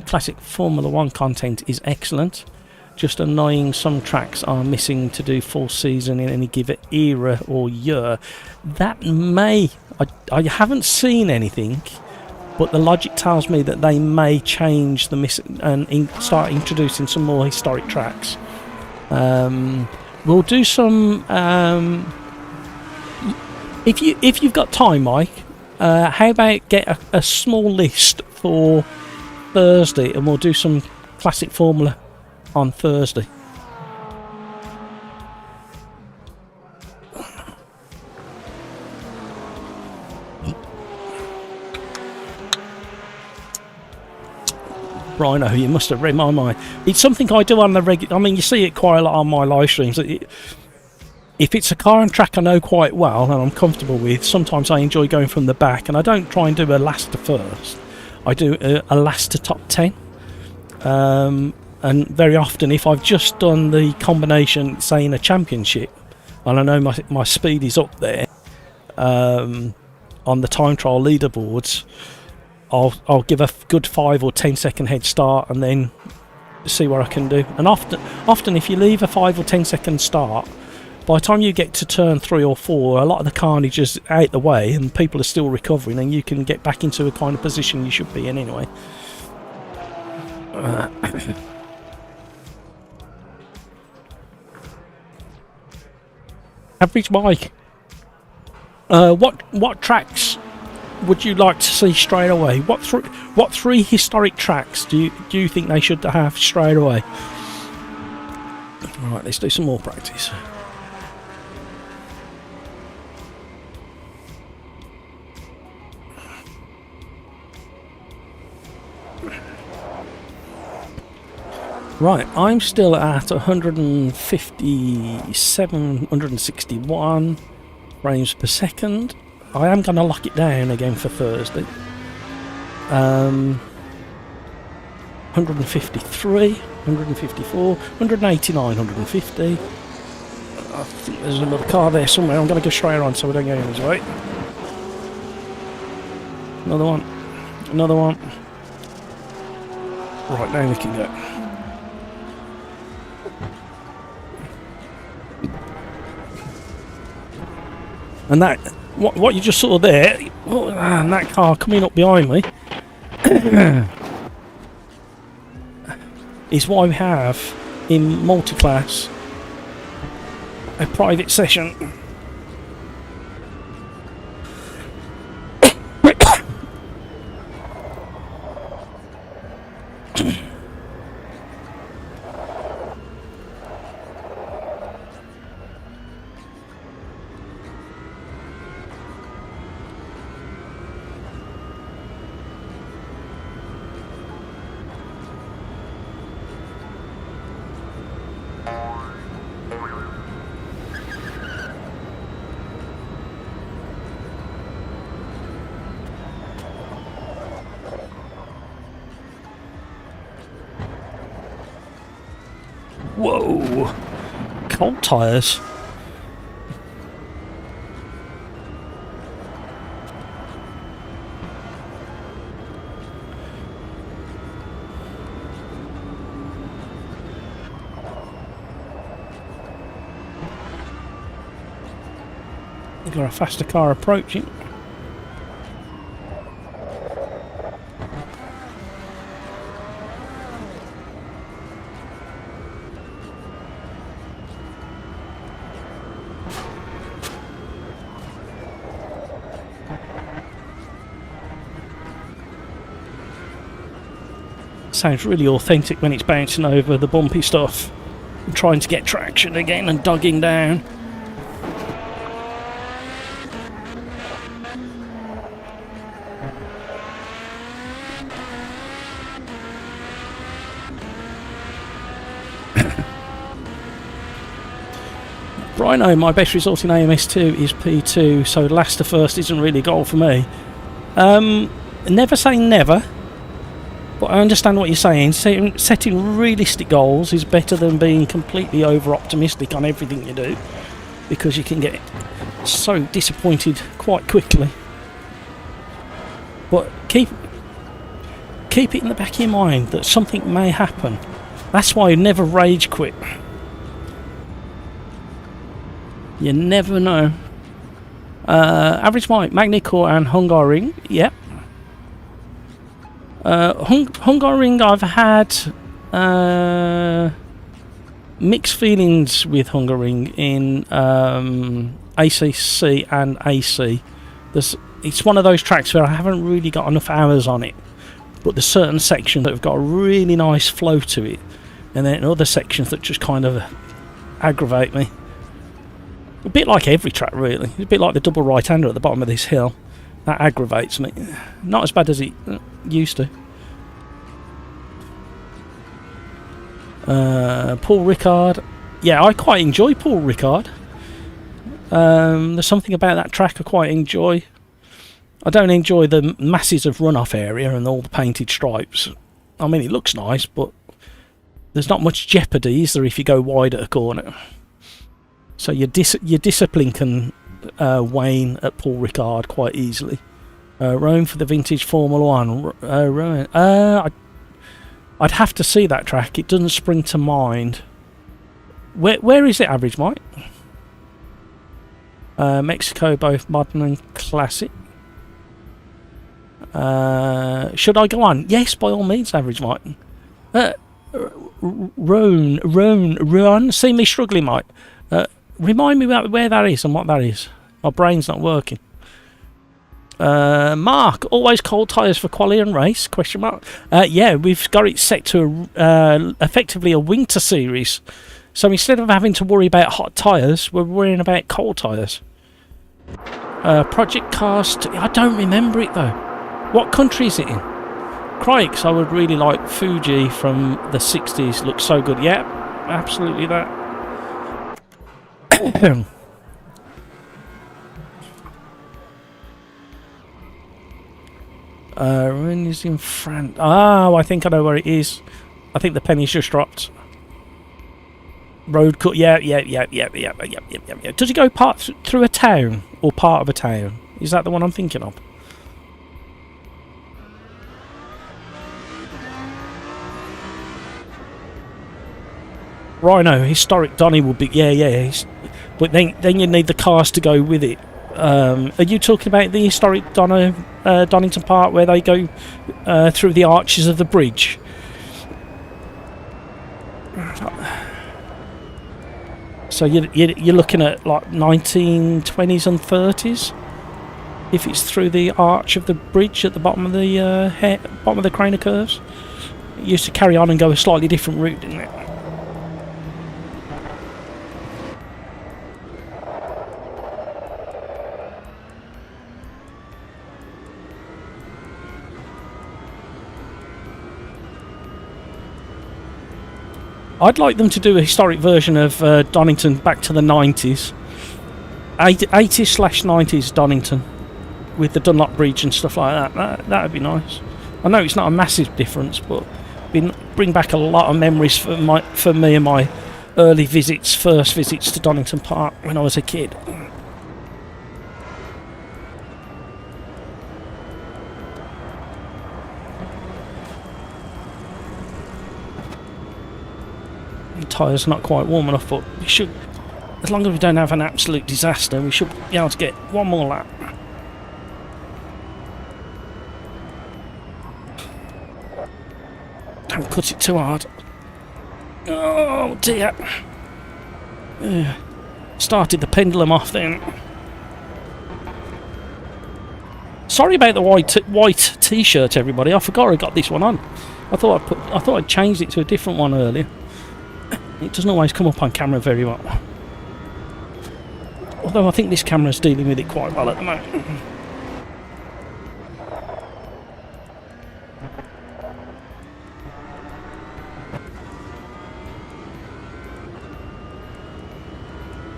Classic Formula 1 content is excellent. Just annoying, some tracks are missing to do full season in any given era or year. That may... I haven't seen anything, but the logic tells me that they may change the and start introducing some more historic tracks. We'll do some... If you've got time, Mike, how about get a small list for Thursday, and we'll do some classic Formula on Thursday. Rhino, you must have read my mind. It's something I do on the regular. I mean, you see it quite a lot on my live streams. If it's a car and track I know quite well and I'm comfortable with, sometimes I enjoy going from the back, and I don't try and do a last to first. I do a last to top 10. And very often, if I've just done the combination, say in a championship, and I know my speed is up there on the time trial leaderboards, I'll give a good 5 or 10 second head start and then see what I can do. And often if you leave a 5 or 10 second start, by the time you get to turn 3 or 4, a lot of the carnage is out the way and people are still recovering, and you can get back into a kind of position you should be in anyway. Average Mike, what tracks would you like to see straight away? What 3 historic tracks do you think they should have straight away? Right, let's do some more practice. Right, I'm still at 157, 161 frames per second. I am going to lock it down again for Thursday. 153, 154, 189, 150. I think there's another car there somewhere. I'm going to go straight on so we don't go in his way. Another one. Another one. Right, now we can go. And that, what you just saw there, and that car coming up behind me, is why we have in multi-class a private session. Whoa! Cold tyres. You've got a faster car approaching. Sounds really authentic when it's bouncing over the bumpy stuff and trying to get traction again and dugging down. Rhino, my best result in AMS2 is P2, so last to first isn't really a goal for me. Never say never, but I understand what you're saying. Setting realistic goals is better than being completely over-optimistic on everything you do, because you can get so disappointed quite quickly. But keep it in the back of your mind that something may happen. That's why you never rage quit. You never know. Average Mike, Magnicore and Hungaroring, yep. Hungaroring, I've had mixed feelings with Hungaroring in ACC and AC. It's one of those tracks where I haven't really got enough hours on it, but there's certain sections that have got a really nice flow to it, and then other sections that just kind of aggravate me. A bit like every track, really. It's a bit like the double right-hander at the bottom of this hill. That aggravates me. Not as bad as it used to. Paul Ricard. Yeah, I quite enjoy Paul Ricard. There's something about that track I quite enjoy. I don't enjoy the masses of runoff area and all the painted stripes. I mean, it looks nice, but there's not much jeopardy, is there, if you go wide at a corner? So your discipline can wane at Paul Ricard quite easily. Rome for the vintage Formula 1. Rome. I'd have to see that track. It doesn't spring to mind. Where is it, Average Mike? Mexico, both modern and classic. Should I go on? Yes, by all means, Average Mike. Run. See me struggling, Mike. Remind me about where that is and what that is. My brain's not working. Mark, always cold tyres for quali and race? Question mark. Yeah, we've got it set to effectively a winter series. So instead of having to worry about hot tyres, we're worrying about cold tyres. Project Cast. I don't remember it though. What country is it in? Crikes, I would really like Fuji from the 60s. Looks so good. Yeah, absolutely that. When is in France? Oh, I think I know where it is. I think the penny's just dropped. Road cut. Yeah. Does it go part through a town or part of a town? Is that the one I'm thinking of? Rhino, historic Donny would be. Yeah. But then you need the cars to go with it. Are you talking about the historic Donington Park where they go through the arches of the bridge? So you're looking at like 1920s and 30s. If it's through the arch of the bridge at the bottom of the bottom of the Craner curves, it used to carry on and go a slightly different route, didn't it? I'd like them to do a historic version of Donington back to the 90s. 80s/90s Donington. With the Dunlop Bridge and stuff like that. That would be nice. I know it's not a massive difference, but bring back a lot of memories for me and my early first visits to Donington Park when I was a kid. Tyres not quite warm enough, but we should, as long as we don't have an absolute disaster, we should be able to get one more lap. Don't cut it too hard. Oh dear. Started the pendulum off then. Sorry about the white t-shirt, everybody. I forgot I got this one on. I thought I'd changed it to a different one earlier. It doesn't always come up on camera very well. Although I think this camera's dealing with it quite well at the moment.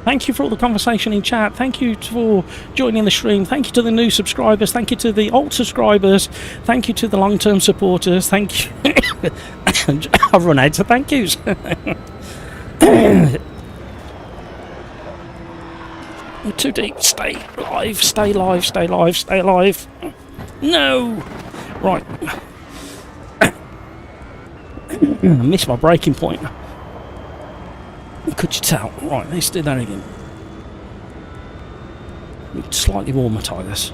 Thank you for all the conversation in chat. Thank you for joining the stream. Thank you to the new subscribers. Thank you to the old subscribers. Thank you to the long-term supporters. Thank you. I've run out of thank yous. Too deep. Stay alive. Stay alive. Stay alive. Stay alive. No. Right. I missed my braking point. Could you tell? Right, let's do that again. With slightly warmer tyres.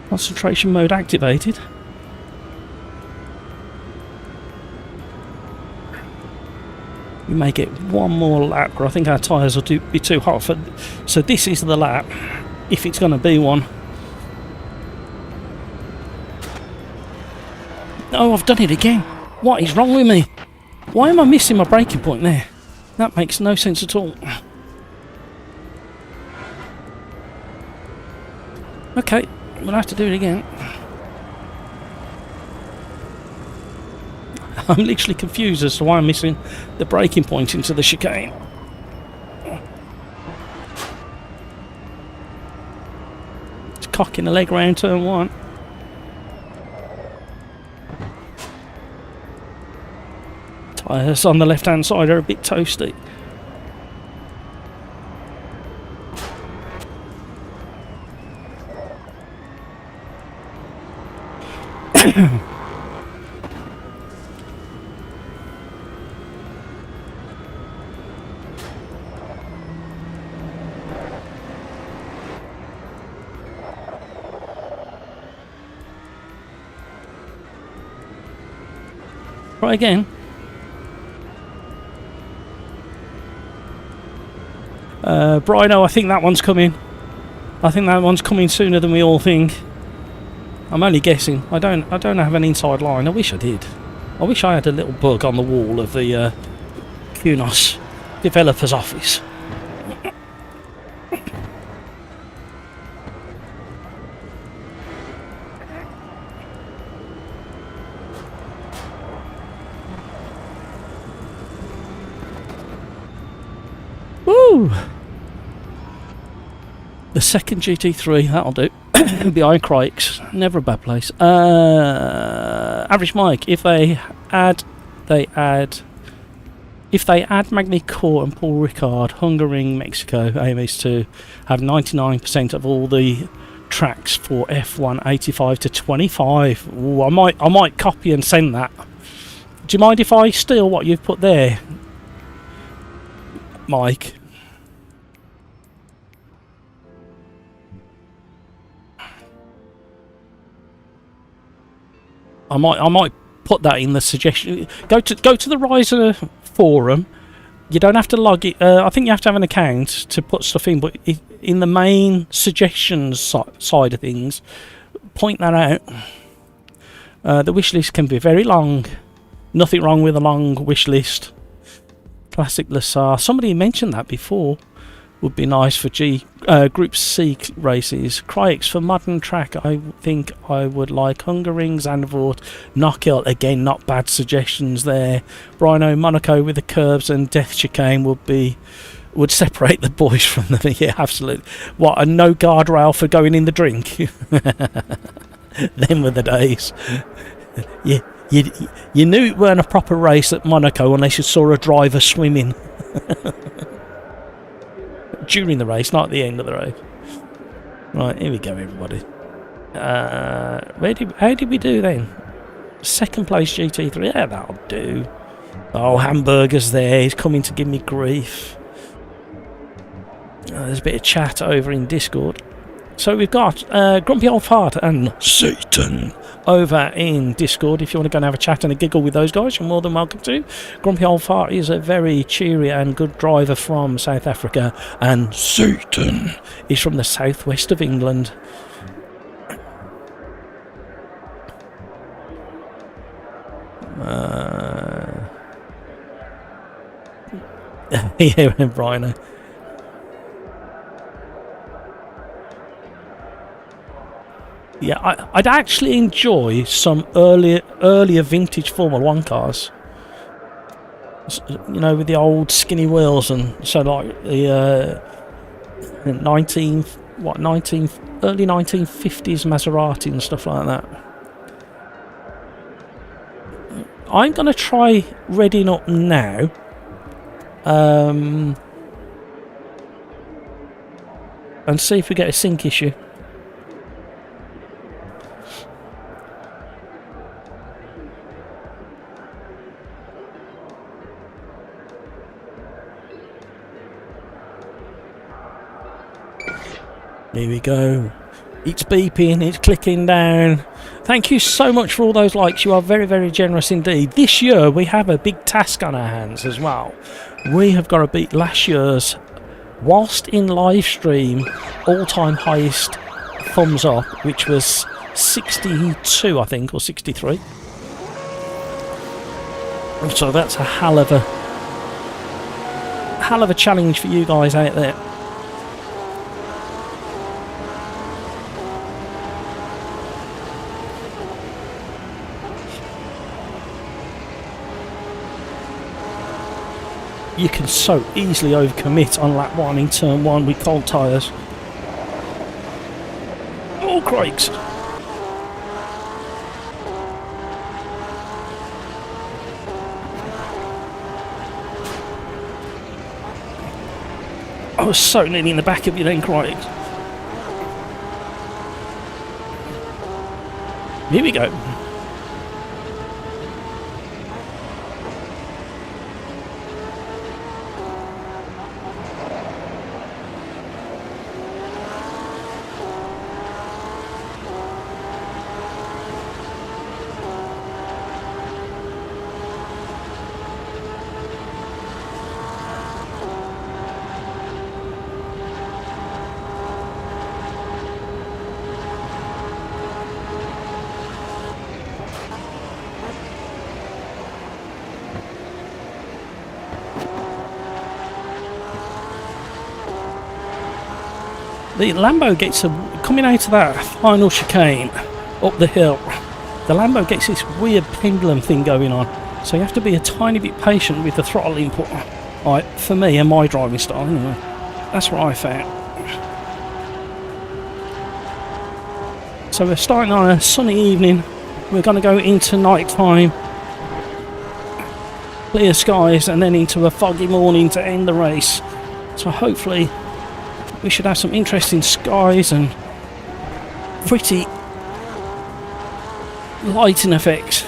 Concentration mode activated. We may get one more lap, but I think our tyres will be too hot for. So this is the lap, if it's going to be one. Oh, I've done it again. What is wrong with me? Why am I missing my braking point there? That makes no sense at all. Okay, we'll have to do it again. I'm literally confused as to why I'm missing the braking point into the chicane. It's cocking the leg round turn 1. Tyres on the left hand side are a bit toasty. Try again. Brino, I think that one's coming. I think that one's coming sooner than we all think. I'm only guessing. I don't have an inside line. I wish I did. I wish I had a little bug on the wall of the Kunos developer's office. Woo! The second GT3, that'll do. Behind Crikes, never a bad place. Average Mike, if they add Magny Court and Paul Ricard, Hungaroring, Mexico, AMS2 have 99% of all the tracks for F1 85 to 25. Ooh, I might copy and send that. Do you mind if I steal what you've put there, Mike? I might put that in the suggestion. Go to the Riser forum. You don't have to log it. I think you have to have an account to put stuff in, but in the main suggestions side of things, point that out. The wish list can be very long. Nothing wrong with a long wish list. Classic Lassar. Somebody mentioned that before. Would be nice for Group C races. Crikes for modern track. I think I would like Hungaroring, Zandvoort, Knockhill. Again, not bad suggestions there. Brino, Monaco with the curbs and Death Chicane would separate the boys from them. Yeah, absolutely. What, a no guardrail for going in the drink? Them were the days. Yeah, you knew it weren't a proper race at Monaco unless you saw a driver swimming. During the race, not at the end of the race. Right, here we go, everybody. How did we do then? Second place GT3. Yeah, that'll do. Oh, Hamburger's there. He's coming to give me grief. There's a bit of chat over in Discord. So we've got Grumpy Old Fart and Satan over in Discord. If you want to go and have a chat and a giggle with those guys, you're more than welcome to. Grumpy Old Fart is a very cheery and good driver from South Africa, and Satan is from the southwest of England. Yeah, Brian. Yeah, I'd actually enjoy some earlier vintage Formula 1 cars. You know, with the old skinny wheels, and so like the early 1950s Maserati and stuff like that. I'm gonna try Reading Up now. And see if we get a sync issue. Here we go. It's beeping, it's clicking down. Thank you so much for all those likes. You are very, very generous indeed. This year we have a big task on our hands as well. We have got to beat last year's, whilst in live stream, all-time highest thumbs up, which was 62, I think, or 63. So that's a hell of a challenge for you guys out there. You can so easily overcommit on lap 1 in turn 1 with cold tyres. Oh, crikes! I was so nearly in the back of you then, crikes. Here we go. The Lambo gets coming out of that final chicane up the hill. The Lambo gets this weird pendulum thing going on, so you have to be a tiny bit patient with the throttle input. Right, for me and my driving style, anyway. That's what I found. So we're starting on a sunny evening. We're going to go into night time, clear skies, and then into a foggy morning to end the race. So hopefully we should have some interesting skies and pretty lighting effects.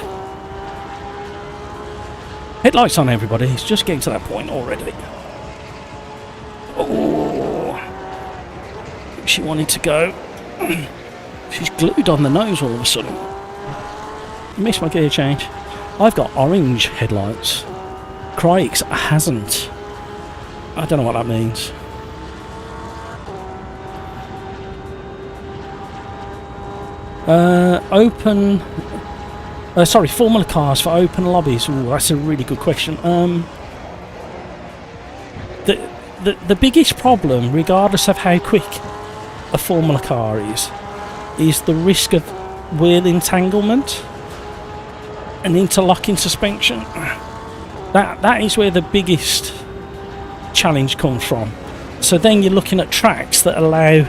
Headlights on, everybody. It's just getting to that point already. Oh, she wanted to go. She's glued on the nose all of a sudden. Missed my gear change. I've got orange headlights. Crikes hasn't. I don't know what that means. Formula cars for open lobbies. Ooh, that's a really good question. The biggest problem, regardless of how quick a Formula car is the risk of wheel entanglement and interlocking suspension. That is where the biggest challenge comes from. So then you're looking at tracks that allow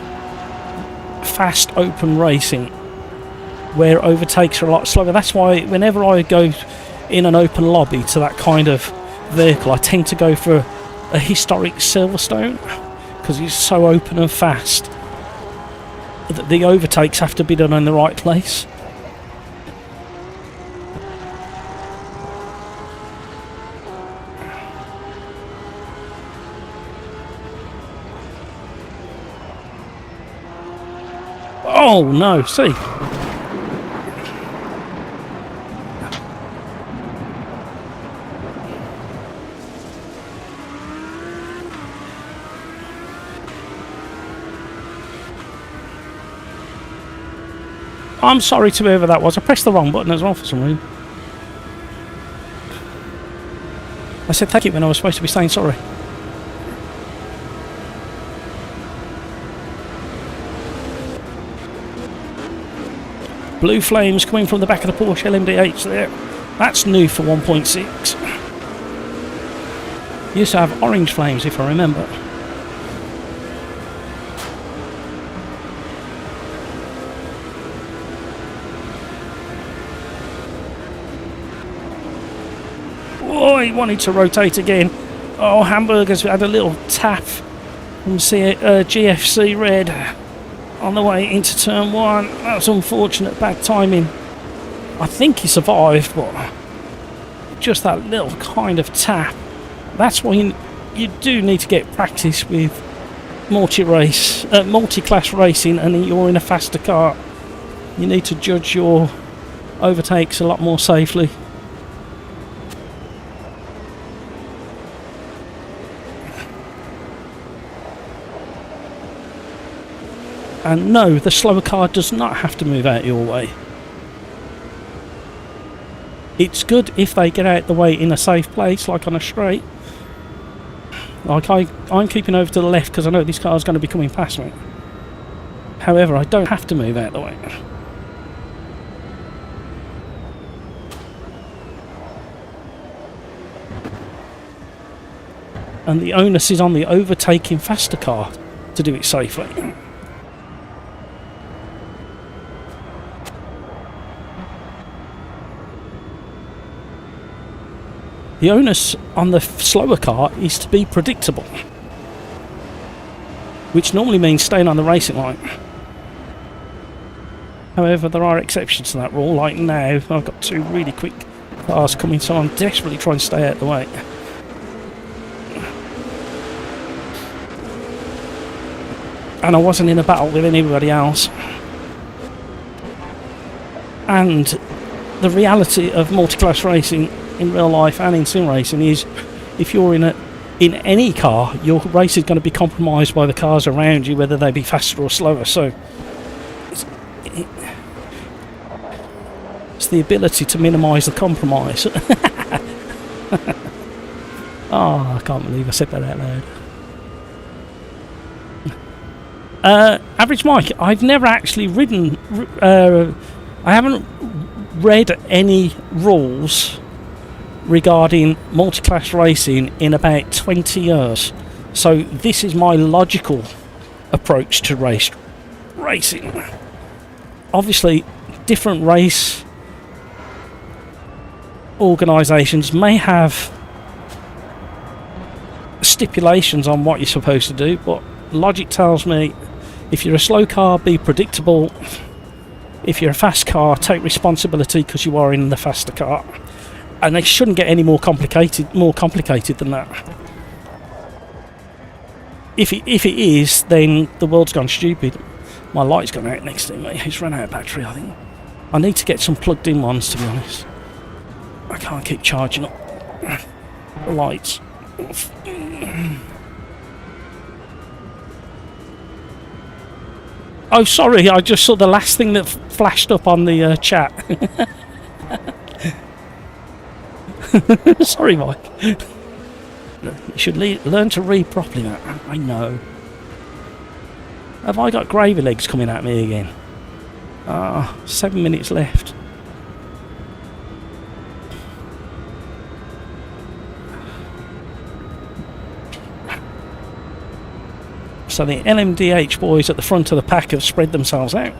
fast open racing, where overtakes are a lot slower. That's why whenever I go in an open lobby to that kind of vehicle, I tend to go for a historic Silverstone, because it's so open and fast that the overtakes have to be done in the right place. Oh no, see. I'm sorry to whoever that was. I pressed the wrong button as well for some reason. I said thank you when I was supposed to be saying sorry. Blue flames coming from the back of the Porsche LMDH there. That's new for 1.6. Used to have orange flames, if I remember. Oh, he wanted to rotate again. Oh, Hamburger's had a little tap from GFC Red on the way into turn 1. That's unfortunate, bad timing. I think he survived, but just that little kind of tap. That's why you do need to get practice with multi-class racing, and you're in a faster car. You need to judge your overtakes a lot more safely. And no, the slower car does not have to move out your way. It's good if they get out the way in a safe place, like on a straight. Like I'm keeping over to the left because I know this car's going to be coming past me. However, I don't have to move out the way. And the onus is on the overtaking faster car to do it safely. The onus on the slower car is to be predictable, which normally means staying on the racing line. However, there are exceptions to that rule, like now I've got two really quick cars coming, so I'm desperately trying to stay out of the way. And I wasn't in a battle with anybody else. And the reality of multi-class racing in real life and in sim racing is, if you're in any car, your race is going to be compromised by the cars around you, whether they be faster or slower. So it's the ability to minimise the compromise. Oh, I can't believe I said that out loud. Average Mike, I've never actually ridden, I haven't read any rules regarding multi-class racing in about 20 years. So this is my logical approach to racing. Obviously, different race organisations may have stipulations on what you're supposed to do, but logic tells me if you're a slow car, be predictable. If you're a fast car, take responsibility because you are in the faster car. And they shouldn't get any more complicated than that. If it is, then the world's gone stupid. My light's gone out next to me. It's run out of battery, I think. I need to get some plugged in ones, to be honest. I can't keep charging up the lights. Oh, sorry, I just saw the last thing that flashed up on the chat. Sorry, Mike. You should learn to read properly, Matt. I know. Have I got gravy legs coming at me again? 7 minutes left. So the LMDH boys at the front of the pack have spread themselves out.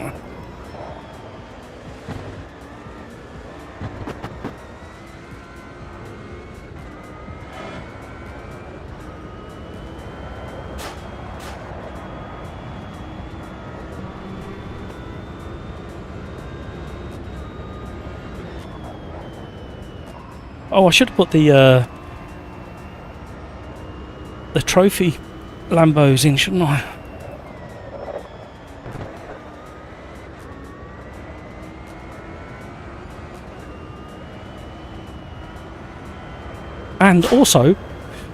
Oh, I should have put the trophy Lambos in, shouldn't I? And also,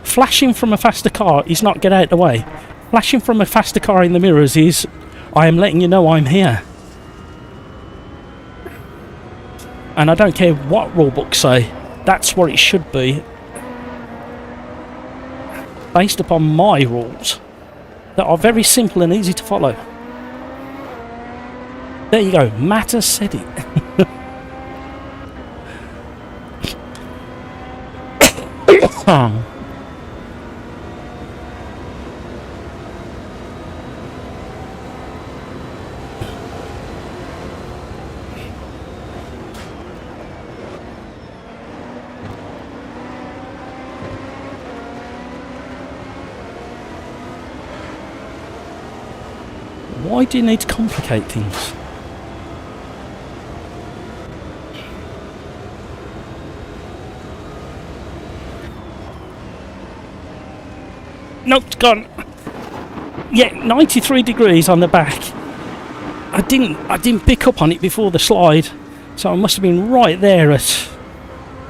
flashing from a faster car is not get out the way. Flashing from a faster car in the mirrors is, I am letting you know I'm here. And I don't care what rulebooks say, that's what it should be. Based upon my rules that are very simple and easy to follow. There you go, Matt has said it. Why do you need to complicate things? Nope, it's gone. Yeah, 93 degrees on the back. I didn't pick up on it before the slide, so I must have been right there at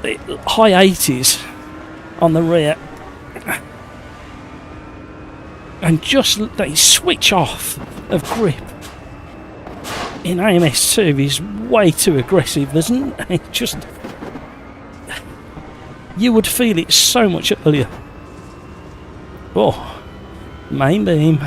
the high 80s on the rear. And just the switch off of grip in AMS2 is way too aggressive. It just you would feel it so much earlier. Oh, main beam.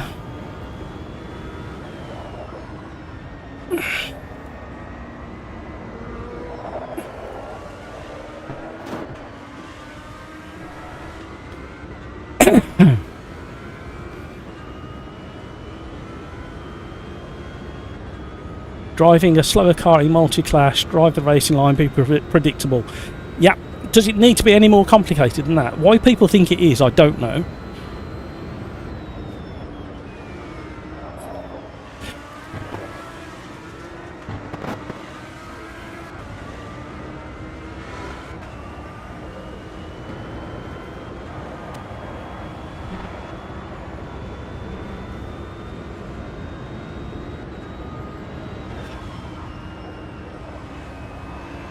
Driving a slower car in multi-class, drive the racing line, be predictable. Yeah, does it need to be any more complicated than that? Why people think it is, I don't know.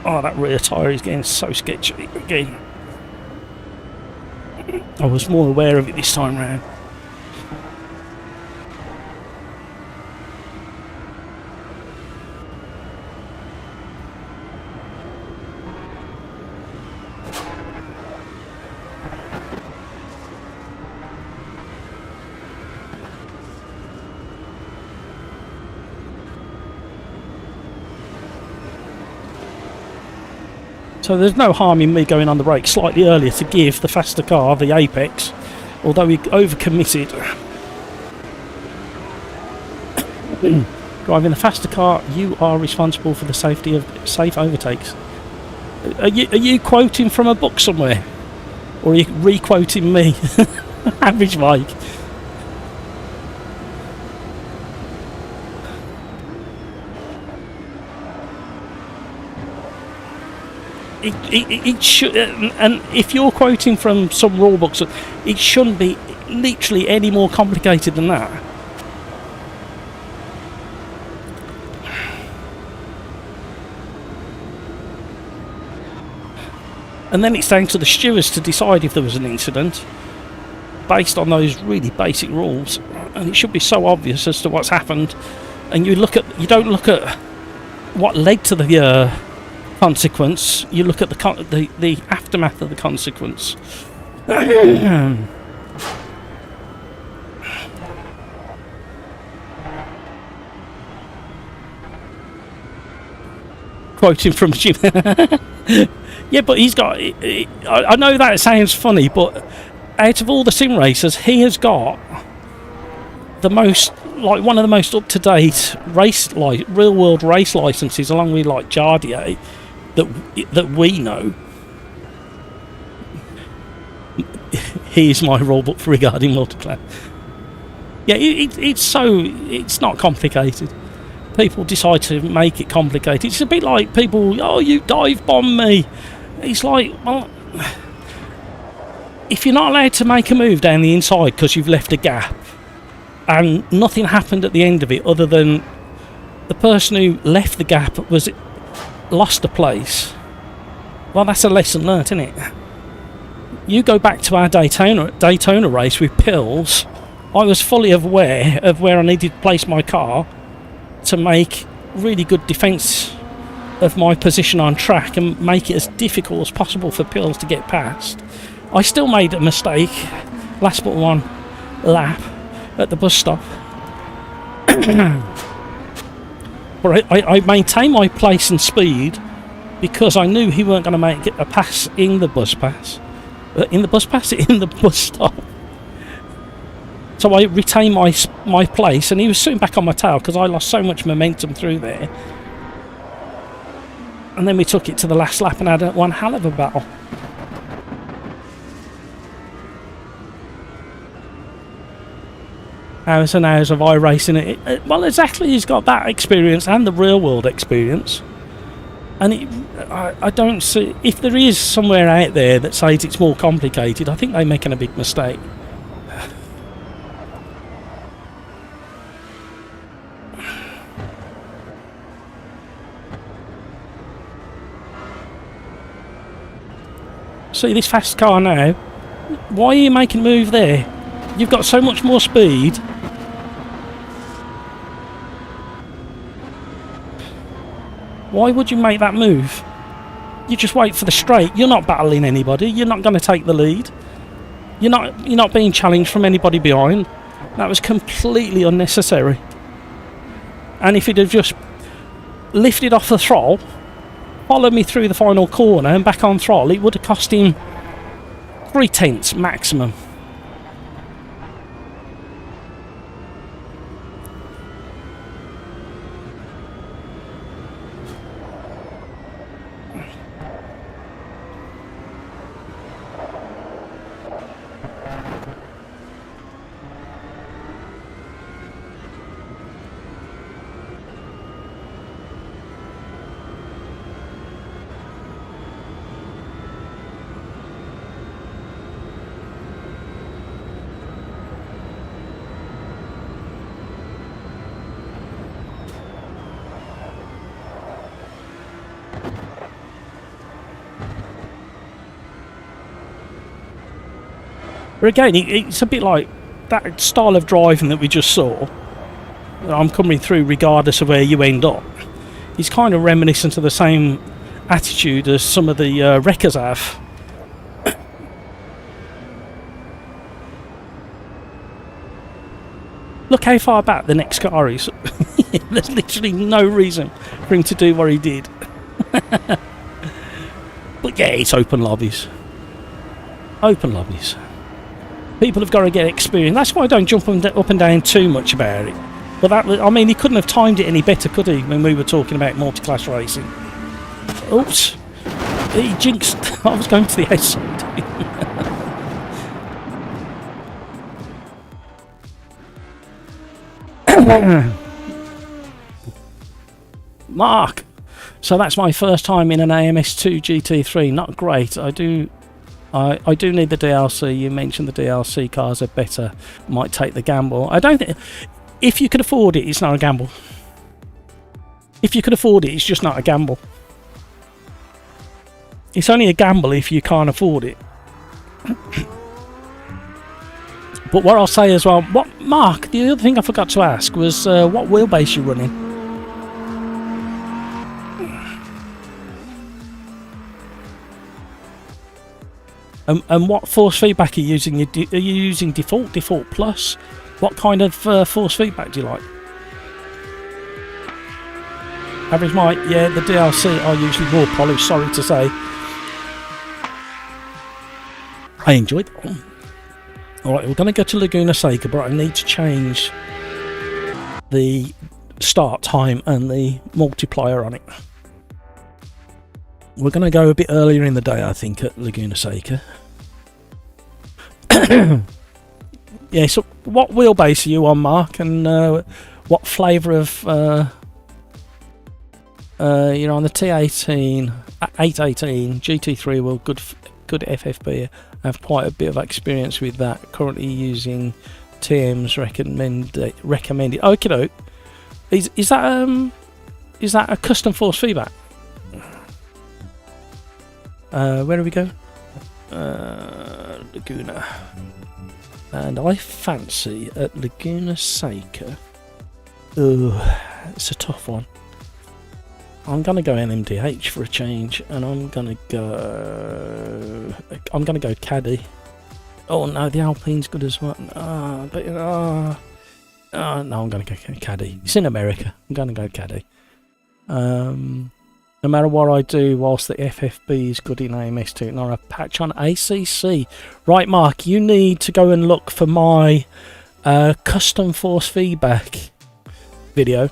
Oh, that rear tyre is getting so sketchy again. I was more aware of it this time round. So there's no harm in me going on the brake slightly earlier to give the faster car the apex, although he overcommitted. Driving the faster car, you are responsible for the safety of safe overtakes. Are you quoting from a book somewhere? Or are you re-quoting me? Average Mike. It should, and if you're quoting from some rule books, it shouldn't be literally any more complicated than that. And then it's down to the stewards to decide if there was an incident based on those really basic rules, and it should be so obvious as to what's happened. And you don't look at what led to the consequence. You look at the aftermath of the consequence. Quoting from Jim. Yeah, but he's got. I know that sounds funny, but out of all the sim racers, he has got the most, like, one of the most up to date real world race licenses, along with like Jardier, that we know. Here's my rule book for regarding multiclass. Yeah, it's not complicated. People decide to make it complicated. It's a bit like people, oh, you dive bomb me. It's like, well, if you're not allowed to make a move down the inside because you've left a gap and nothing happened at the end of it other than the person who left the gap lost a place, well, that's a lesson learnt, isn't it? You go back to our Daytona race with Pills. I was fully aware of where I needed to place my car to make really good defence of my position on track and make it as difficult as possible for Pills to get past. I still made a mistake last but one lap at the bus stop. But I maintained my place and speed because I knew he weren't going to make a pass in the bus in the bus stop. So I retained my place, and he was soon back on my tail because I lost so much momentum through there. And then we took it to the last lap and had one hell of a battle. Hours and hours of iRacing it. Well, exactly, he's got that experience and the real world experience. And I don't see, if there is somewhere out there that says it's more complicated, I think they're making a big mistake. See this fast car now? Why are you making a move there? You've got so much more speed. Why would you make that move? You just wait for the straight. You're not battling anybody. You're not going to take the lead. You're not being challenged from anybody behind. That was completely unnecessary. And if he'd have just lifted off the throttle, followed me through the final corner and back on throttle, it would have cost him 3/10 maximum. But again, it's a bit like that style of driving that we just saw. I'm coming through regardless of where you end up. It's kind of reminiscent of the same attitude as some of the wreckers have. Look how far back the next car is. There's literally no reason for him to do what he did. But yeah, it's open lobbies. Open lobbies. People have got to get experience. That's why I don't jump up and down too much about it. But that, I mean, he couldn't have timed it any better, could he, when we were talking about multi-class racing? Oops. He jinxed. I was going to the outside. Mark. So that's my first time in an AMS2 GT3. Not great. I do need the DLC. You mentioned the DLC cars are better. Might take the gamble. I don't think... If you could afford it, it's not a gamble. If you could afford it, it's just not a gamble. It's only a gamble if you can't afford it. But what I'll say as well... Mark, the other thing I forgot to ask was what wheelbase you're running. And what force feedback are you using? Are you using default plus? What kind of force feedback do you like? Average mic, yeah, the DLC are usually more polished, sorry to say. I enjoyed that one. Alright, we're going to go to Laguna Seca, but I need to change the start time and the multiplier on it. We're going to go a bit earlier in the day, I think, at Laguna Seca. Yeah, so what wheelbase are you on, Mark? And what flavour of... you're on the T18, 818, GT3 wheel, good FFB. I have quite a bit of experience with that. Currently using TM's recommended. Okie doke. Is that a custom force feedback? Where do we go? Laguna. And I fancy at Laguna Seca. Oh, it's a tough one. I'm gonna go NMDH for a change, and I'm gonna go Caddy. Oh no, the Alpine's good as well. No, I'm gonna go Caddy. It's in America. I'm gonna go Caddy. No matter what I do, whilst the FFB is good in AMS2, not a patch on ACC. Right, Mark, you need to go and look for my custom force feedback video.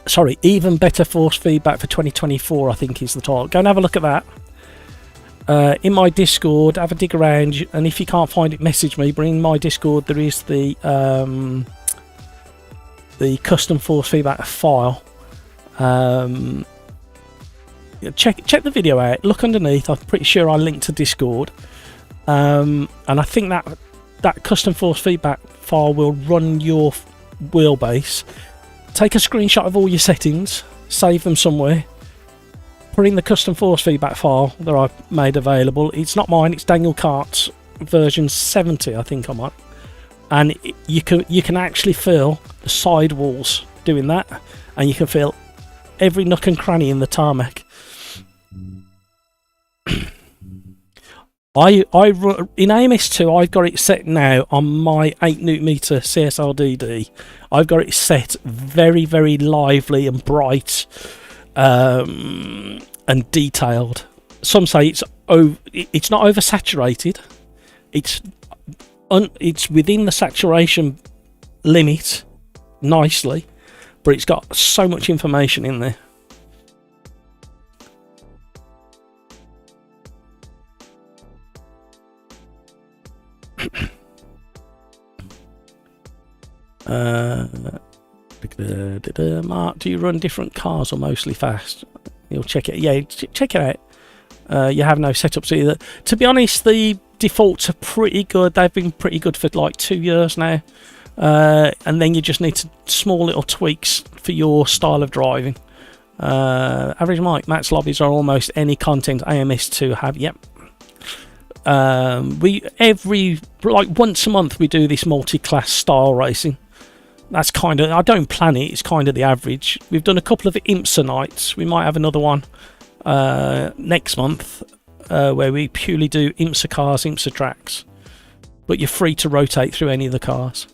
Sorry, even better force feedback for 2024, I think is the title. Go and have a look at that. In my Discord, have a dig around, and if you can't find it, message me. Bring my Discord. There is the custom force feedback file. Check the video out. Look underneath. I'm pretty sure I linked to Discord, and I think that custom force feedback file will run your wheelbase. Take a screenshot of all your settings, save them somewhere, put in the custom force feedback file that I've made available. It's not mine, it's Daniel Cart's version 70, I think I'm on. And you can actually feel the sidewalls doing that, and you can feel every nook and cranny in the tarmac. In AMS2, I've got it set now on my 8 Nm CSLDD. I've got it set very, very lively and bright, and detailed. Some say it's not oversaturated. It's within the saturation limit nicely, but it's got so much information in there. Mark, do you run different cars or mostly fast? You'll check it. Yeah, check it out. You have no setups either. To be honest, the defaults are pretty good. They've been pretty good for like 2 years now. And then you just need small little tweaks for your style of driving. Average mic, Matt's lobbies are almost any content AMS2 have. Yep. We once a month we do this multi-class style racing. That's kind of, I don't plan it, it's kind of the average. We've done a couple of IMSA nights. We might have another one next month where we purely do IMSA cars, IMSA tracks, but you're free to rotate through any of the cars.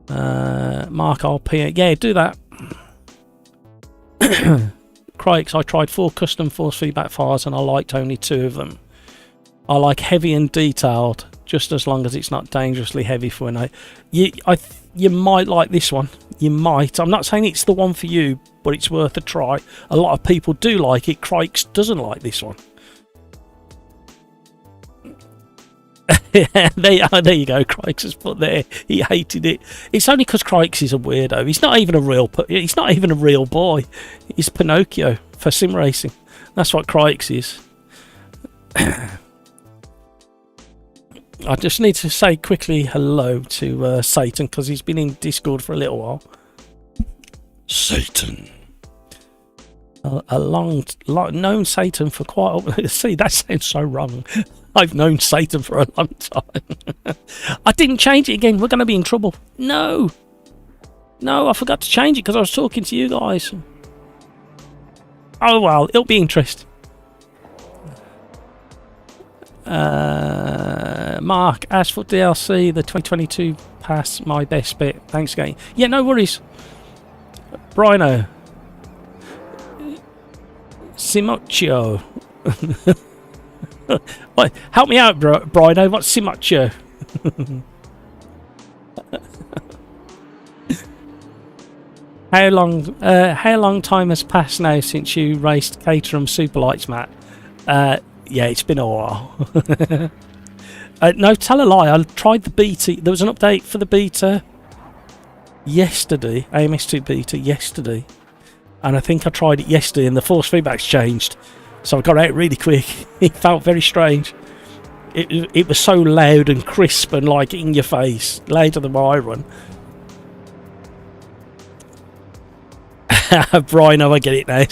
Mark RP, yeah, do that. Crikes, I tried 4 custom force feedback files and I liked only 2 of them. I like heavy and detailed, just as long as it's not dangerously heavy for when you might like this one. You might. I'm not saying it's the one for you, but it's worth a try. A lot of people do like it. Crikes doesn't like this one. there you go. Crikes has put there. He hated it. It's only because Crikes is a weirdo. He's not even a real boy. He's Pinocchio for sim racing. That's what Crikes is. I just need to say quickly hello to Satan, because he's been in Discord for a little while. Satan. Known Satan for quite a... See, that sounds so wrong. I've known Satan for a long time. I didn't change it again. We're going to be in trouble. No, I forgot to change it because I was talking to you guys. Oh well, it'll be interesting. Mark, as for DLC, the 2022 pass, my best bet. Thanks again. Yeah, no worries. Brino. Simocchio. Help me out, Brino. What's Simocchio? How long time has passed now since you raced Caterham Superlights, Matt? Yeah, it's been a while. No, tell a lie. I tried the beta. There was an update for the beta yesterday, AMS2 beta yesterday, and I think I tried it yesterday, and the force feedback's changed, so I got out really quick. It felt very strange. It was so loud and crisp and like in your face, louder than my run. Brino, I get it now.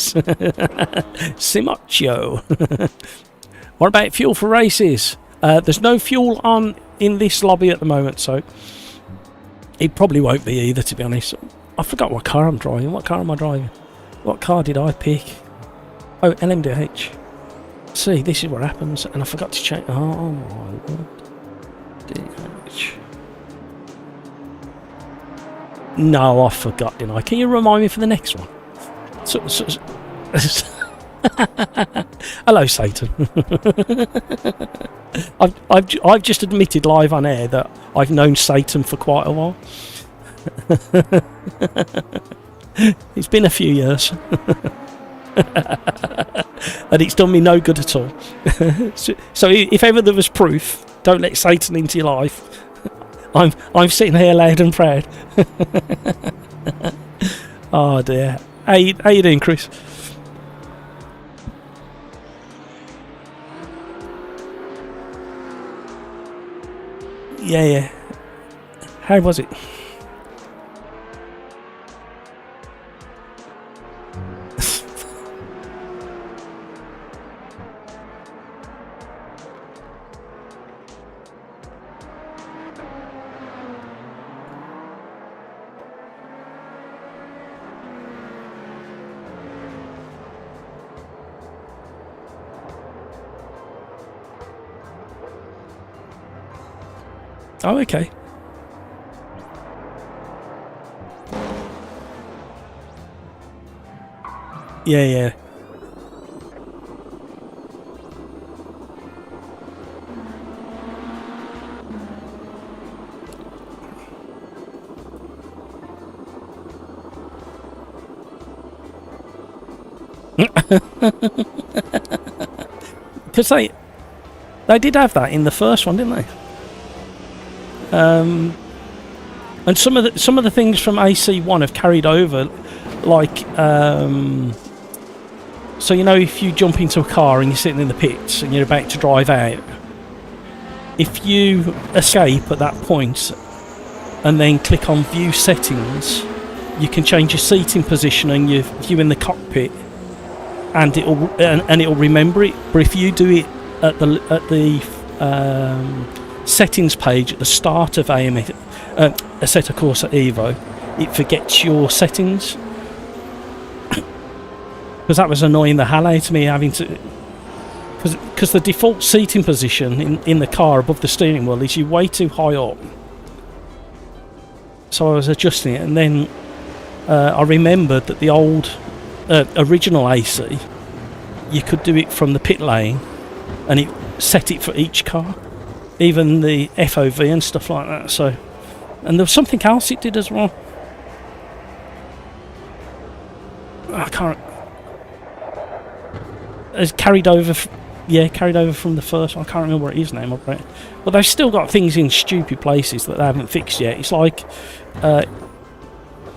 Simocchio. What about fuel for races? There's no fuel on in this lobby at the moment, so it probably won't be either, to be honest. I forgot what car I'm driving. What car am I driving? What car did I pick? Oh, LMDH. See, this is what happens, and I forgot to change. Oh my lord. DH. No, I forgot, didn't I? Can you remind me for the next one? Hello, Satan. I've just admitted live on air that I've known Satan for quite a while. It's been a few years. And it's done me no good at all. So if ever there was proof, don't let Satan into your life. I'm sitting here loud and proud. Oh dear. How you doing, Chris? Yeah. How was it? Oh, okay. Yeah, yeah. Because they did have that in the first one, didn't they? And some of the things from AC1 have carried over, like so you know, if you jump into a car and you're sitting in the pits and you're about to drive out, if you escape at that point and then click on view settings, you can change your seating position and your view in the cockpit, and it'll remember it. But if you do it at the settings page at the start of AMS, Assetto Corsa Evo, it forgets your settings. Because that was annoying the hell out of me, having to... Because the default seating position in the car above the steering wheel is you way too high up. So I was adjusting it, and then I remembered that the old original AC, you could do it from the pit lane, and it set it for each car, even the FOV and stuff like that. So, and there was something else it did as well. I can't... It's carried over... carried over from the first one. I can't remember what it is now, but they've still got things in stupid places that they haven't fixed yet. It's like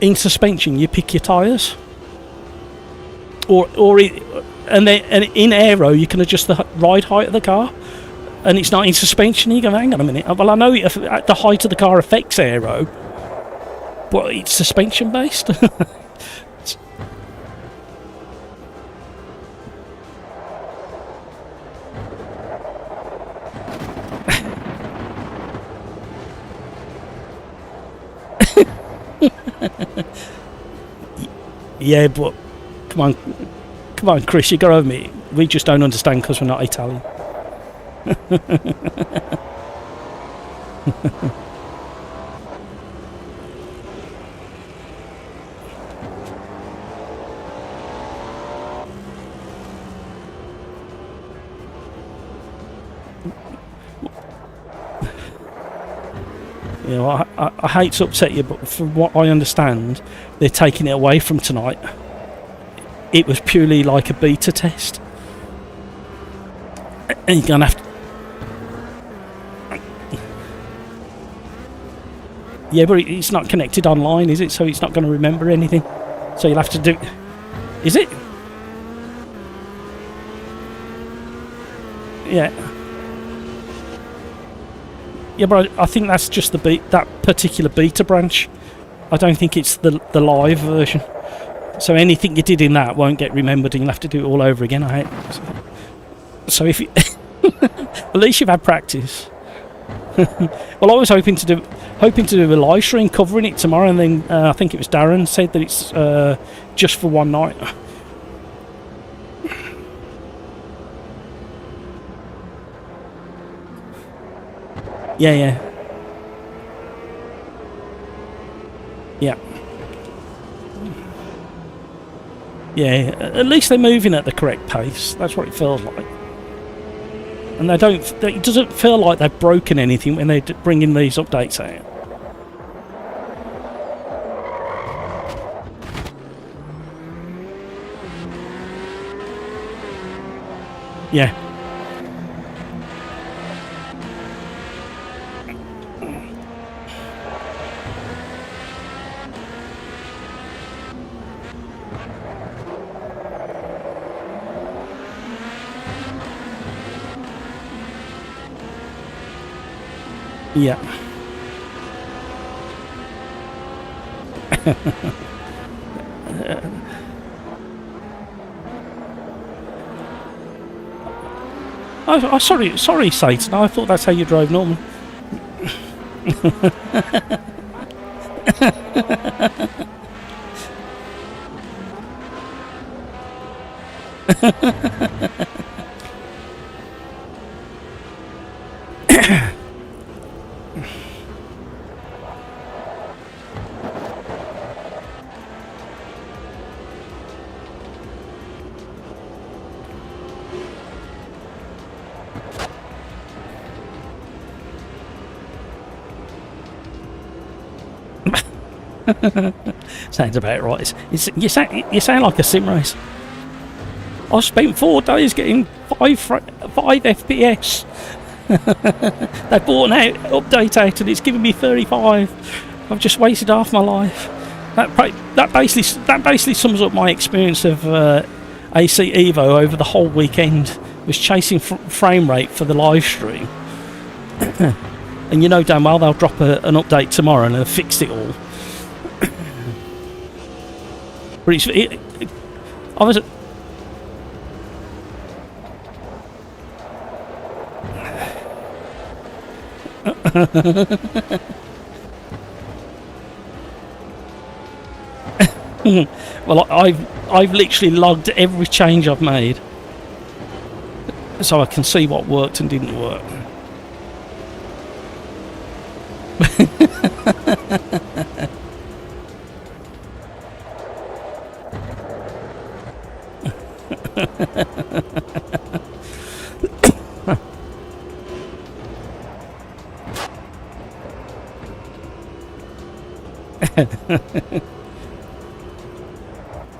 in suspension, you pick your tyres, and in aero you can adjust the ride height of the car, and it's not in suspension. You go, hang on a minute. Well, I know the height of the car affects aero, but it's suspension based. Yeah, but come on, Chris, you got over me. We just don't understand because we're not Italian. You know, I hate to upset you, but from what I understand, they're taking it away from tonight. It was purely like a beta test, and you're gonna have to... Yeah, but it's not connected online, is it? So it's not going to remember anything. So you'll have to do... Is it? Yeah. Yeah, but I think that's just that particular beta branch. I don't think it's the live version. So anything you did in that won't get remembered, and you'll have to do it all over again. I hate. So if you, at least you've had practice. Well, I was hoping to do a live stream covering it tomorrow, and then I think it was Darren said that it's just for one night. Yeah. Yeah, at least they're moving at the correct pace. That's what it feels like. And it doesn't feel like they've broken anything when they're bringing these updates out. Yeah. Yeah. Oh, sorry, Satan. I thought that's how you drove normal. Sounds about right. You sound like a sim race. I spent 4 days getting 5 FPS. They bought an update out and it's giving me 35. I've just wasted half my life. That basically sums up my experience of AC Evo over the whole weekend. Was chasing frame rate for the live stream. And you know damn well they'll drop an update tomorrow and they'll fix it all. But I was... Well, I've literally logged every change I've made, so I can see what worked and didn't work.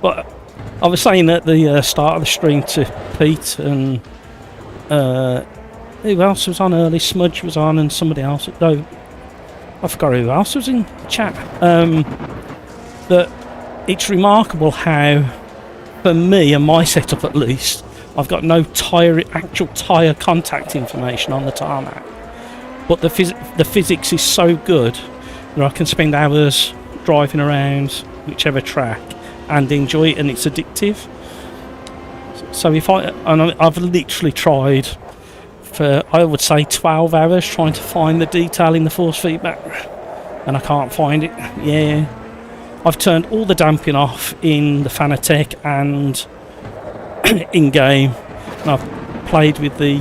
But I was saying at the start of the stream to Pete and who else was on early? Smudge was on and somebody else. No, I forgot who else was in chat. That it's remarkable how, for me and my setup at least, I've got no actual tyre contact information on the tarmac. But the physics is so good that I can spend hours driving around whichever track and enjoy it, and it's addictive. So I've literally tried for, I would say, 12 hours trying to find the detail in the force feedback, and I can't find it. Yeah, I've turned all the damping off in the Fanatec and in game, and I've played with the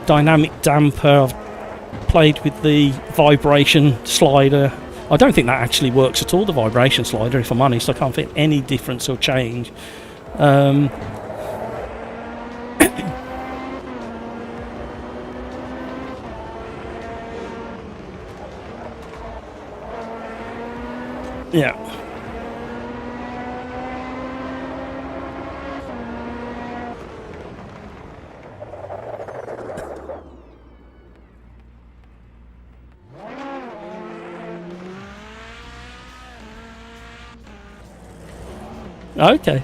dynamic damper, I've played with the vibration slider. I don't think that actually works at all, the vibration slider, if I'm honest. I can't feel any difference or change. Yeah. Okay.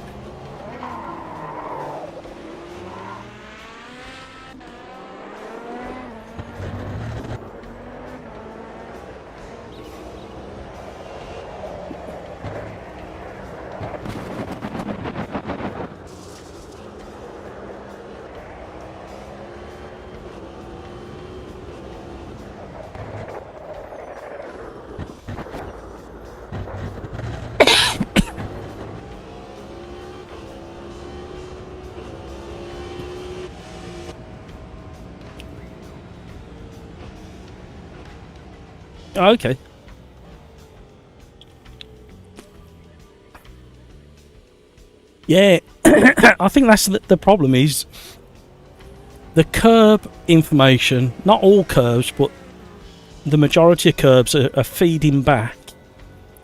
Okay. Yeah, I think that's the problem is the curb information, not all curbs, but the majority of curbs are feeding back.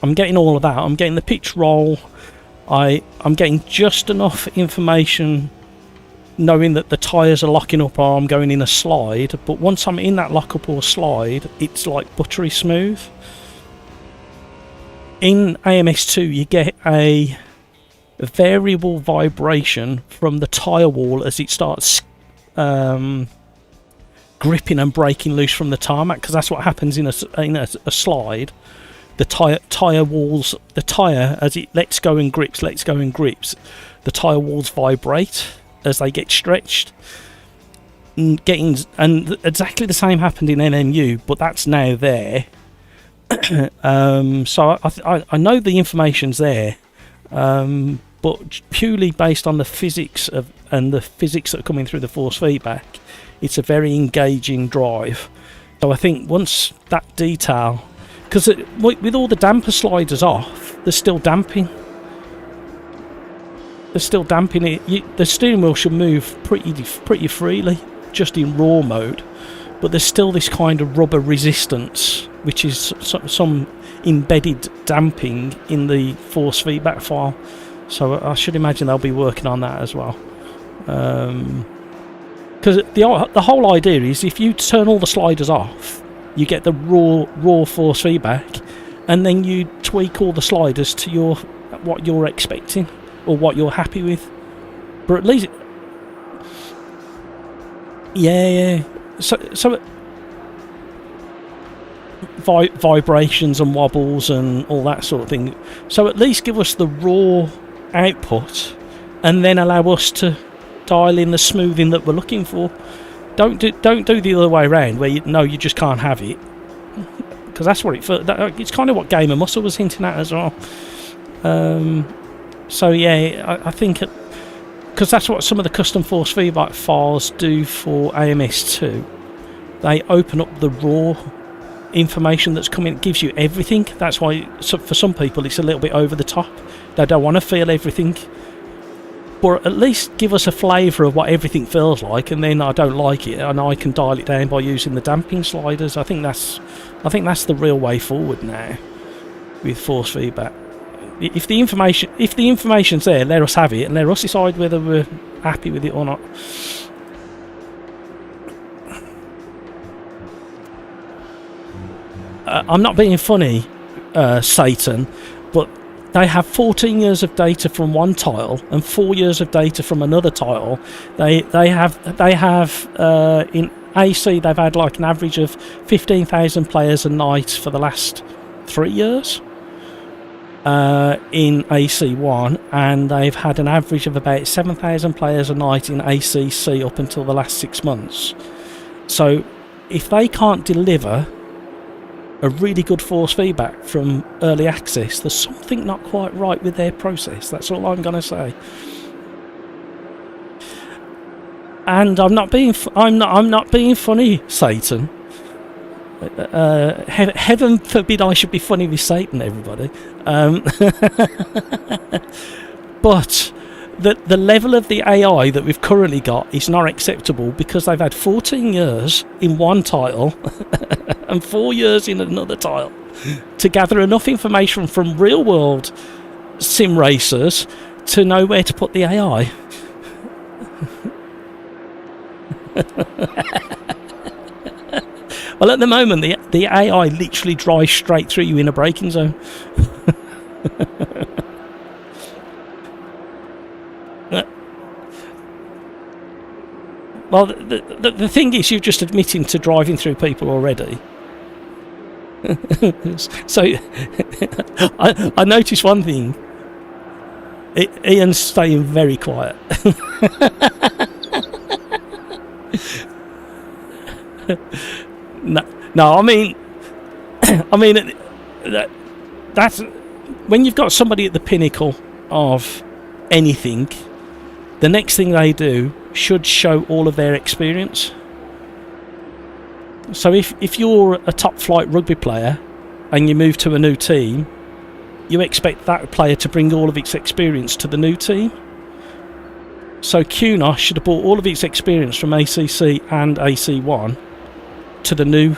I'm getting all of that. I'm getting the pitch roll. I'm getting just enough information knowing that the tyres are locking up or I'm going in a slide, but once I'm in that lockup or slide, it's like buttery smooth. In AMS2 you get a variable vibration from the tyre wall as it starts gripping and breaking loose from the tarmac, because that's what happens in a slide. The tyre walls, the tyre, as it lets go and grips, the tyre walls vibrate as they get stretched. And exactly the same happened in NNU, but that's now there. So I know the information's there, but purely based on the physics and the physics that are coming through the force feedback, it's a very engaging drive. So I think once that detail, because with all the damper sliders off, there's still damping. There's still damping it. The steering wheel should move pretty freely, just in raw mode. But there's still this kind of rubber resistance, which is some embedded damping in the force feedback file. So I should imagine they'll be working on that as well. Because the whole idea is if you turn all the sliders off, you get the raw force feedback, and then you tweak all the sliders to what you're expecting or what you're happy with. But at least, yeah. So vibrations and wobbles and all that sort of thing. So at least give us the raw output, and then allow us to dial in the smoothing that we're looking for. Don't do the other way around where you just can't have it, because that's what it's kind of what Gamer Muscle was hinting at as well. So yeah, I think because that's what some of the custom force feedback files do for AMS2. They open up the raw information that's coming. It gives you everything. That's why for some people it's a little bit over the top. They don't want to feel everything, but at least give us a flavour of what everything feels like, and then I don't like it and I can dial it down by using the damping sliders. I think that's the real way forward now with force feedback. If the information's there, let us have it and let us decide whether we're happy with it or not. I'm not being funny, Satan, but they have 14 years of data from one tile and 4 years of data from another tile. They have in AC they've had like an average of 15,000 players a night for the last 3 years. In AC1, and they've had an average of about 7,000 players a night in ACC up until the last 6 months. So if they can't deliver a really good force feedback from early access, there's something not quite right with their process. That's all I'm going to say. And I'm not being funny, Satan. Heaven forbid I should be funny with Satan, everybody. But the level of the AI that we've currently got is not acceptable, because they've had 14 years in one tile and 4 years in another tile to gather enough information from real world sim racers to know where to put the AI. Well, at the moment, the AI literally drives straight through you in a braking zone. Well, the thing is, you're just admitting to driving through people already. So, I noticed one thing. Ian's staying very quiet. No, I mean, that's when you've got somebody at the pinnacle of anything. The next thing they do should show all of their experience. So if you're a top flight rugby player and you move to a new team, you expect that player to bring all of its experience to the new team. So QNOS should have brought all of its experience from ACC and AC1 to the new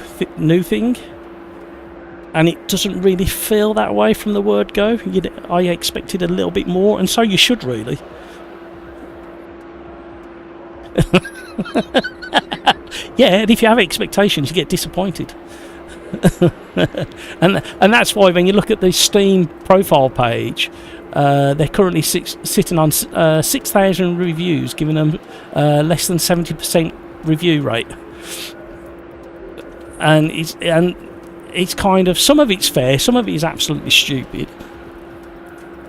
thing, and it doesn't really feel that way from the word go. I expected a little bit more, and so you should really. Yeah, and if you have expectations, you get disappointed. and that's why when you look at the Steam profile page, they're currently sitting on 6,000 reviews, giving them less than 70% review rate. And it's kind of, some of it's fair, some of it is absolutely stupid.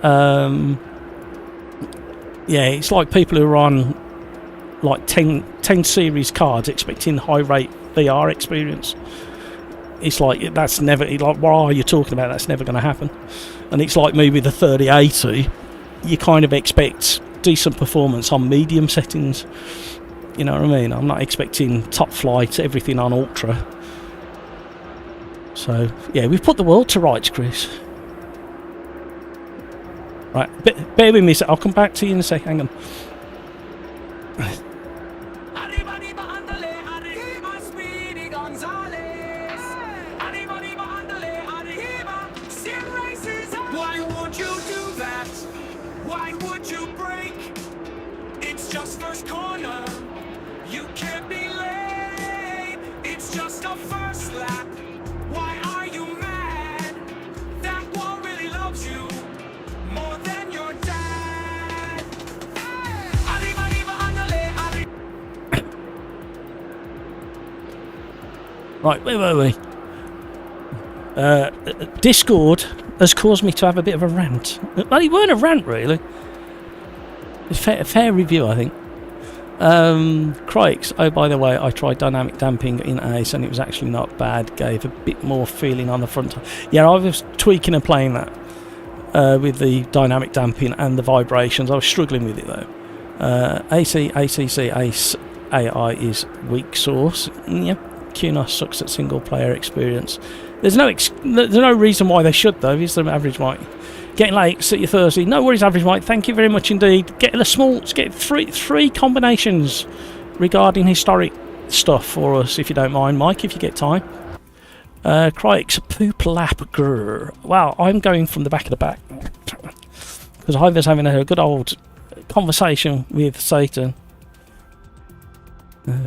Yeah, it's like people who are on like 10 series cards expecting high rate VR experience. It's like, that's never, like, what are you talking about? That's never going to happen. And it's like me with the 3080, you kind of expect decent performance on medium settings. You know what I mean? I'm not expecting top flight, everything on ultra. So, yeah, we've put the world to rights, Chris. Right, bear with me, I'll come back to you in a sec, hang on. last corner. You can't be late. It's just a first lap. Why are you mad? That wall really loves you more than your dad. Arriva, arriva, andale, arriva. Right, where were we? Discord has caused me to have a bit of a rant. Well, it weren't a rant, really. It's a fair review, I think. Crikes, oh, by the way, I tried dynamic damping in Ace and it was actually not bad. Gave a bit more feeling on the front. Yeah, I was tweaking and playing that with the dynamic damping and the vibrations. I was struggling with it, though. ACC, Ace AI is weak source. Yeah, QNOS sucks at single player experience. There's no reason why they should, though, is there, Average Mike? Getting late, sit you Thursday. No worries, Average Mike. Thank you very much indeed. Get three combinations regarding historic stuff for us, if you don't mind, Mike, if you get time. Crikes, poop lap grrr. Wow, I'm going from the back of the back. Because I was having a good old conversation with Satan.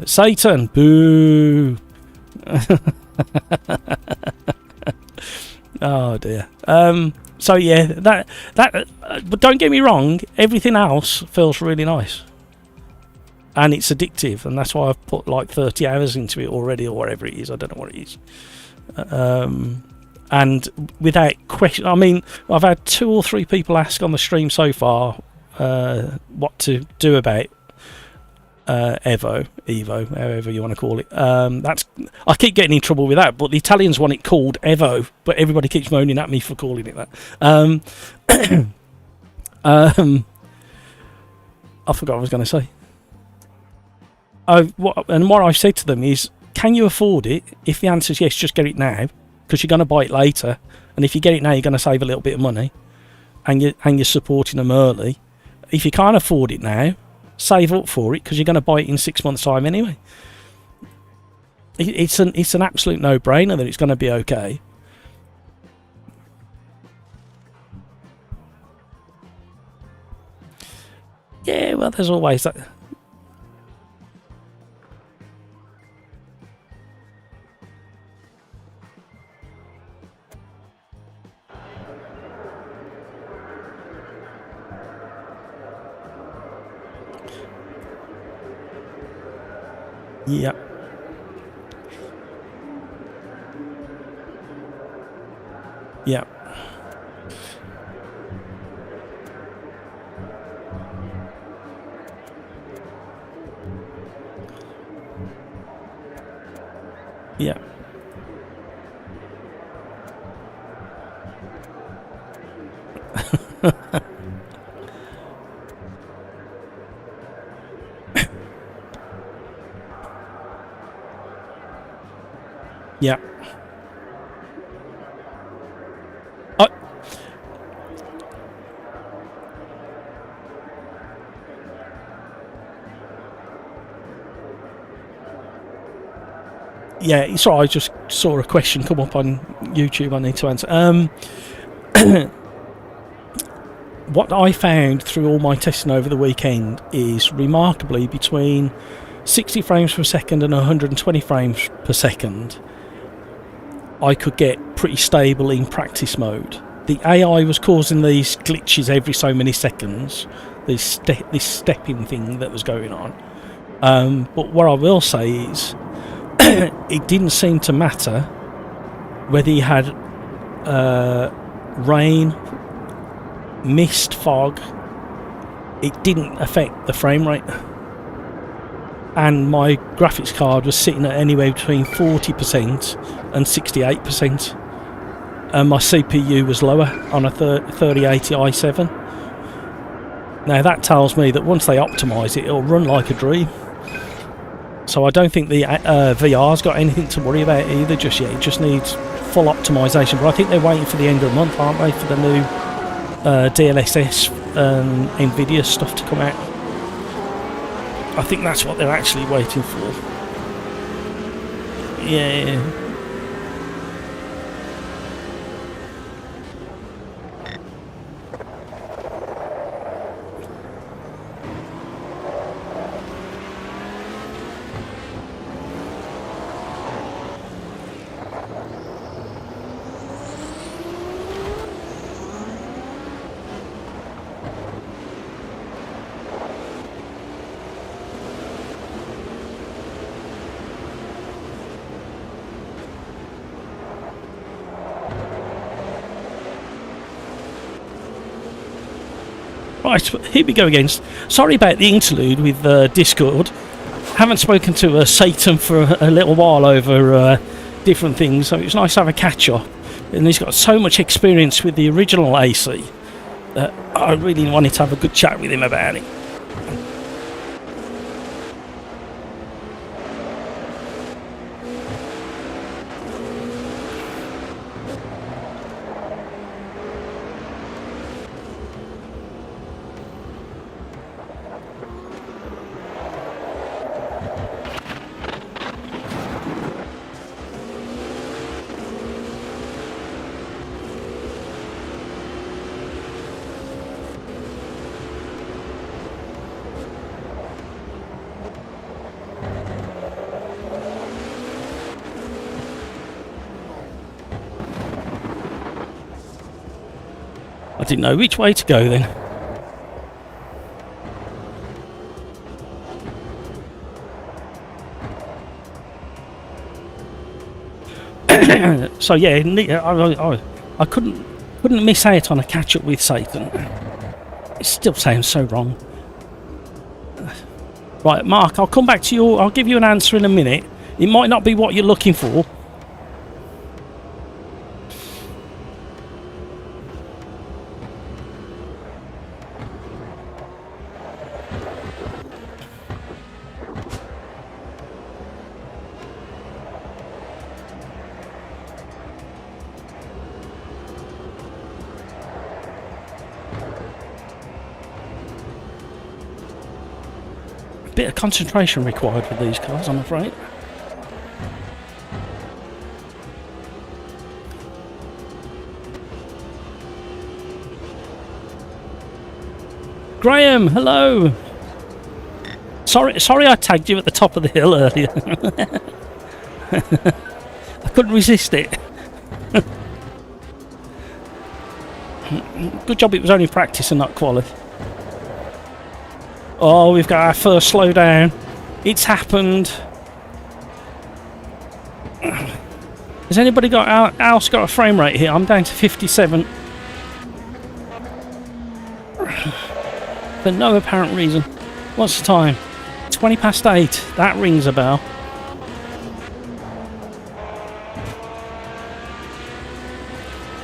Satan, boo. Oh dear. So yeah, that but don't get me wrong, everything else feels really nice. And it's addictive, and that's why I've put like 30 hours into it already, or whatever it is. I don't know what it is. And without question, I mean, I've had 2 or 3 people ask on the stream so far what to do about Evo, however you want to call it. I keep getting in trouble with that, but the Italians want it called Evo, but everybody keeps moaning at me for calling it that. I forgot what I was going to say. What I said to them is, can you afford it? If the answer is yes, just get it now, because you're going to buy it later, and if you get it now, you're going to save a little bit of money, and you're supporting them early. If you can't afford it now, save up for it, because you're going to buy it in 6 months' time anyway. It's an absolute no-brainer that it's going to be okay. Yeah, well, there's always that. Yeah. Yeah. Yeah. Yeah. Yeah, sorry, I just saw a question come up on YouTube I need to answer. What I found through all my testing over the weekend is remarkably between 60 frames per second and 120 frames per second, I could get pretty stable in practice mode. The AI was causing these glitches every so many seconds, this stepping thing that was going on. But what I will say is, it didn't seem to matter whether you had rain, mist, fog. It didn't affect the frame rate. And my graphics card was sitting at anywhere between 40% and 68%. And my CPU was lower on a 3080 i7. Now that tells me that once they optimise it, it'll run like a dream. So I don't think the VR's got anything to worry about either just yet. It just needs full optimisation. But I think they're waiting for the end of the month, aren't they, for the new DLSS NVIDIA stuff to come out. I think that's what they're actually waiting for. Yeah. Right, here we go again. Sorry about the interlude with Discord. Haven't spoken to Satan for a little while over different things, so it's nice to have a catch up. And he's got so much experience with the original AC that I really wanted to have a good chat with him about it. I didn't know which way to go then. So yeah, I couldn't miss out on a catch up with Satan. It still sounds so wrong. Right, Mark, I'll come back to you. I'll give you an answer in a minute. It might not be what you're looking for. Bit of concentration required with these cars, I'm afraid. Graham, hello. Sorry I tagged you at the top of the hill earlier. I couldn't resist it. Good job it was only practice and not quality. Oh, we've got our first slowdown. It's happened. Has anybody else got a frame rate here? I'm down to 57. For no apparent reason. What's the time? 20 past 8. That rings a bell.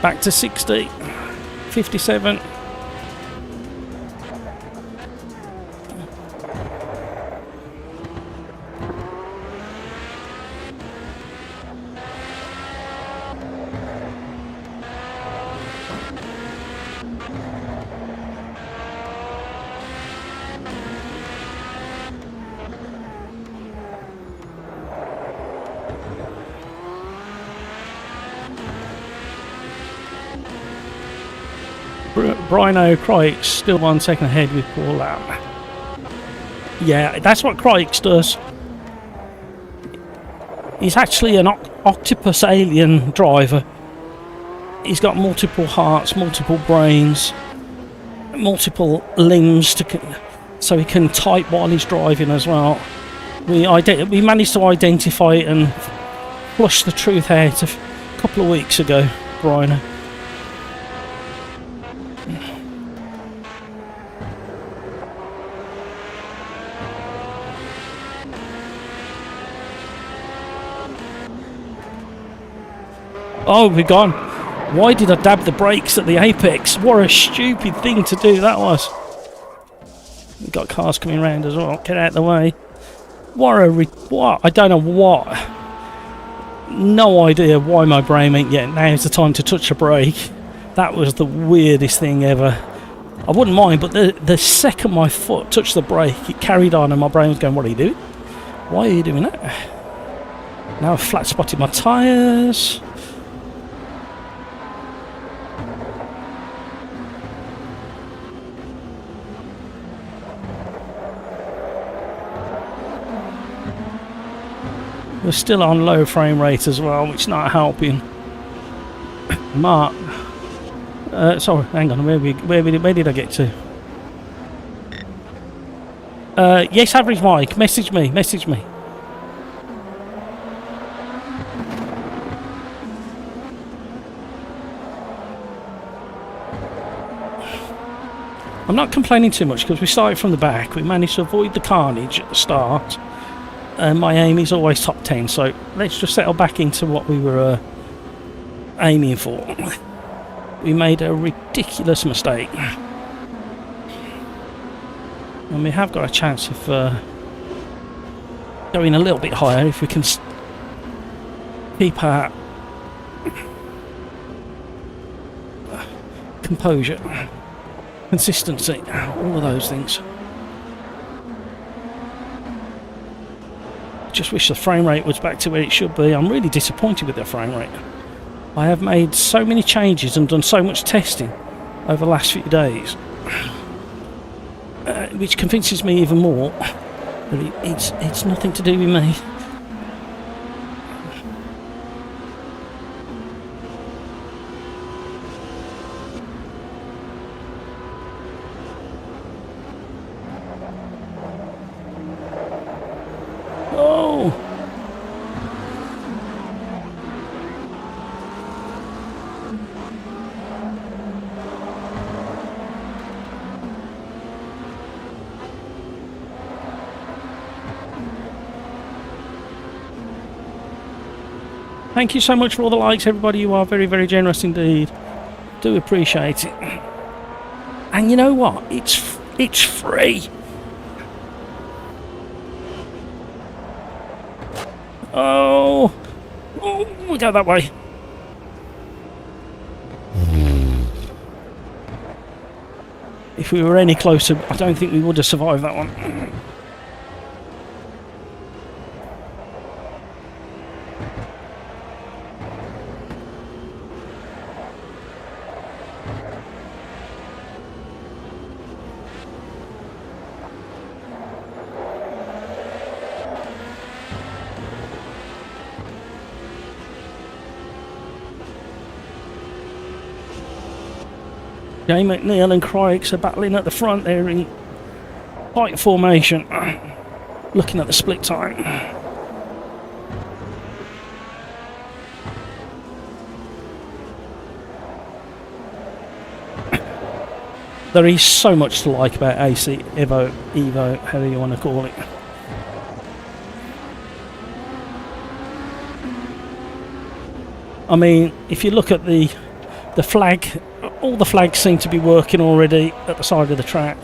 Back to 60. 57. Brino Croix still 1 second ahead with Paul Lamb. Yeah, that's what Croix does. He's actually an octopus alien driver. He's got multiple hearts, multiple brains, multiple limbs, so he can type while he's driving as well. We managed to identify it and flush the truth out a couple of weeks ago, Brino. Oh, we're gone. Why did I dab the brakes at the apex? What a stupid thing to do that was. We've got cars coming around as well. Get out of the way. What? I don't know what. No idea why my brain ain't yet. Now's the time to touch a brake. That was the weirdest thing ever. I wouldn't mind, but the second my foot touched the brake, it carried on and my brain was going, what are you doing? Why are you doing that? Now I've flat spotted my tyres. We're still on low frame rate as well, which is not helping. Mark. Sorry, hang on. Where did I get to? Yes, average Mike. Message me. I'm not complaining too much because we started from the back. We managed to avoid the carnage at the start. My aim is always top 10, so let's just settle back into what we were aiming for. We made a ridiculous mistake. And we have got a chance of going a little bit higher if we can keep our composure, consistency, all of those things. Just wish the frame rate was back to where it should be. I'm really disappointed with the frame rate. I have made so many changes and done so much testing over the last few days, which convinces me even more that it's nothing to do with me. Oh! Thank you so much for all the likes, everybody. You are very, very generous indeed. Do appreciate it. And you know what? It's free. Oh, we go that way. If we were any closer, I don't think we would have survived that one. Jay McNeil and Crikes are battling at the front there in tight formation, looking at the split time. There is so much to like about AC, Evo, however you want to call it. I mean, if you look at the flag, all the flags seem to be working already at the side of the track.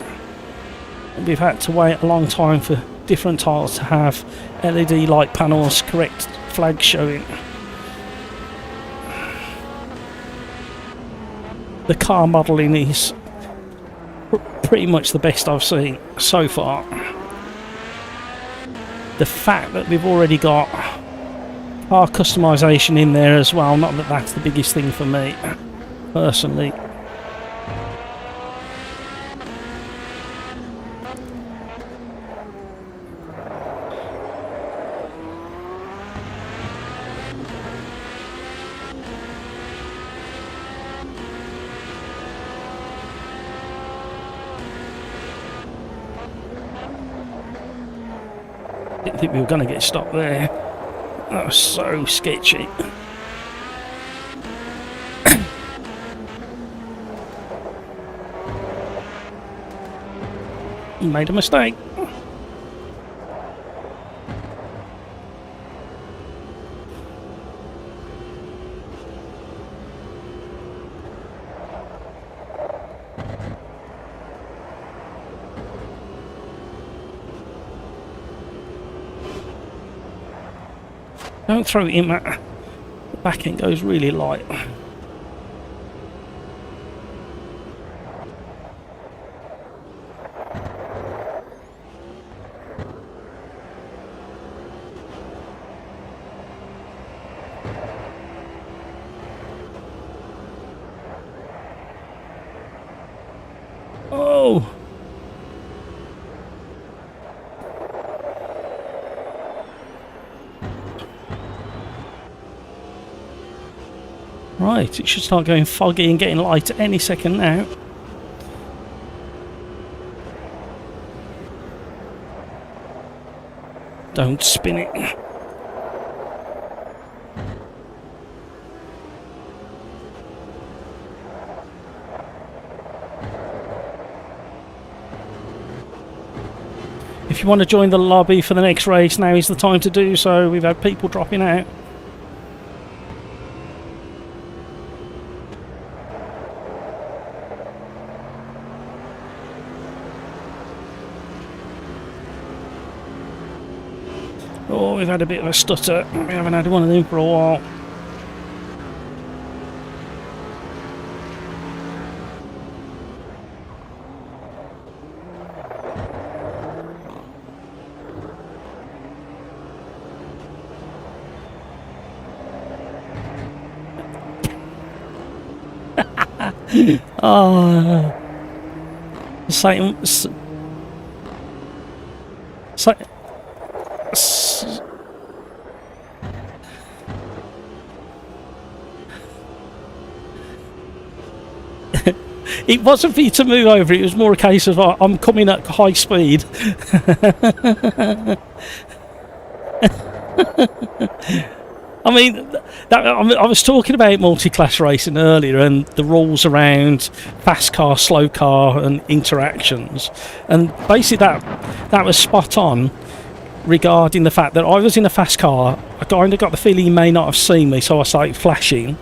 We've had to wait a long time for different tiles to have LED light panels, correct flags showing. The car modelling is pretty much the best I've seen so far. The fact that we've already got car customisation in there as well, not that that's the biggest thing for me personally. Didn't think we were going to get stopped there. That was so sketchy. You made a mistake. Don't throw him at the back end, goes really light. Oh! Right, it should start going foggy and getting light any second now. Don't spin it. If you want to join the lobby for the next race, now is the time to do so. We've had people dropping out. Oh, we've had a bit of a stutter. We haven't had one of them for a while. Oh, Satan. It wasn't for you to move over, it was more a case of I'm coming at high speed. I mean, I was talking about multi-class racing earlier and the rules around fast car, slow car and interactions. And basically that was spot on regarding the fact that I was in a fast car. I kind of got the feeling you may not have seen me, so I started flashing.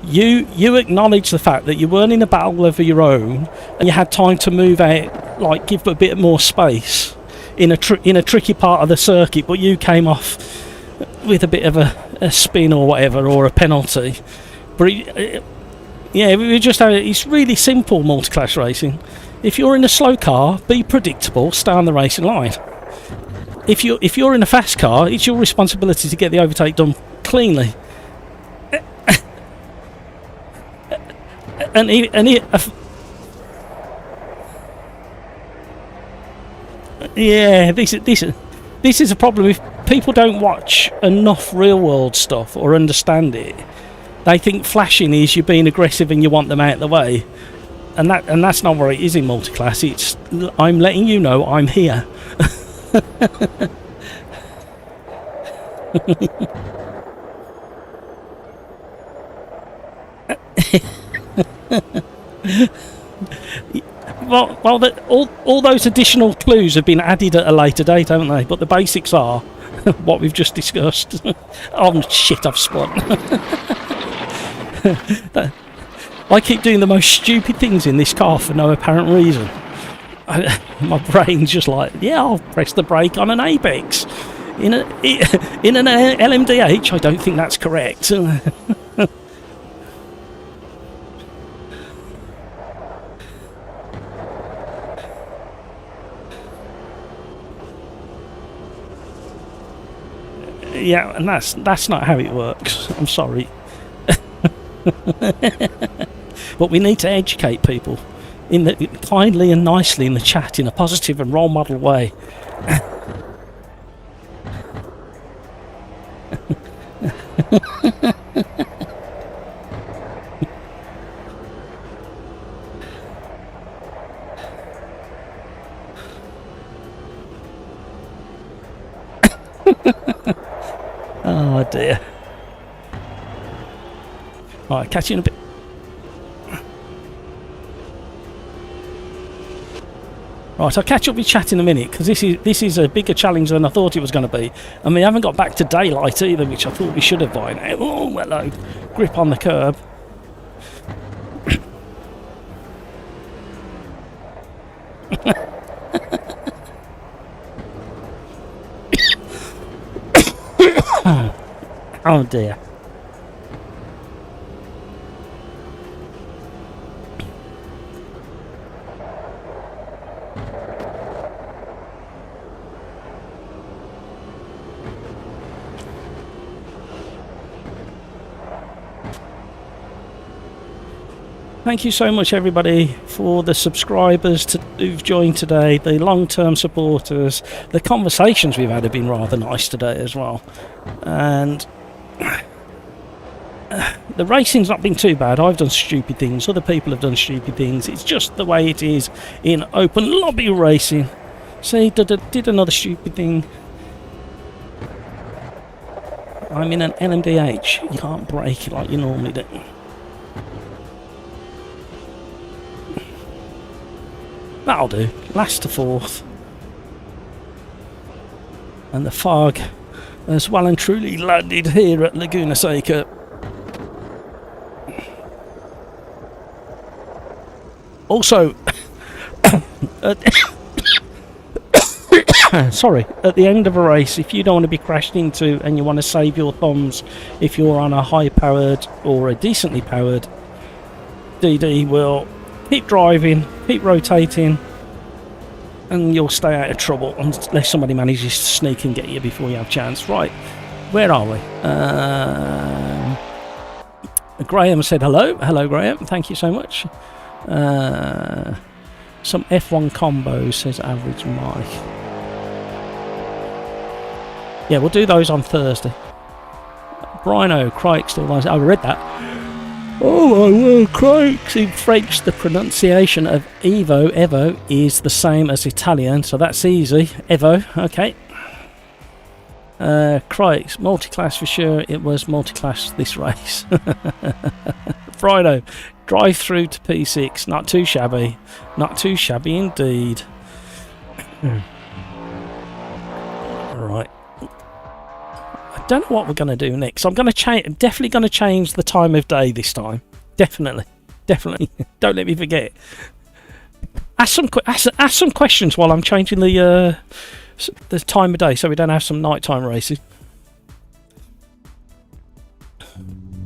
You acknowledged the fact that you weren't in a battle of your own and you had time to move out, like give a bit more space in a tricky part of the circuit, but you came off with a bit of a spin or whatever, or a penalty. But yeah, we just have, it's really simple multi-class racing. If you're in a slow car, be predictable, stay on the racing line. If you're in a fast car, it's your responsibility to get the overtake done cleanly. Yeah, this is a problem. If people don't watch enough real world stuff or understand it, they think flashing is you being aggressive and you want them out of the way, and that's not where it is in multi-class. It's I'm letting you know I'm here. Well, all those additional clues have been added at a later date, haven't they? But the basics are what we've just discussed. Oh shit, I've spun. I keep doing the most stupid things in this car for no apparent reason. My brain's just like, yeah, I'll press the brake on an Apex. In an LMDH, I don't think that's correct. Yeah, and that's not how it works. I'm sorry. But we need to educate people kindly and nicely in the chat in a positive and role model way. Oh dear. Alright, catch you in a bit. Right, I'll catch up with chat in a minute, because this is a bigger challenge than I thought it was going to be. And we haven't got back to daylight either, which I thought we should have by now. Oh, hello. Grip on the curb. Oh dear. Thank you so much everybody for the subscribers who've joined today, the long-term supporters. The conversations we've had have been rather nice today as well, and the racing's not been too bad. I've done stupid things, other people have done stupid things. It's just the way it is in open lobby racing. See, did another stupid thing. I'm in an LMDH, you can't brake it like you normally do. That'll do. Last to fourth. And the fog has well and truly landed here at Laguna Seca. Also, sorry, at the end of a race, if you don't want to be crashed into and you want to save your thumbs, if you're on a high-powered or a decently powered, DD will keep driving, keep rotating, and you'll stay out of trouble unless somebody manages to sneak and get you before you have a chance. Right, where are we? Graham said hello. Hello, Graham. Thank you so much. Some F1 combos, says Average Mike. Yeah, we'll do those on Thursday. Brino, Crike still lies. I read that. Oh my word, Crike! In French, the pronunciation of Evo is the same as Italian, so that's easy. Evo, okay. Crikes, multi-class for sure. It was multi-class this race. Brino, drive through to P6. Not too shabby. Not too shabby indeed. Right. I don't know what we're going to do next. I'm going to change. Definitely going to change the time of day this time. Definitely. Don't let me forget. Ask some questions while I'm changing the time of day, so we don't have some nighttime races.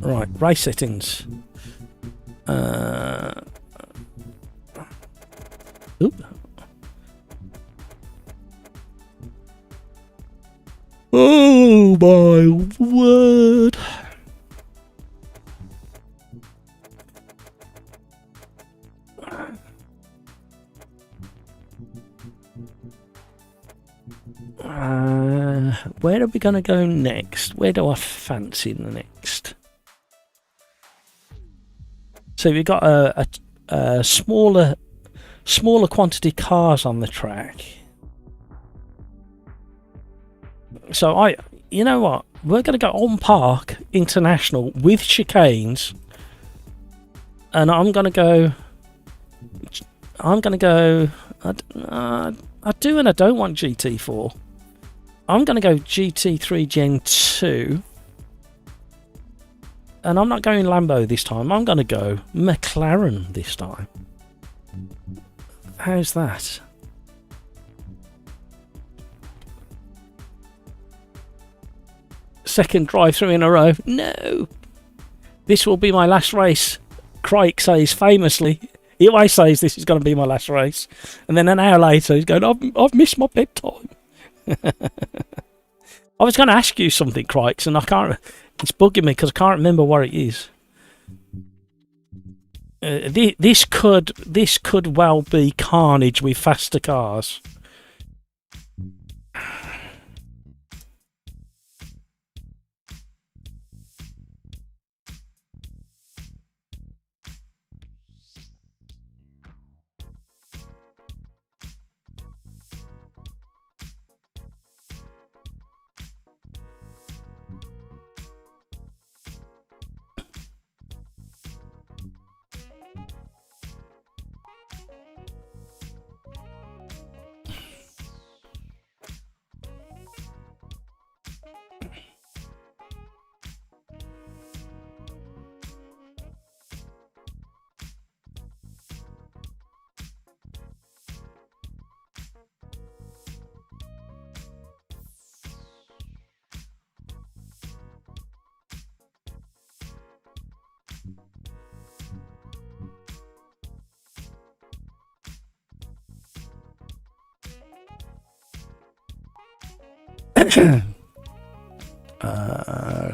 Right, race settings. Oop. Oh my word. Where are we going to go next? Where do I fancy next? So we've got a smaller quantity cars on the track. So you know what? We're going to go on Park International with chicanes, and I'm going to go. I do and I don't want GT4. I'm going to go GT3 Gen 2. And I'm not going Lambo this time. I'm going to go McLaren this time. How's that? Second drive-through in a row. No! This will be my last race. Crike says famously. He always says this is going to be my last race. And then an hour later he's going, I've missed my bedtime. I was going to ask you something, Crikes, and I can't. It's bugging me because I can't remember what it is. This could well be carnage with faster cars.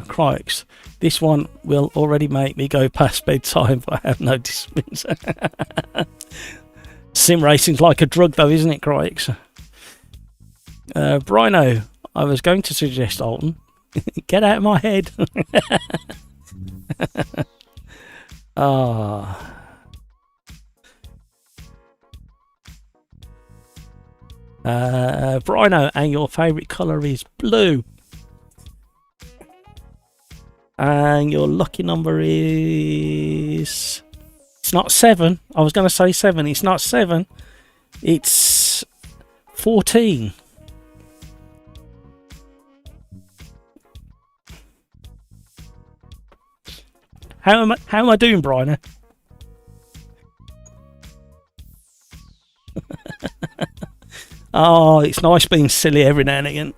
Crikes. This one will already make me go past bedtime, but I have no disciplines. Sim racing's like a drug though, isn't it, Crikes? Brino, I was going to suggest Alton. Get out of my head. Ah. Brino, and your favourite colour is blue. And your lucky number is... It's not 7. I was going to say 7. It's not 7. It's 14. how am I doing, Brian? Oh, it's nice being silly every now and again.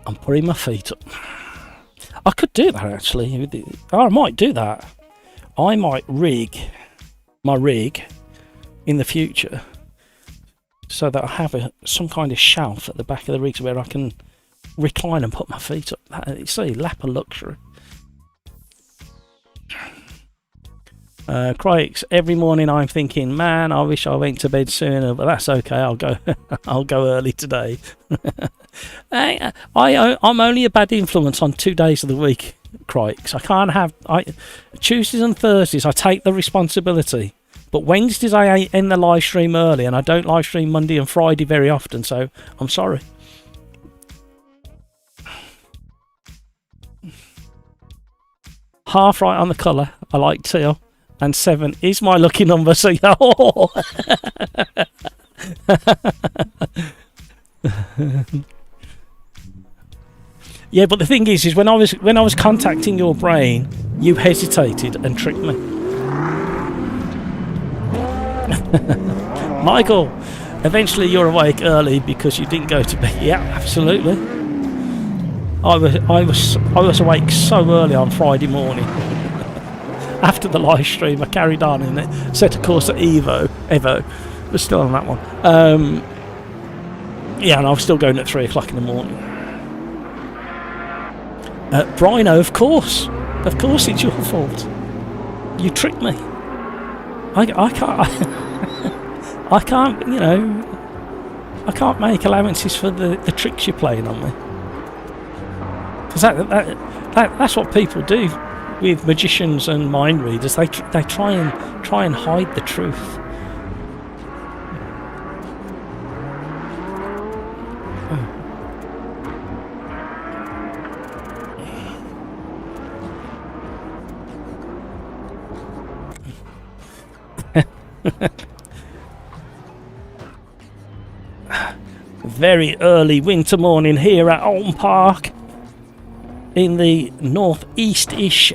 I'm putting my feet up. I could do that actually. I might do that. I might rig my rig in the future so that I have some kind of shelf at the back of the rig where I can recline and put my feet up. See, lap of luxury. Crikes, every morning I'm thinking, man, I wish I went to bed sooner, but that's okay. I'll go. I'll go early today. I'm only a bad influence on 2 days of the week. Crikes, I can't have. Tuesdays and Thursdays I take the responsibility, but Wednesdays I end the live stream early, and I don't live stream Monday and Friday very often. So I'm sorry. Half right on the colour. I like teal. And 7 is my lucky number, so oh. Yeah, but the thing is when I was contacting your brain, you hesitated and tricked me. Michael, eventually you're awake early because you didn't go to bed. Yeah, absolutely. I was awake so early on Friday morning. After the live stream, I carried on and it set a course at Evo. We're still on that one. Yeah, and I was still going at 3 o'clock in the morning. Brino, of course it's your fault. You tricked me. I can't. I can't. You know, I can't make allowances for the tricks you're playing on me. Because that's what people do with magicians and mind readers. They try and hide the truth. Very early winter morning here at Alton Park in the northeast-ish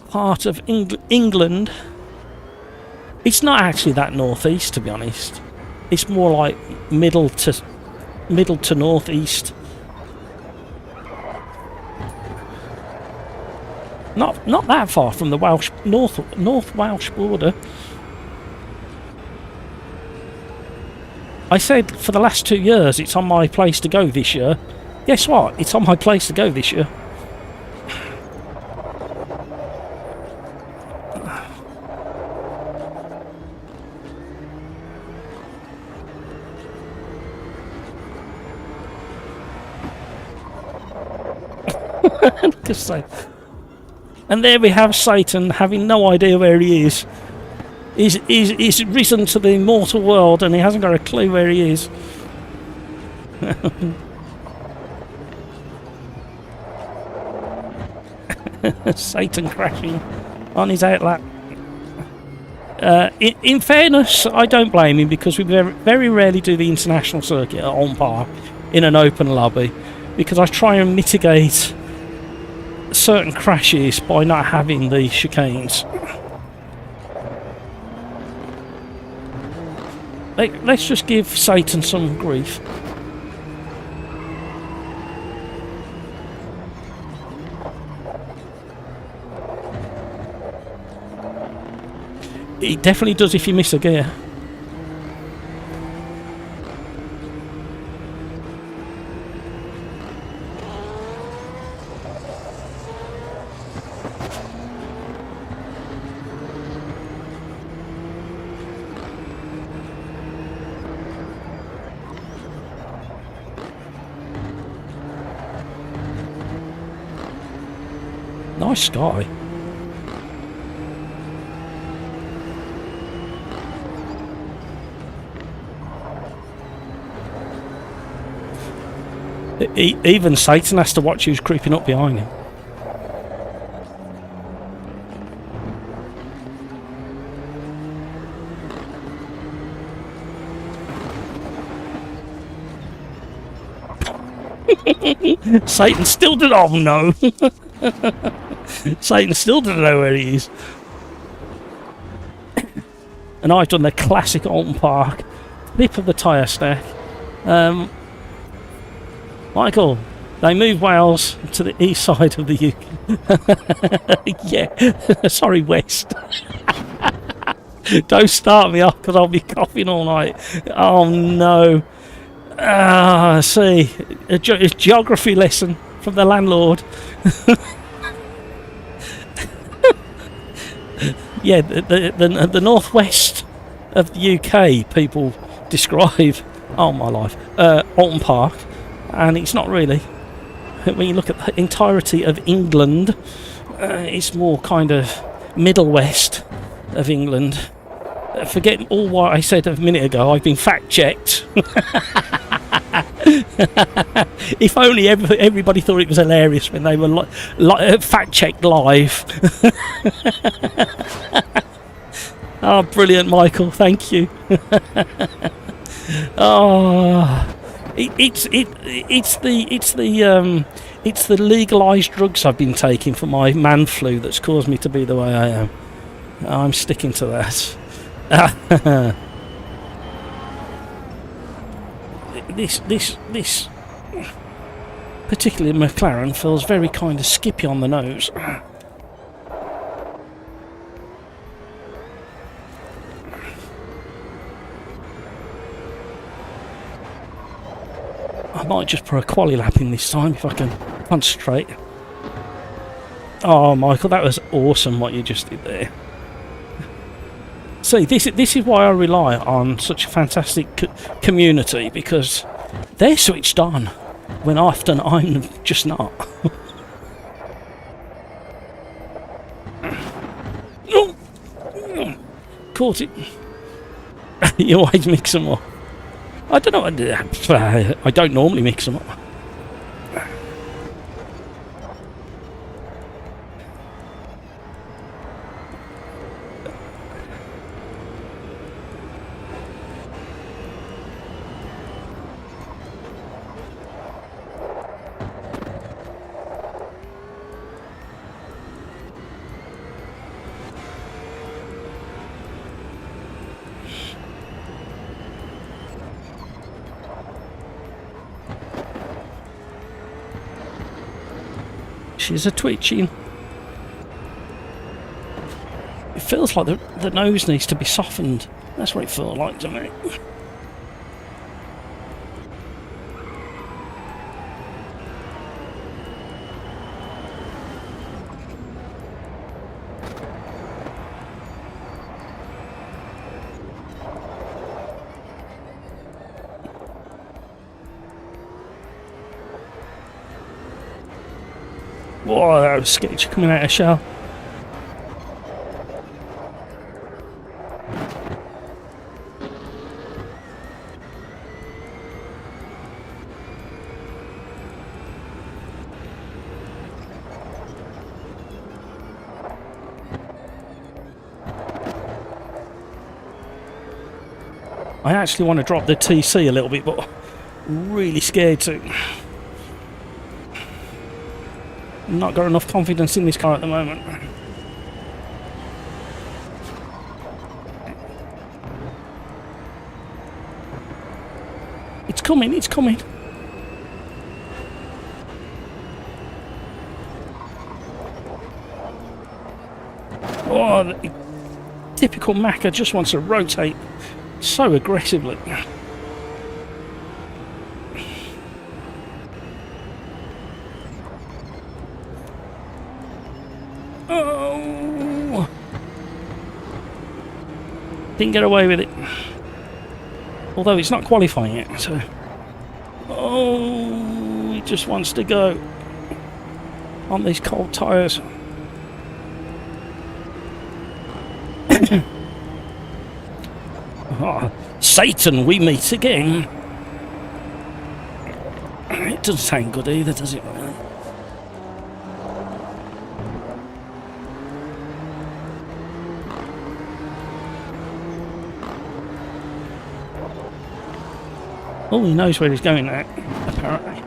part of England. It's not actually that northeast, to be honest. It's more like middle to northeast. Not that far from the Welsh North Welsh border. I said for the last 2 years it's on my place to go this year. Guess what? It's on my place to go this year. And there we have Satan having no idea where he is. He's risen to the mortal world and he hasn't got a clue where he is. Satan crashing on his outlap. In fairness, I don't blame him because we very rarely do the international circuit at Alton Park in an open lobby, because I try and mitigate certain crashes by not having the chicanes. Let's just give Satan some grief. It definitely does if you miss a gear. Nice sky. Even Satan has to watch who's creeping up behind him. Satan still did. Oh no! Satan still doesn't know where he is. And I've done the classic Alton Park flip of the tyre stack. Michael, they moved Wales to the east side of the UK. Yeah, sorry, West. Don't start me off because I'll be coughing all night. Oh no. See, a geography lesson from the landlord. Yeah, the northwest of the UK people describe, oh my life, Alton Park, and it's not really. When you look at the entirety of England, it's more kind of middle west of England. Forget all what I said a minute ago, I've been fact checked. If only everybody thought it was hilarious when they were fact checked live. Oh, brilliant, Michael! Thank you. Oh, it's the legalised drugs I've been taking for my man flu that's caused me to be the way I am. I'm sticking to that. This particularly McLaren feels very kind of skippy on the nose. I might just put a quali lap in this time if I can concentrate. Oh, Michael, that was awesome what you just did there. See, this is why I rely on such a fantastic community, because they're switched on when often I'm just not. Caught it. You always mix them up. I don't know. I don't normally mix them up. She's a twitching. It feels like the nose needs to be softened. That's what it feels like to me. Whoa, that was sketchy coming out of shell. I actually want to drop the TC a little bit, but I'm really scared to. Not got enough confidence in this car at the moment. It's coming, it's coming. Oh, the typical Macca just wants to rotate so aggressively. Oh! Didn't get away with it. Although it's not qualifying it, so. Oh, he just wants to go on these cold tyres. Oh, Satan, we meet again. It doesn't sound good either, does it? Really? Oh, he knows where he's going now, apparently.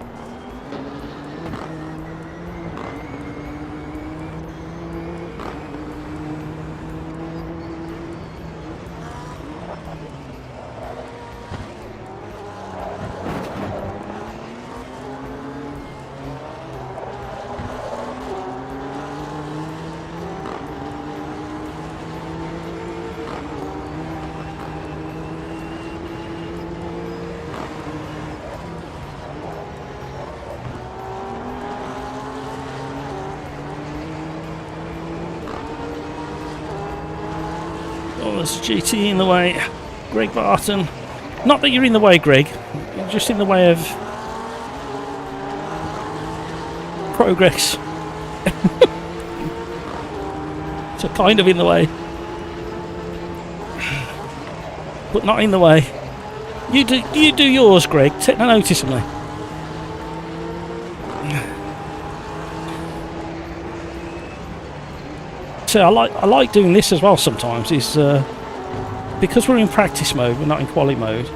Oh, there's a GT in the way. Greg Barton. Not that you're in the way, Greg. You're just in the way of progress. So kind of in the way. But not in the way. You do yours, Greg. Take no notice of me. So I like doing this as well sometimes. Is because we're in practice mode, we're not in quali mode.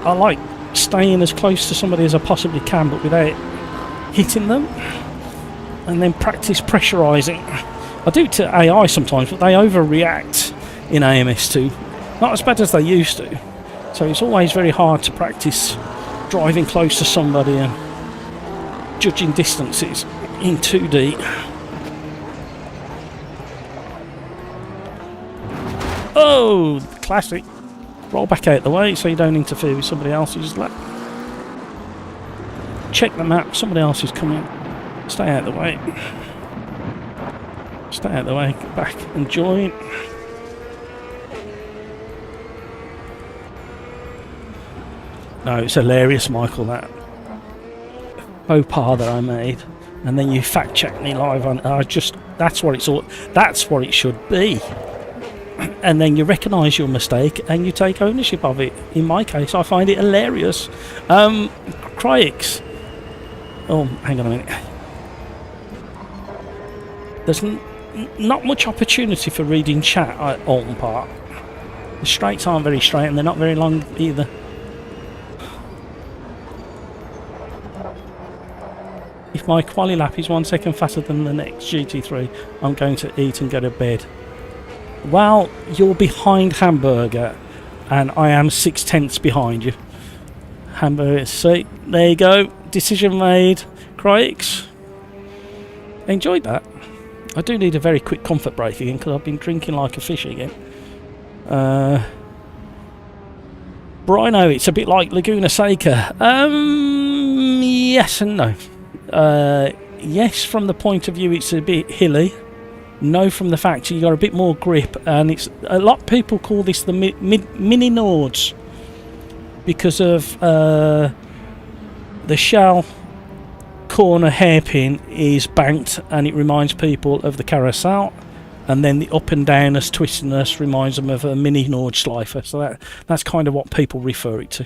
I like staying as close to somebody as I possibly can, but without hitting them, and then practice pressurising. I do it to AI sometimes, but they overreact in AMS2. Not as bad as they used to. So it's always very hard to practice driving close to somebody and judging distances in 2D. Oh, classic. Roll back out the way so you don't interfere with somebody else. You just check the map, somebody else is coming. Stay out the way. Stay out the way, get back and join. No, it's hilarious, Michael, that faux pas that I made. And then you fact check me live on that's what it should be. And then you recognise your mistake and you take ownership of it. In my case, I find it hilarious. Cryix. Oh, hang on a minute. There's not much opportunity for reading chat at Alton Park. The straights aren't very straight and they're not very long either. If my quali lap is 1 second faster than the next GT3, I'm going to eat and go to bed. Well, you're behind Hamburger, and I am 6/10 behind you. Hamburger, see, there you go. Decision made. Cryix. Enjoyed that. I do need a very quick comfort break again because I've been drinking like a fish again. Brino, it's a bit like Laguna Seca. Yes and no. Yes, from the point of view, it's a bit hilly. No, from the fact you got a bit more grip, and it's a lot of people call this the mini Nords because of the shell corner hairpin is banked, and it reminds people of the carousel, and then the up and downers, twistiness reminds them of a mini Nord Schleifer. So that's kind of what people refer it to.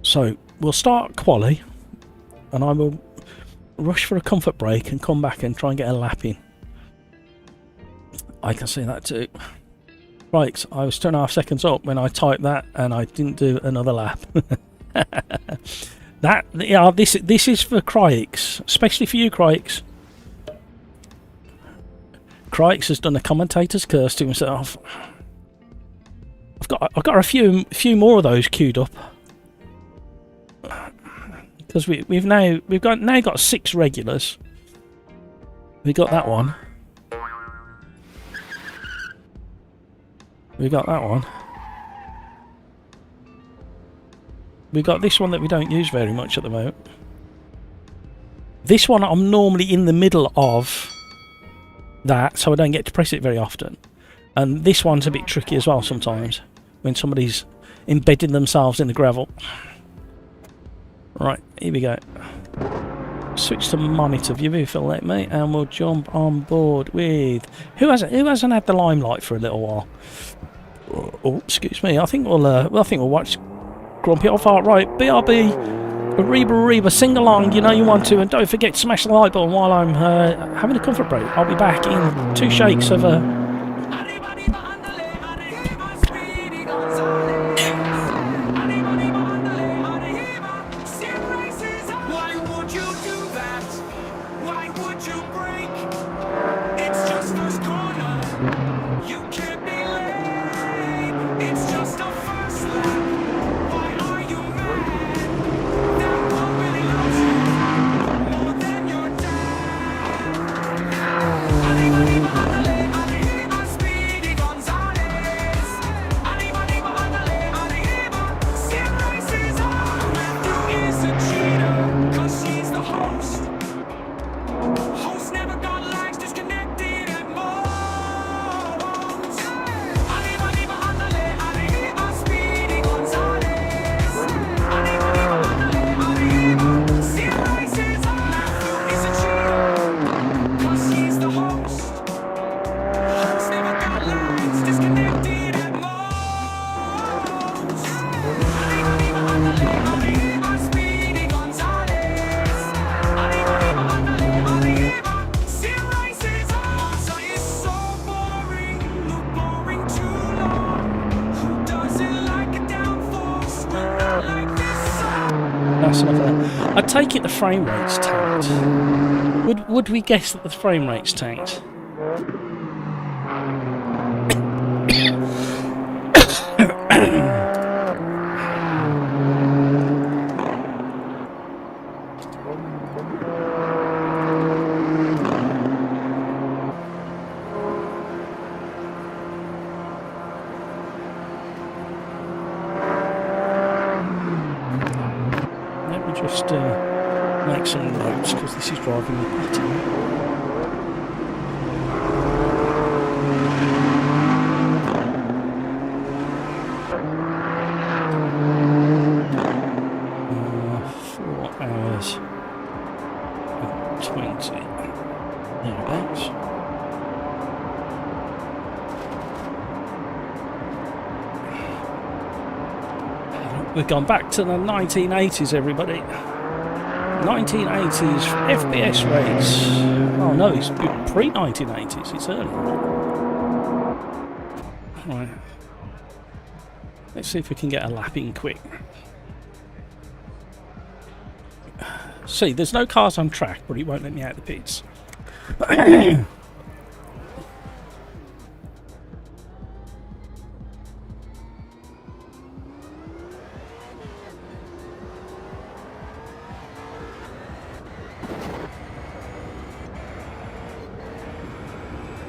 So we'll start quali, and I will rush for a comfort break and come back and try and get a lap in. I can see that too. Right, I was 2.5 seconds up when I typed that, and I didn't do another lap. This is for Cryix, especially for you, Cryix. Cryix has done a commentator's curse to himself. I've got a few more of those queued up. Because we've now got 6 regulars. We got that one. We got that one. We got this one that we don't use very much at the moment. This one I'm normally in the middle of that, so I don't get to press it very often. And this one's a bit tricky as well sometimes when somebody's embedding themselves in the gravel. Right, here we go. Switch to monitor view if you'll let me, and we'll jump on board with who hasn't had the limelight for a little while. Oh, excuse me. I think we'll watch Grumpy Old Fart. Right, BRB, Reba, sing along. You know you want to, and don't forget to smash the like button while I'm having a comfort break. I'll be back in 2 shakes of I take it the frame rate's tanked. Would we guess that the frame rate's tanked? Let me just make some notes because this is driving me batty. Thereabouts. We've gone back to the 1980s, everybody. 1980s FPS rates. Oh no, it's pre-1980s, it's early. Right. Let's see if we can get a lap in quick. See, there's no cars on track, but it won't let me out the pits.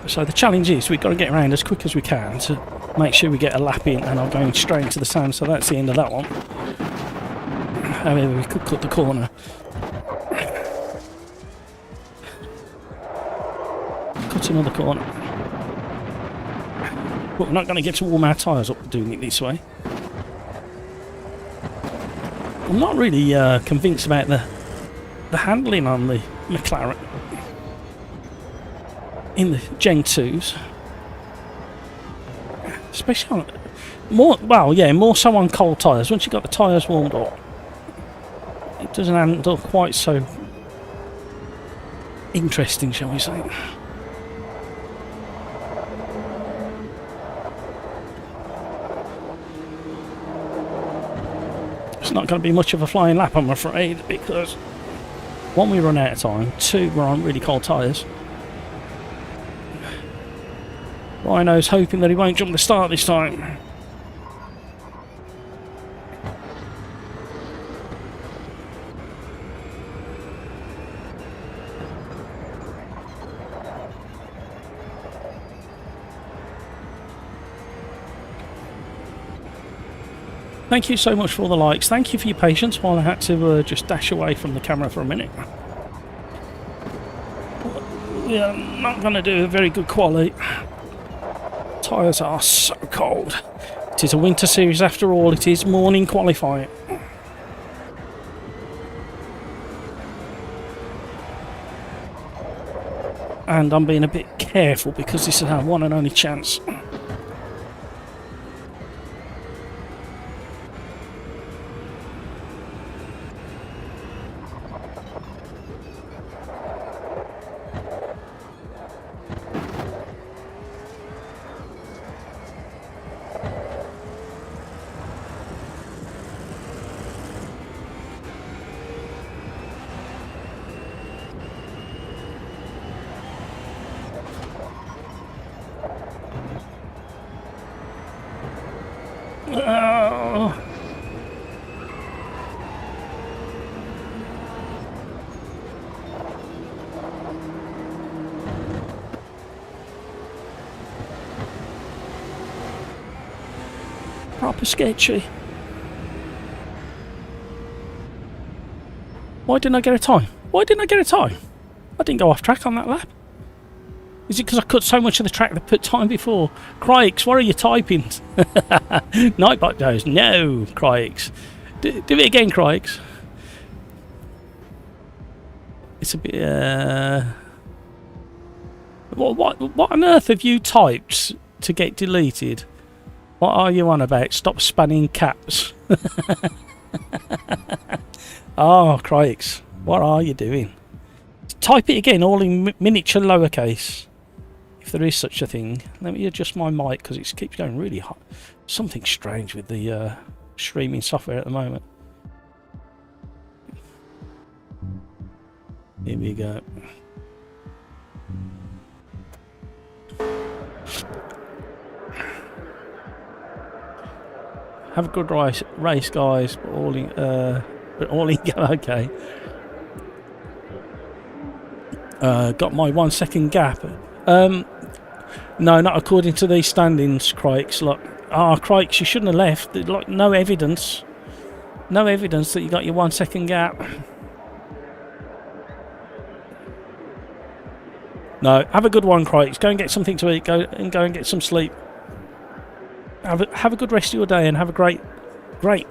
So the challenge is we've got to get around as quick as we can to make sure we get a lap in, and I'm going straight into the sand, so that's the end of that one. However, we could cut the corner. Cut another corner. But we're not going to get to warm our tyres up doing it this way. I'm not really convinced about the handling on the McLaren in the Gen 2s. Especially on more so on cold tyres. Once you've got the tyres warmed up, it doesn't handle quite so interesting, shall we say. It's not going to be much of a flying lap, I'm afraid, because one, we run out of time, two, we're on really cold tyres. Rhino's hoping that he won't jump the start this time. Thank you so much for all the likes. Thank you for your patience while I had to just dash away from the camera for a minute. We are not going to do a very good quali. Tyres are so cold. It is a winter series after all. It is morning qualifying. And I'm being a bit careful because this is our one and only chance. Proper sketchy. Why didn't I get a time? Why didn't I get a time? I didn't go off track on that lap. Is it because I cut so much of the track that put time before? Crikes, what are you typing? Nightbot goes, no, Crikes. Do it again, Crikes. It's a bit, What on earth have you typed to get deleted? What are you on about? Stop spanning caps. Oh, Crikes. What are you doing? Type it again, all in miniature lowercase. If there is such a thing. Let me adjust my mic because it keeps going really hot. Something strange with the streaming software at the moment. Here we go. Have a good race, guys. All in okay. Got my 1 second gap. No, not according to these standings, Crikes. Look, Crikes, you shouldn't have left. Like, no evidence that you got your 1 second gap. No, have a good one, Crikes. Go and get something to eat. Go and get some sleep. Have a good rest of your day and have a great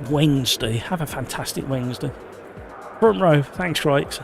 Wednesday. Have a fantastic Wednesday. Front row. Thanks, Crikes.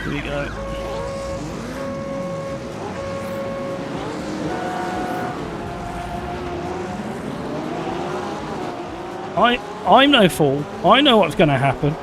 Here we go. I'm no fool. I know what's going to happen.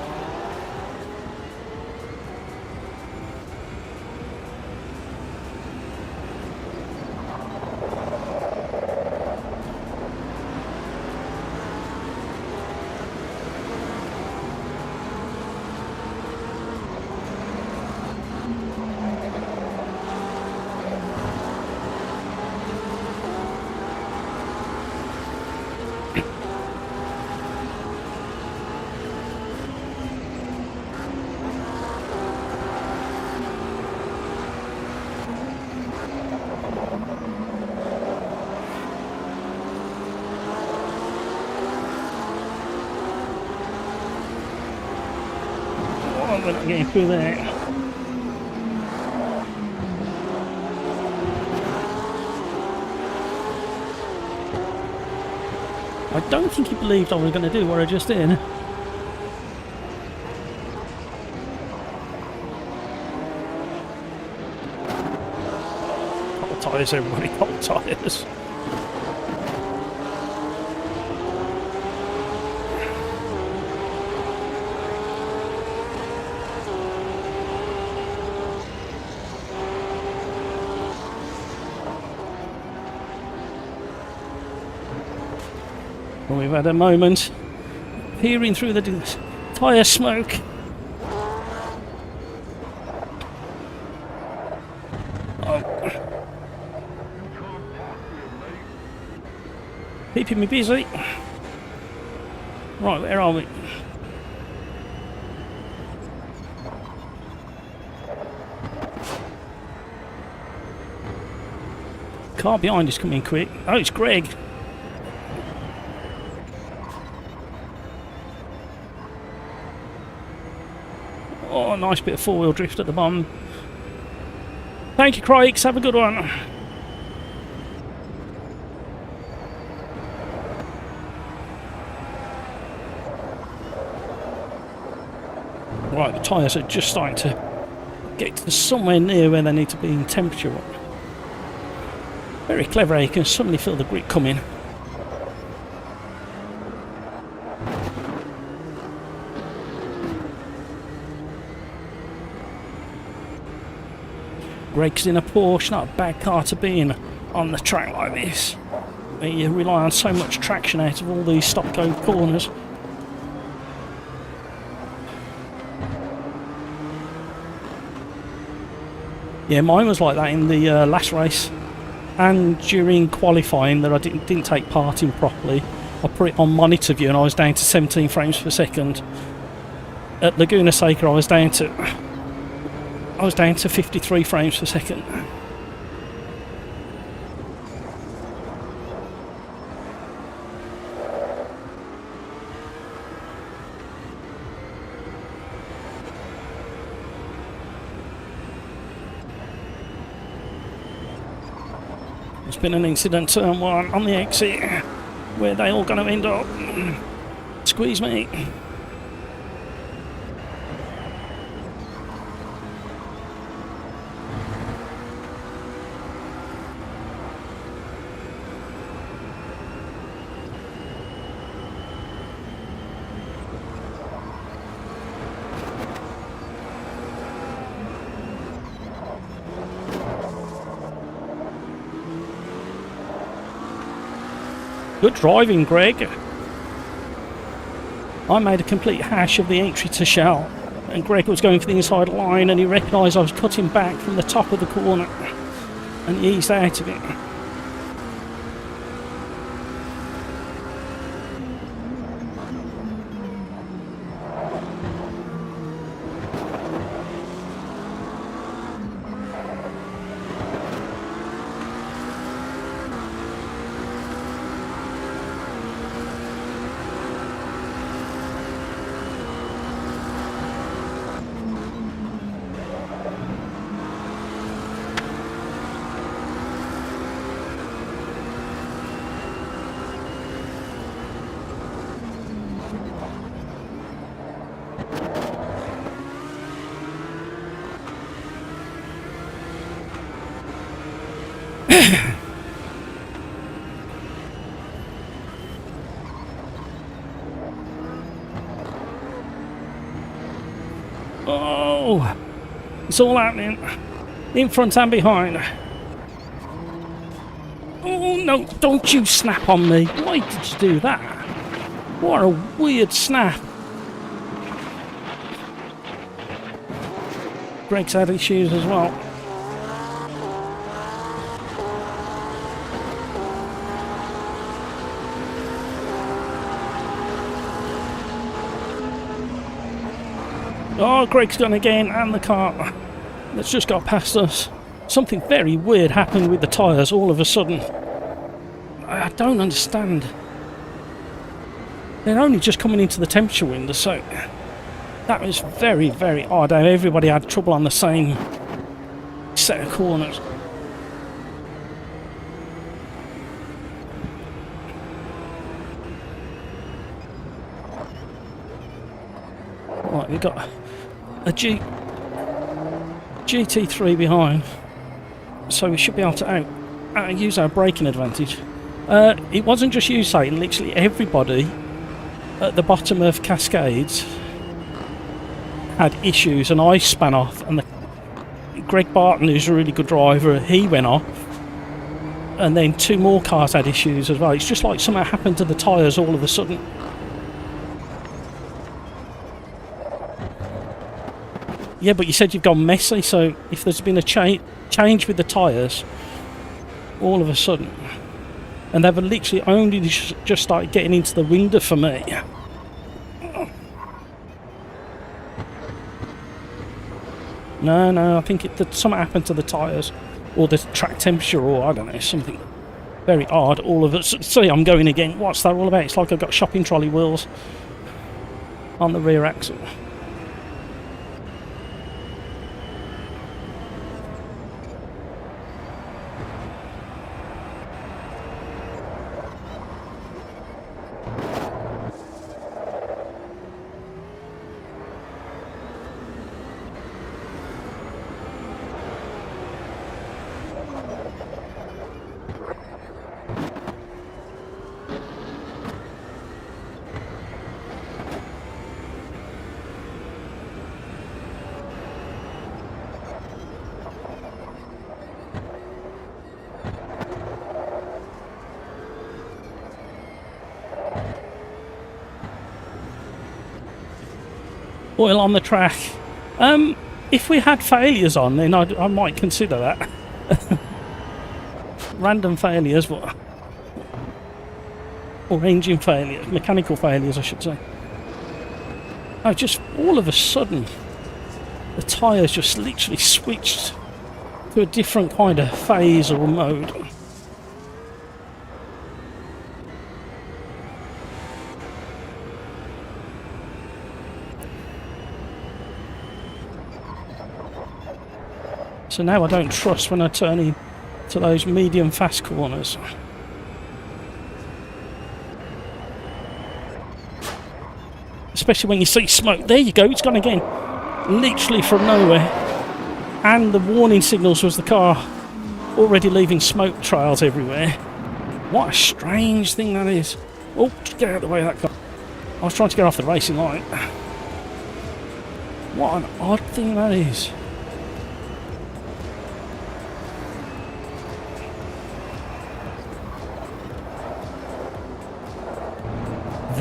We're not getting through there. I don't think he believed I was going to do what I just did. Hot tyres, everybody, hot tyres. Well, we've had a moment peering through the tyre smoke. Oh. Keeping me busy. Right, where are we? Car behind is coming quick. Oh, it's Greg. Oh, nice bit of four-wheel drift at the bottom. Thank you, Crikes. Have a good one. Right, the tyres are just starting to get to somewhere near where they need to be in temperature. Very clever, you can suddenly feel the grip coming. Greg's in a Porsche, not a bad car to be in on the track like this. You rely on so much traction out of all these stop-go corners. Yeah, mine was like that in the last race, and during qualifying that I didn't take part in properly. I put it on monitor view and I was down to 17 frames per second. At Laguna Seca I was down to 53 frames per second. There's been an incident turn 1 on the exit where they all going to end up. Squeeze me. Good driving, Greg. I made a complete hash of the entry to Shell, and Greg was going for the inside line, and he recognised I was cutting back from the top of the corner, and he eased out of it. Oh, it's all happening, in front and behind. Oh no, don't you snap on me. Why did you do that? What a weird snap. Greg's had issues as well. Oh, Greg's gone again, and the car that's just got past us. Something very weird happened with the tyres all of a sudden. I don't understand. They're only just coming into the temperature window, so that was very, very odd. Everybody had trouble on the same set of corners. Right, we've got a GT3 behind, so we should be able to use our braking advantage. It wasn't just you, Satan, literally everybody at the bottom of Cascades had issues, and I span off, and Greg Barton, who's a really good driver, he went off, and then 2 more cars had issues as well. It's just like something happened to the tyres all of a sudden. Yeah, but you said you've gone messy, so if there's been a change with the tyres all of a sudden, and they've literally only just started getting into the window for me. No, I think something happened to the tyres, or the track temperature, or I don't know, something very odd. All of it. See, I'm going again. What's that all about? It's like I've got shopping trolley wheels on the rear axle. Oil on the track. If we had failures on, then I might consider that. Random failures, but... or engine failures, mechanical failures, I should say. Oh, just all of a sudden, the tyres just literally switched to a different kind of phase or mode. So now I don't trust when I turn into those medium fast corners. Especially when you see smoke. There you go, it's gone again. Literally from nowhere. And the warning signals was the car already leaving smoke trails everywhere. What a strange thing that is. Oh, get out of the way of that car. I was trying to get off the racing line. What an odd thing that is.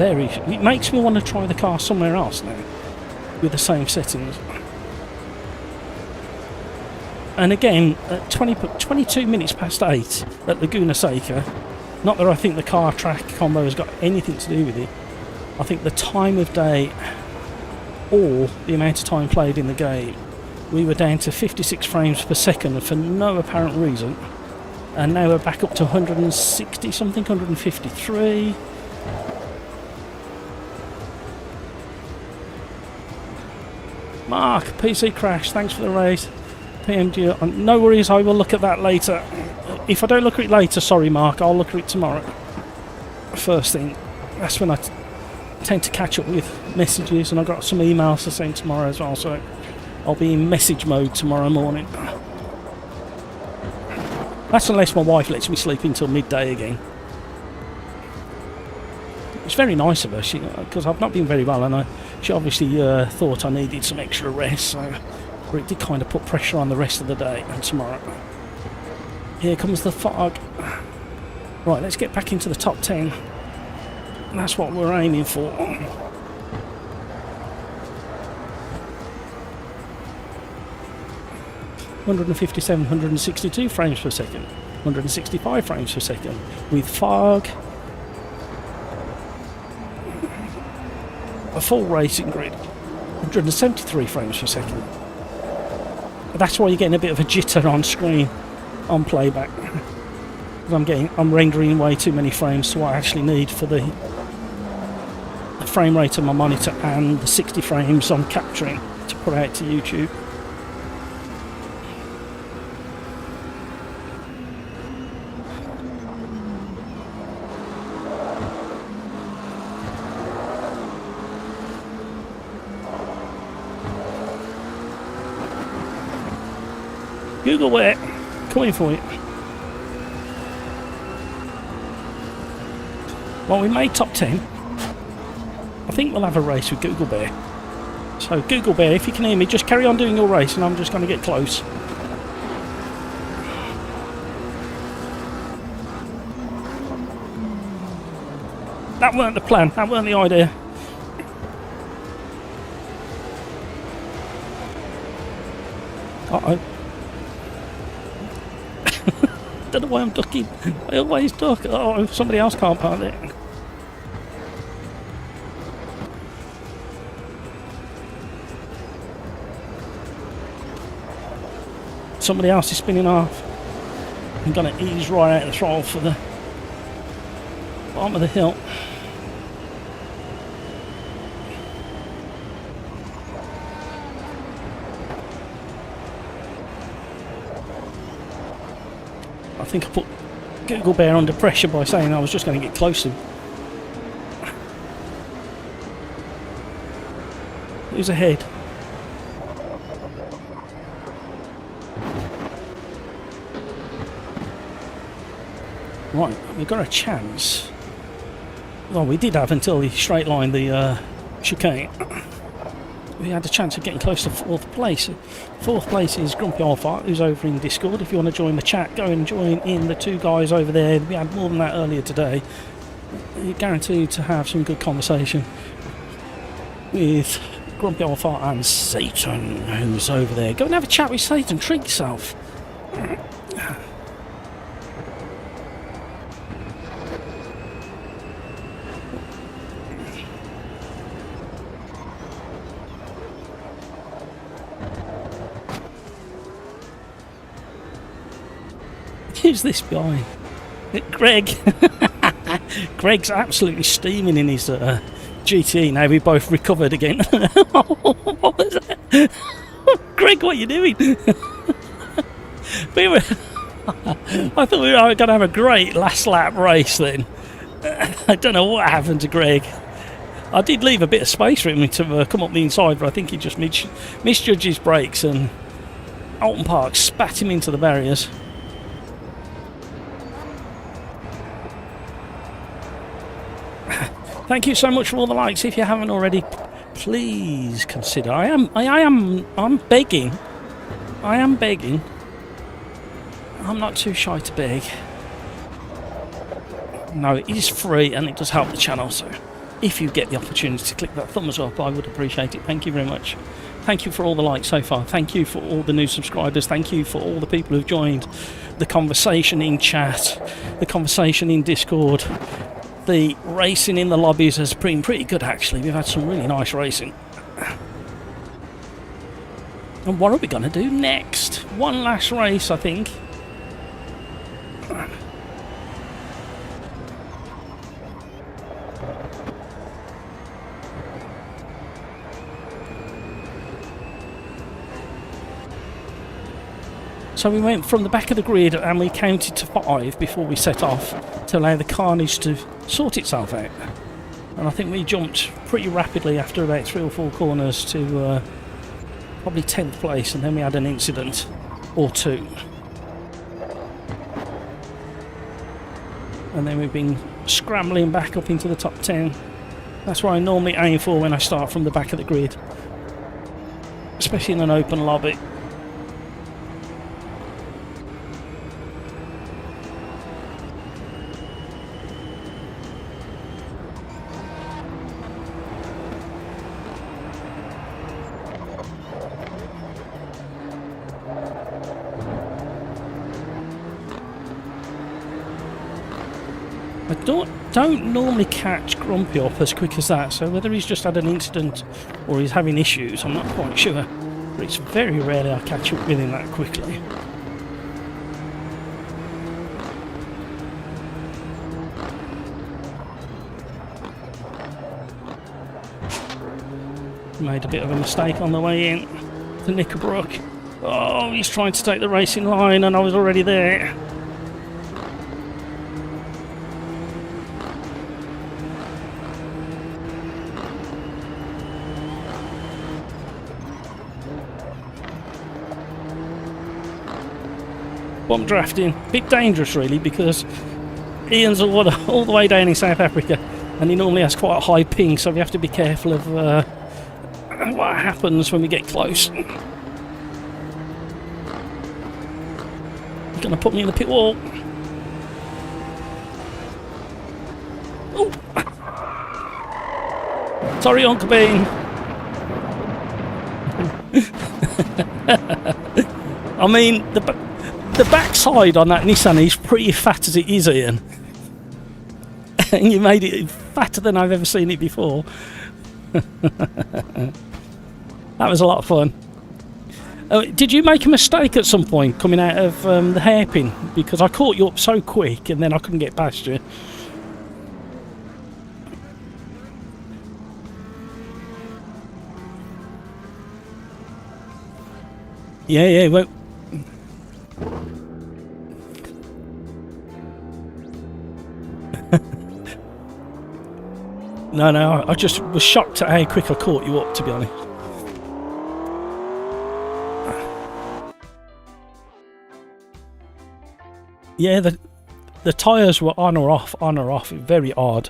It makes me want to try the car somewhere else now with the same settings. And again, at 22 minutes past 8 at Laguna Seca, not that I think the car track combo has got anything to do with it. I think the time of day or the amount of time played in the game, we were down to 56 frames per second for no apparent reason, and now we're back up to 160 something, 153. Mark, PC crash, thanks for the raise. PMG, no worries, I will look at that later. If I don't look at it later, sorry Mark, I'll look at it tomorrow. First thing, that's when I tend to catch up with messages, and I've got some emails to send tomorrow as well, so I'll be in message mode tomorrow morning. That's unless my wife lets me sleep until midday again. It's very nice of her, because I've not been very well, and she obviously thought I needed some extra rest, so it did kind of put pressure on the rest of the day and tomorrow. Here comes the fog. Right, let's get back into the top 10. That's what we're aiming for. 157, 162 frames per second, 165 frames per second with fog. A full racing grid, 173 frames per second. That's why you're getting a bit of a jitter on screen on playback. I'm rendering way too many frames to what I actually need for the frame rate of my monitor and the 60 frames I'm capturing to put out to YouTube. Google where, coming for you. Well, we made top 10. I think we'll have a race with Google Bear. So Google Bear, if you can hear me, just carry on doing your race and I'm just going to get close. That weren't the plan, that weren't the idea. Uh-oh. Don't know why I'm ducking. I always duck. Oh, somebody else can't park it. Somebody else is spinning off. I'm going to ease right out of the throttle for the bottom of the hill. I think I put Google Bear under pressure by saying I was just going to get close to him. Who's ahead? Right, we've got a chance. Well, we did have until he straight lined the chicane. We had a chance of getting close to 4th place. 4th place is Grumpy Old Fart, who's over in Discord. If you want to join the chat, go and join in the two guys over there. We had more than that earlier today. You're guaranteed to have some good conversation with Grumpy Old Fart and Satan, who's over there. Go and have a chat with Satan, treat yourself. Who's this guy? Greg. Greg's absolutely steaming in his GTE now. We both recovered again. What was that? Greg, what are you doing? I thought we were going to have a great last lap race then. I don't know what happened to Greg. I did leave a bit of space for him to come up the inside, but I think he just misjudged his brakes and Alton Park spat him into the barriers. Thank you so much for all the likes. If you haven't already, please consider. I'm begging. I am begging. I'm not too shy to beg. No, it is free and it does help the channel. So, if you get the opportunity to click that thumbs up, I would appreciate it. Thank you very much. Thank you for all the likes so far. Thank you for all the new subscribers. Thank you for all the people who've joined the conversation in chat, the conversation in Discord. The racing in the lobbies has been pretty good actually. We've had some really nice racing. And what are we going to do next? One last race, I think. So we went from the back of the grid and we counted to 5 before we set off to allow the carnage to sort itself out. And I think we jumped pretty rapidly after about 3 or 4 corners to probably 10th place, and then we had an incident or 2. And then we've been scrambling back up into the top 10. That's what I normally aim for when I start from the back of the grid, especially in an open lobby. I don't normally catch Grumpy up as quick as that, so whether he's just had an incident or he's having issues, I'm not quite sure. But it's very rarely I catch up with him that quickly. Made a bit of a mistake on the way in to Knickerbrook. Oh, he's trying to take the racing line and I was already there. Bump drafting, bit dangerous really, because Ian's all the way down in South Africa and he normally has quite a high ping, so we have to be careful of what happens when we get close. He's going to put me in the pit wall. Oh. Sorry, Uncle Bean. I mean, the backside on that Nissan is pretty fat as it is, Ian. And you made it fatter than I've ever seen it before. That was a lot of fun. Did you make a mistake at some point coming out of the hairpin? Because I caught you up so quick and then I couldn't get past you. Yeah, well... No, I just was shocked at how quick I caught you up, to be honest. Yeah, the tyres were on or off, very odd.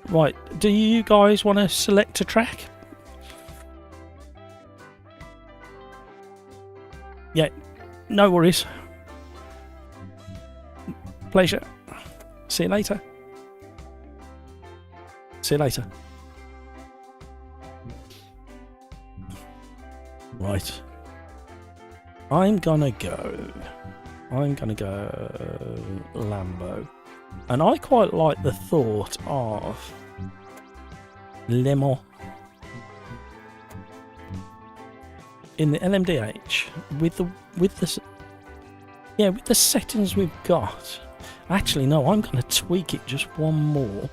Right, do you guys want to select a track? Yeah, no worries. Pleasure. See you later. See you later. Right. I'm gonna go Lambo. And I quite like the thought of limo in the LMDH with the settings we've got. Actually, no, I'm going to tweak it just one more.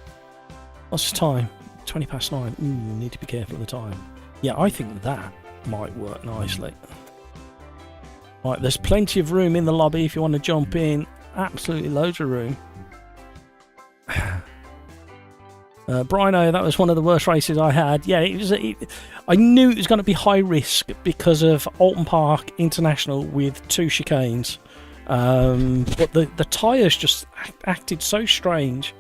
What's the time? 20 past 9. Ooh, need to be careful of the time. Yeah, I think that might work nicely. Right, there's plenty of room in the lobby if you want to jump in. Absolutely loads of room. Brino, that was one of the worst races I had. Yeah, I knew it was going to be high risk because of Alton Park International with 2 chicanes. But the tyres just acted so strange.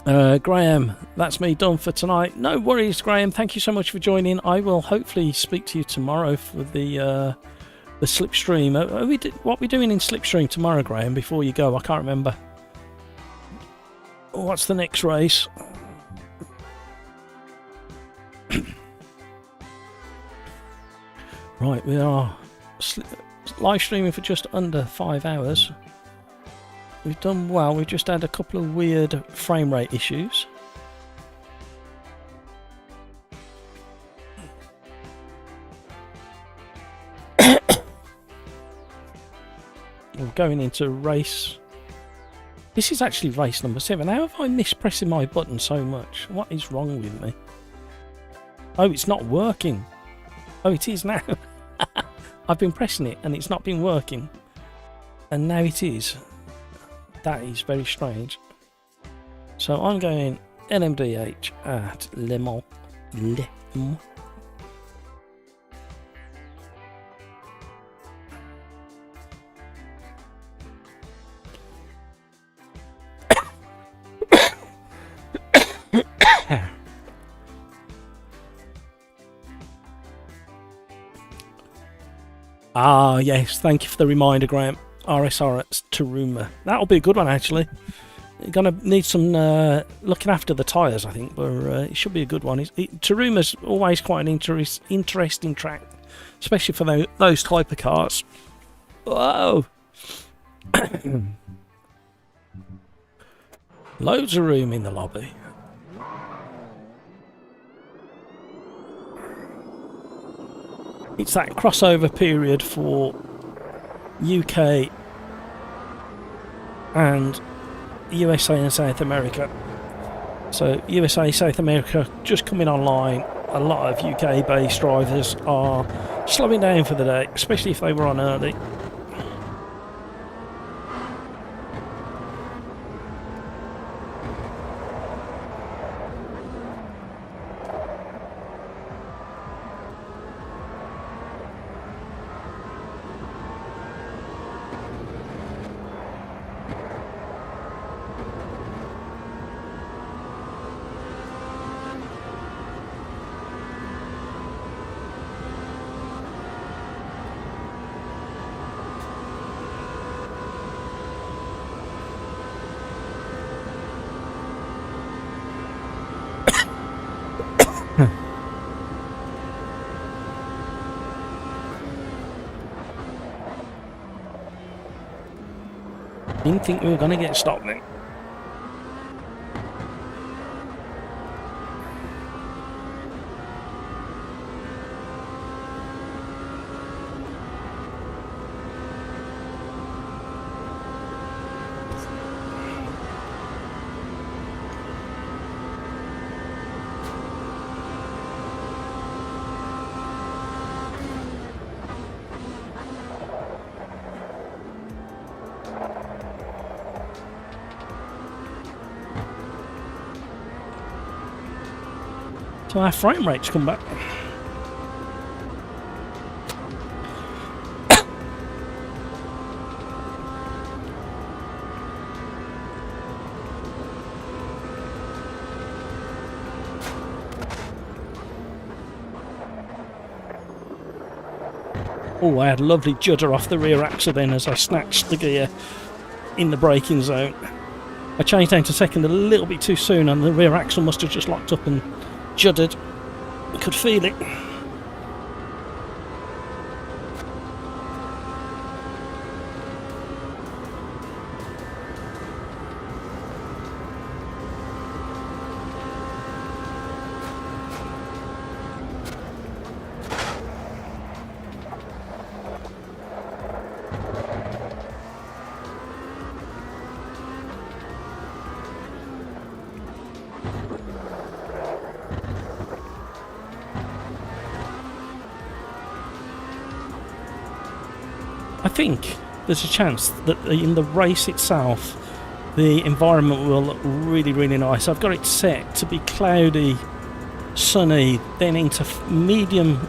Graham, that's me done for tonight. No worries, Graham. Thank you so much for joining. I will hopefully speak to you tomorrow for the slipstream. What are we doing in slipstream tomorrow, Graham? Before you go, I can't remember. What's the next race? Right, we are live streaming for just under 5 hours. We've done well. We've just had a couple of weird frame rate issues. We're going into race. This is actually race number 7. How have I missed pressing my button so much? What is wrong with me? Oh, it's not working. Oh, it is now. I've been pressing it and it's not been working. And now it is. That is very strange. So I'm going LMDH at Le Mans. Ah, yes, thank you for the reminder, Graham. RSR at Taruma. That'll be a good one, actually. You're going to need some looking after the tyres, I think, but it should be a good one. Taruma's always quite an interesting track, especially for those type of cars. Whoa! Loads of room in the lobby. It's that crossover period for UK and USA and South America. So USA, South America just coming online. A lot of UK based drivers are slowing down for the day, especially if they were on early. Didn't think we were going to get stopped then. So our frame rates come back. Oh, I had a lovely judder off the rear axle then as I snatched the gear in the braking zone. I changed down to second a little bit too soon and the rear axle must have just locked up and juddered. I could feel it. think there's a chance that in the race itself, the environment will look really, really nice. I've got it set to be cloudy, sunny, then into medium,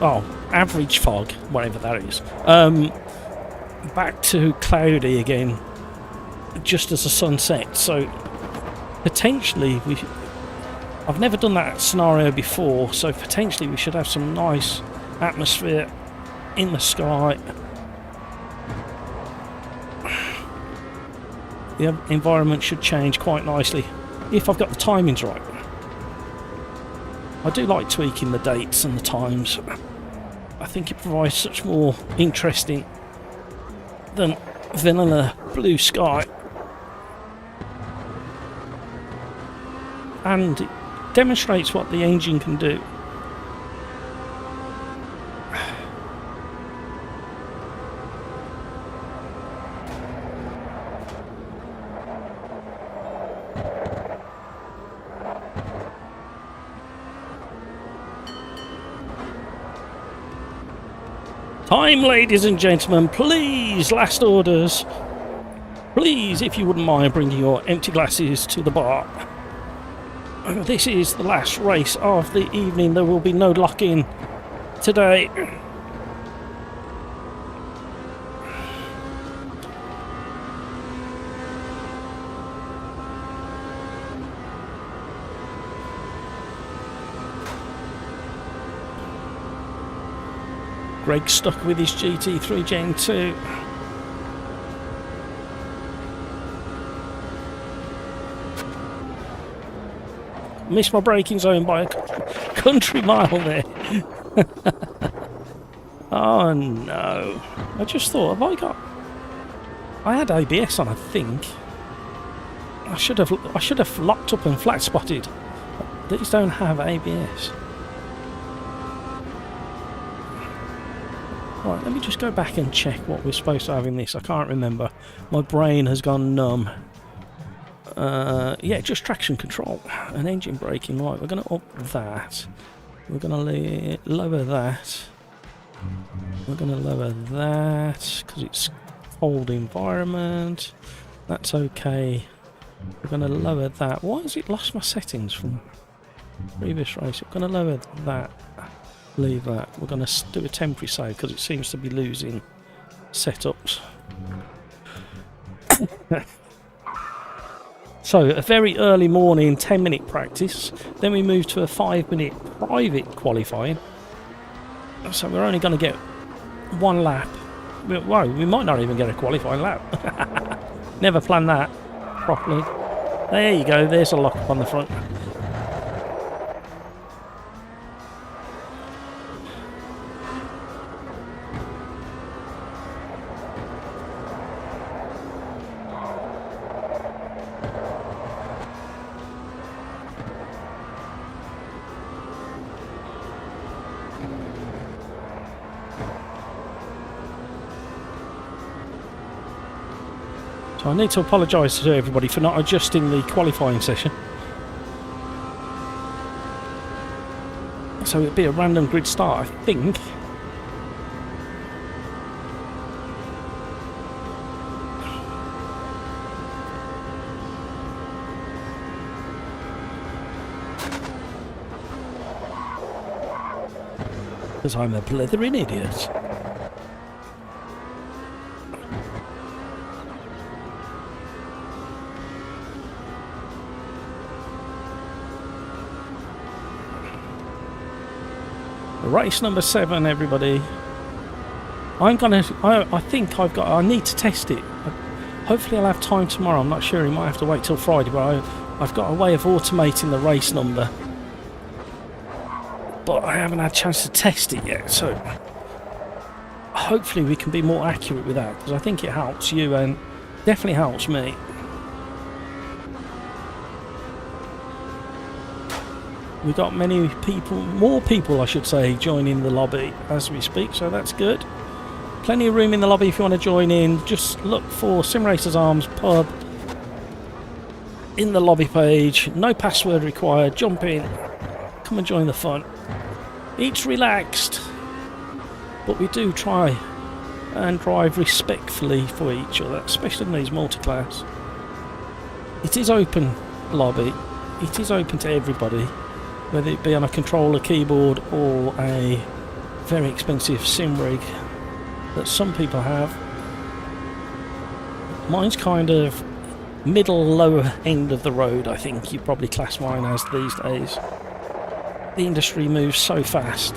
average fog, whatever that is. Back to cloudy again, just as the sun sets. So potentially I've never done that scenario before, so potentially we should have some nice atmosphere in the sky. The environment should change quite nicely if I've got the timings right. I do like tweaking the dates and the times. I think it provides such more interesting than vanilla blue sky, and it demonstrates what the engine can do. Time, ladies and gentlemen, please, last orders. Please, if you wouldn't mind bringing your empty glasses to the bar. This is the last race of the evening. There will be no lock-in today. Greg's stuck with his GT3 Gen 2. Missed my braking zone by a country mile there. Oh no. I just thought, I had ABS on, I think. I should have locked up and flat spotted. These don't have ABS. Right, let me just go back and check what we're supposed to have in this. I can't remember. My brain has gone numb. Yeah, just traction control and engine braking. Right, we're going to up that. We're going to lower that. We're going to lower that because it's cold environment. That's okay. We're going to lower that. Why has it lost my settings from previous race? We're going to lower that. Leave that. We're going to do a temporary save because it seems to be losing setups. So a very early morning 10-minute practice, then we move to a 5-minute private qualifying. So we're only going to get one lap. Whoa, we might not even get a qualifying lap. Never planned that properly. There you go, there's a lock up on the front. So I need to apologise to everybody for not adjusting the qualifying session. So it'll be a random grid start, I think. Because I'm a blithering idiot. Race number 7, everybody. I think I need to test it. Hopefully I'll have time tomorrow. I'm not sure, he might have to wait till Friday, but I've got a way of automating the race number. But I haven't had a chance to test it yet, so hopefully we can be more accurate with that, because I think it helps you and definitely helps me. We've got many people, more people I should say, joining the lobby as we speak, so that's good. Plenty of room in the lobby if you want to join in. Just look for Sim Racers Arms Pub in the lobby page. No password required. Jump in. Come and join the fun. Each relaxed, but we do try and drive respectfully for each other, especially in these multi-class. It is open lobby, it is open to everybody, whether it be on a controller, keyboard, or a very expensive sim rig that some people have. Mine's kind of middle lower end of the road, I think you probably class mine as these days. The industry moves so fast.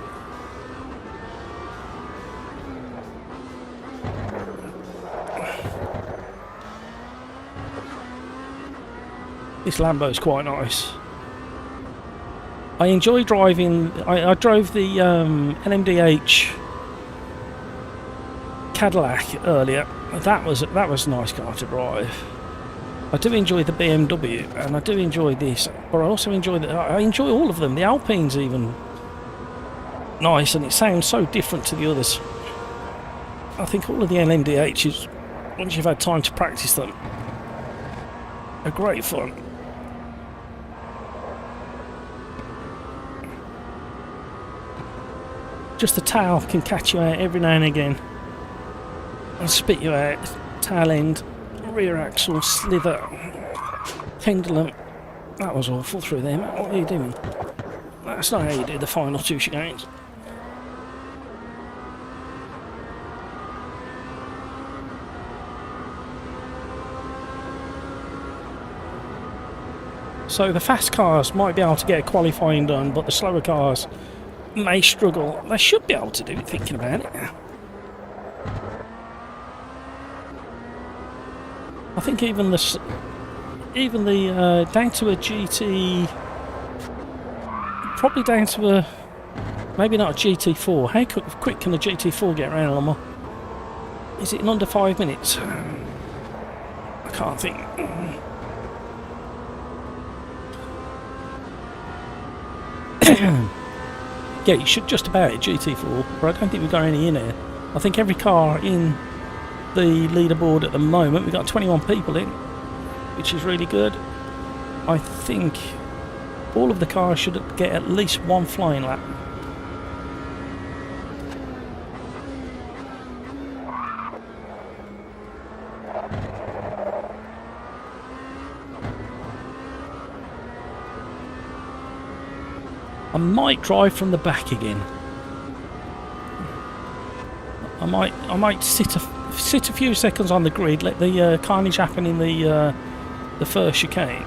This Lambo's quite nice. I enjoy driving. I drove the LMDH Cadillac earlier. That was a nice car to drive. I do enjoy the BMW, and I do enjoy this, but I also enjoy I enjoy all of them. The Alpine's even nice, and it sounds so different to the others. I think all of the LMDHs, once you've had time to practice them, are great fun. Just the tail can catch you out every now and again and spit you out. Tail end, rear axle, slither, pendulum. That was awful through there, Matt. What are you doing? That's not how you do the final two chicanes. So the fast cars might be able to get qualifying done, but the slower cars may struggle. They should be able to do it, thinking about it. I think even the down to a GT, probably down to a, maybe not a GT4. How quick can a GT4 get around Lamar? Is it in under 5 minutes? I can't think. Yeah, you should just about a GT4, but I don't think we've got any in here. I think every car in the leaderboard at the moment, we've got 21 people in, which is really good. I think all of the cars should get at least one flying lap. I might drive from the back again. I might sit a few seconds on the grid, let the carnage happen in the first chicane,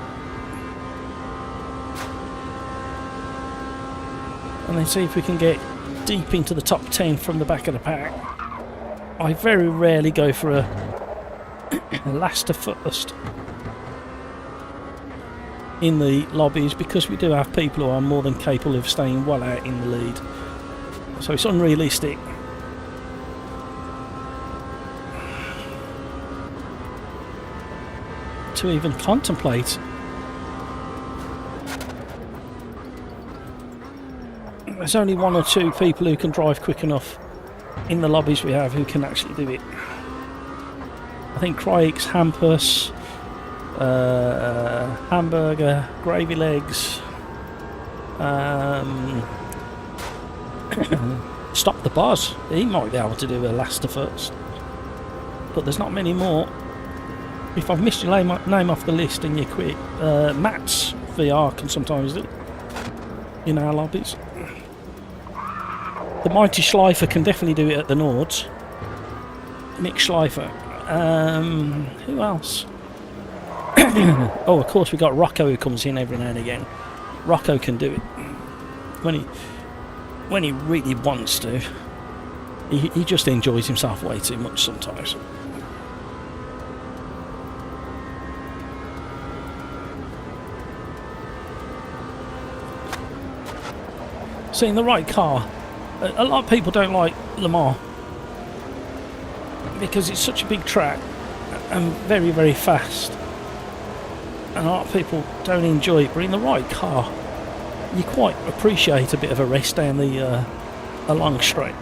and then see if we can get deep into the top 10 from the back of the pack. I very rarely go for a last to first in the lobbies, because we do have people who are more than capable of staying well out in the lead, so it's unrealistic. To even contemplate. There's only one or two people who can drive quick enough in the lobbies we have who can actually do it. I think Cryx, Hampus, Hamburger, Gravy Legs, Stop the Boss. He might be able to do a last to first, but there's not many more. If I've missed your name off the list and you're quick, Matt's VR can sometimes do it in our lobbies. The Mighty Schleifer can definitely do it at the Nords. Mick Schleifer. Who else? Oh, of course we got Rocco who comes in every now and again. Rocco can do it when he really wants to. He just enjoys himself way too much sometimes. So in the right car, a lot of people don't like Le Mans because it's such a big track and very, very fast, and a lot of people don't enjoy it. But in the right car, you quite appreciate a bit of a rest down the a long straight.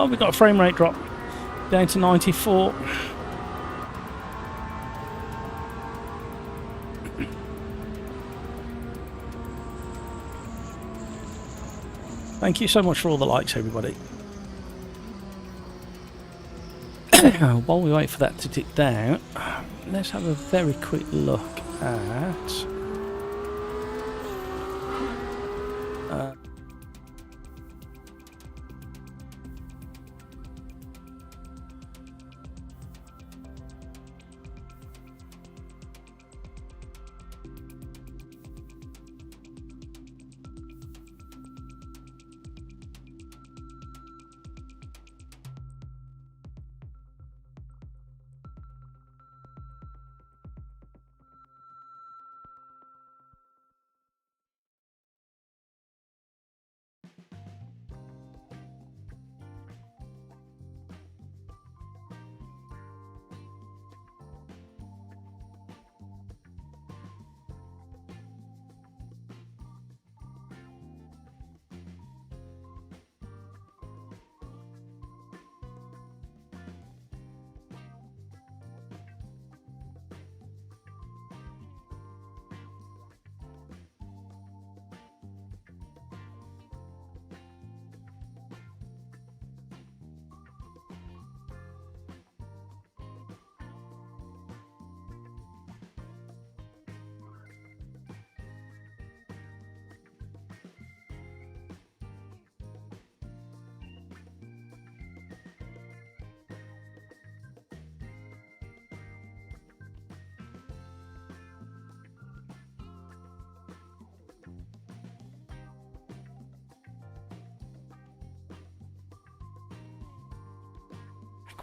Oh, we got a frame rate drop down to 94. Thank you so much for all the likes, everybody. While we wait for that to tick down, let's have a very quick look at...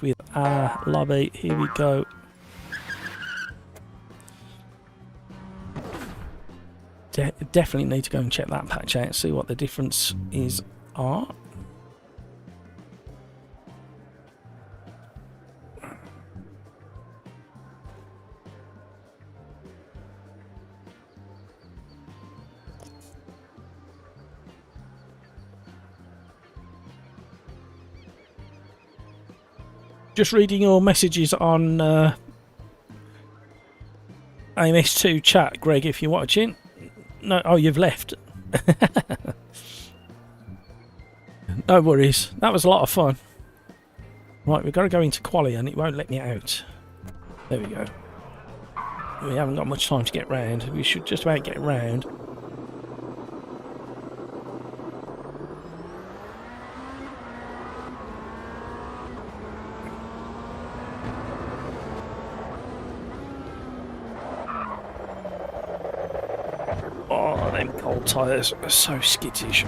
with our lobby, here we go. Definitely need to go and check that patch out, see what the difference is are. Just reading your messages on AMS2 chat, Greg, if you're watching. No, oh, you've left. No worries. That was a lot of fun. Right, we've got to go into Quali and it won't let me out. There we go. We haven't got much time to get round. We should just about get round. Oh, them cold tyres are so skittish.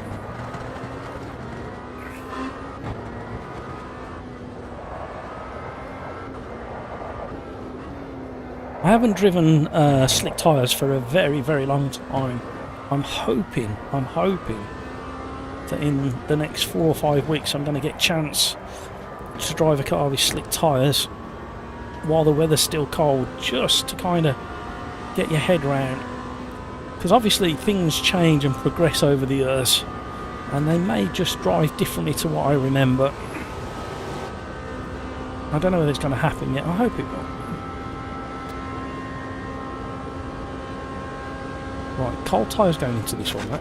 I haven't driven slick tyres for a very, very long time. I'm hoping that in the next 4 or 5 weeks I'm going to get a chance to drive a car with slick tyres while the weather's still cold, just to kind of get your head round. Because obviously things change and progress over the years, and they may just drive differently to what I remember. I don't know whether it's going to happen yet. I hope it will. Right, cold tyres going into this one, right?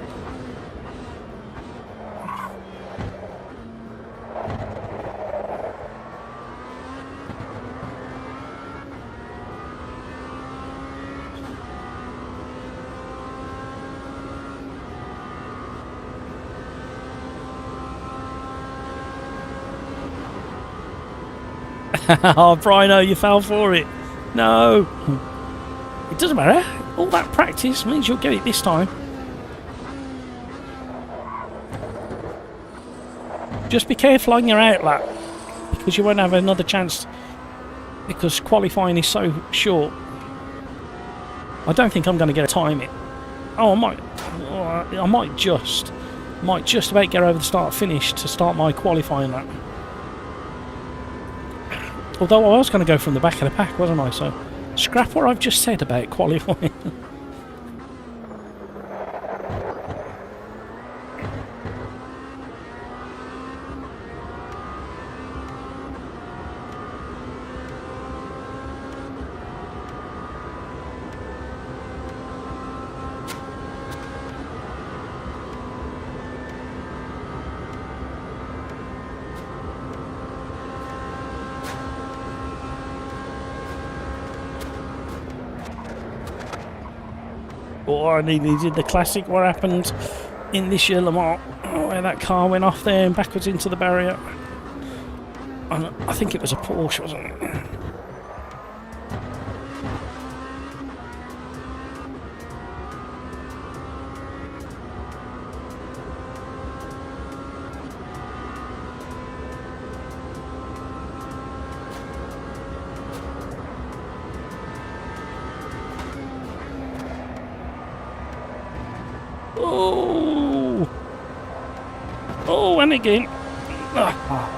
Oh, Brino, you fell for it. No. It doesn't matter. All that practice means you'll get it this time. Just be careful on your outlap, because you won't have another chance, because qualifying is so short. I don't think I'm going to get a time it. Oh, I might just about get over the start finish to start my qualifying lap. Although I was going to go from the back of the pack, wasn't I? So scrap what I've just said about qualifying. Oh, I nearly did the classic what happened in this year Le Mans, where that car went off there and backwards into the barrier. And I think it was a Porsche, wasn't it? Oh! Oh, and again. Ah.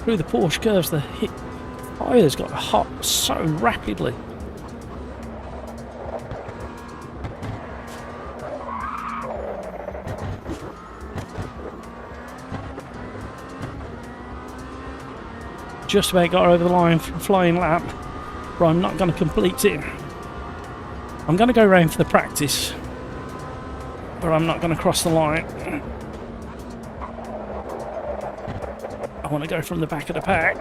Through the Porsche curves, the tyres got hot so rapidly. Just about got over the line for a flying lap, but I'm not going to complete it. I'm going to go around for the practice, but I'm not going to cross the line. I want to go from the back of the pack.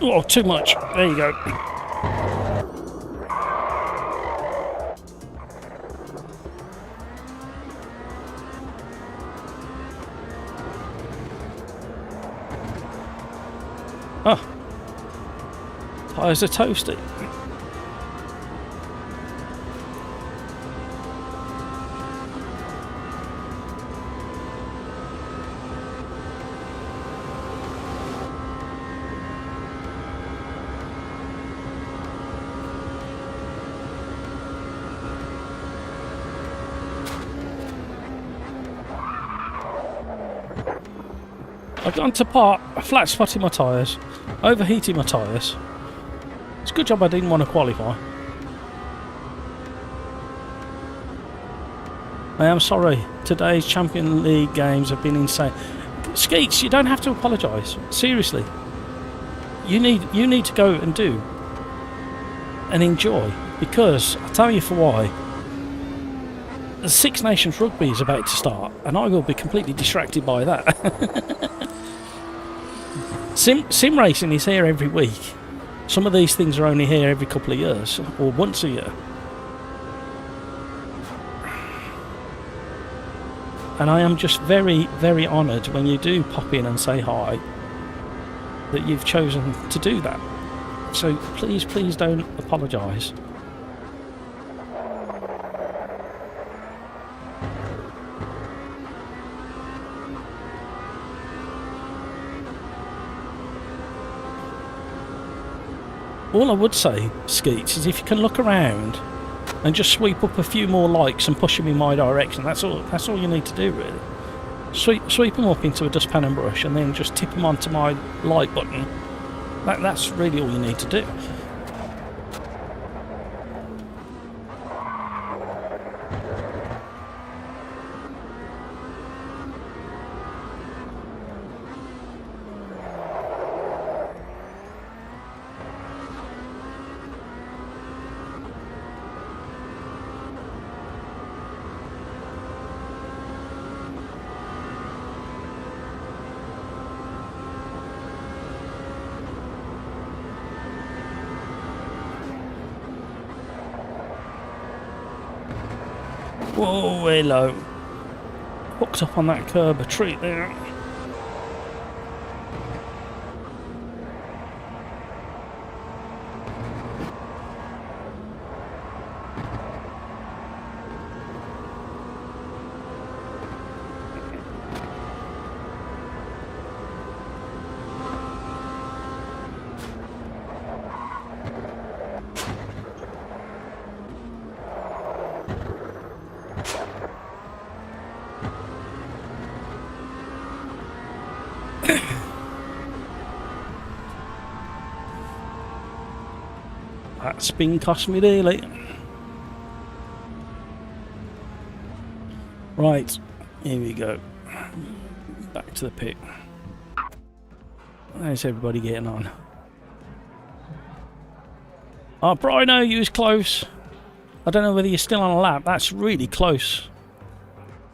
Oh, too much. There you go. Oh, tyres are toasty. I've gone to part, flat spotting my tyres, overheating my tyres. It's a good job I didn't want to qualify. I am sorry, today's Champion League games have been insane. Skeets, you don't have to apologise. Seriously. You need to go and do and enjoy, because I'll tell you for why. The Six Nations Rugby is about to start, and I will be completely distracted by that. Sim racing is here every week. Some of these things are only here every couple of years, or once a year. And I am just very, very honoured when you do pop in and say hi, that you've chosen to do that. So please, please don't apologise. All I would say, Skeets, is if you can look around and just sweep up a few more likes and push them in my direction, that's all you need to do, really. Sweep them up into a dustpan and brush, and then just tip them onto my like button. That's really all you need to do. Whoa, hello. Hooked up on that curb, a treat there. That spin cost me dearly. Right, here we go. Back to the pit. How's everybody getting on? Oh, Brino, you was close. I don't know whether you're still on a lap. That's really close.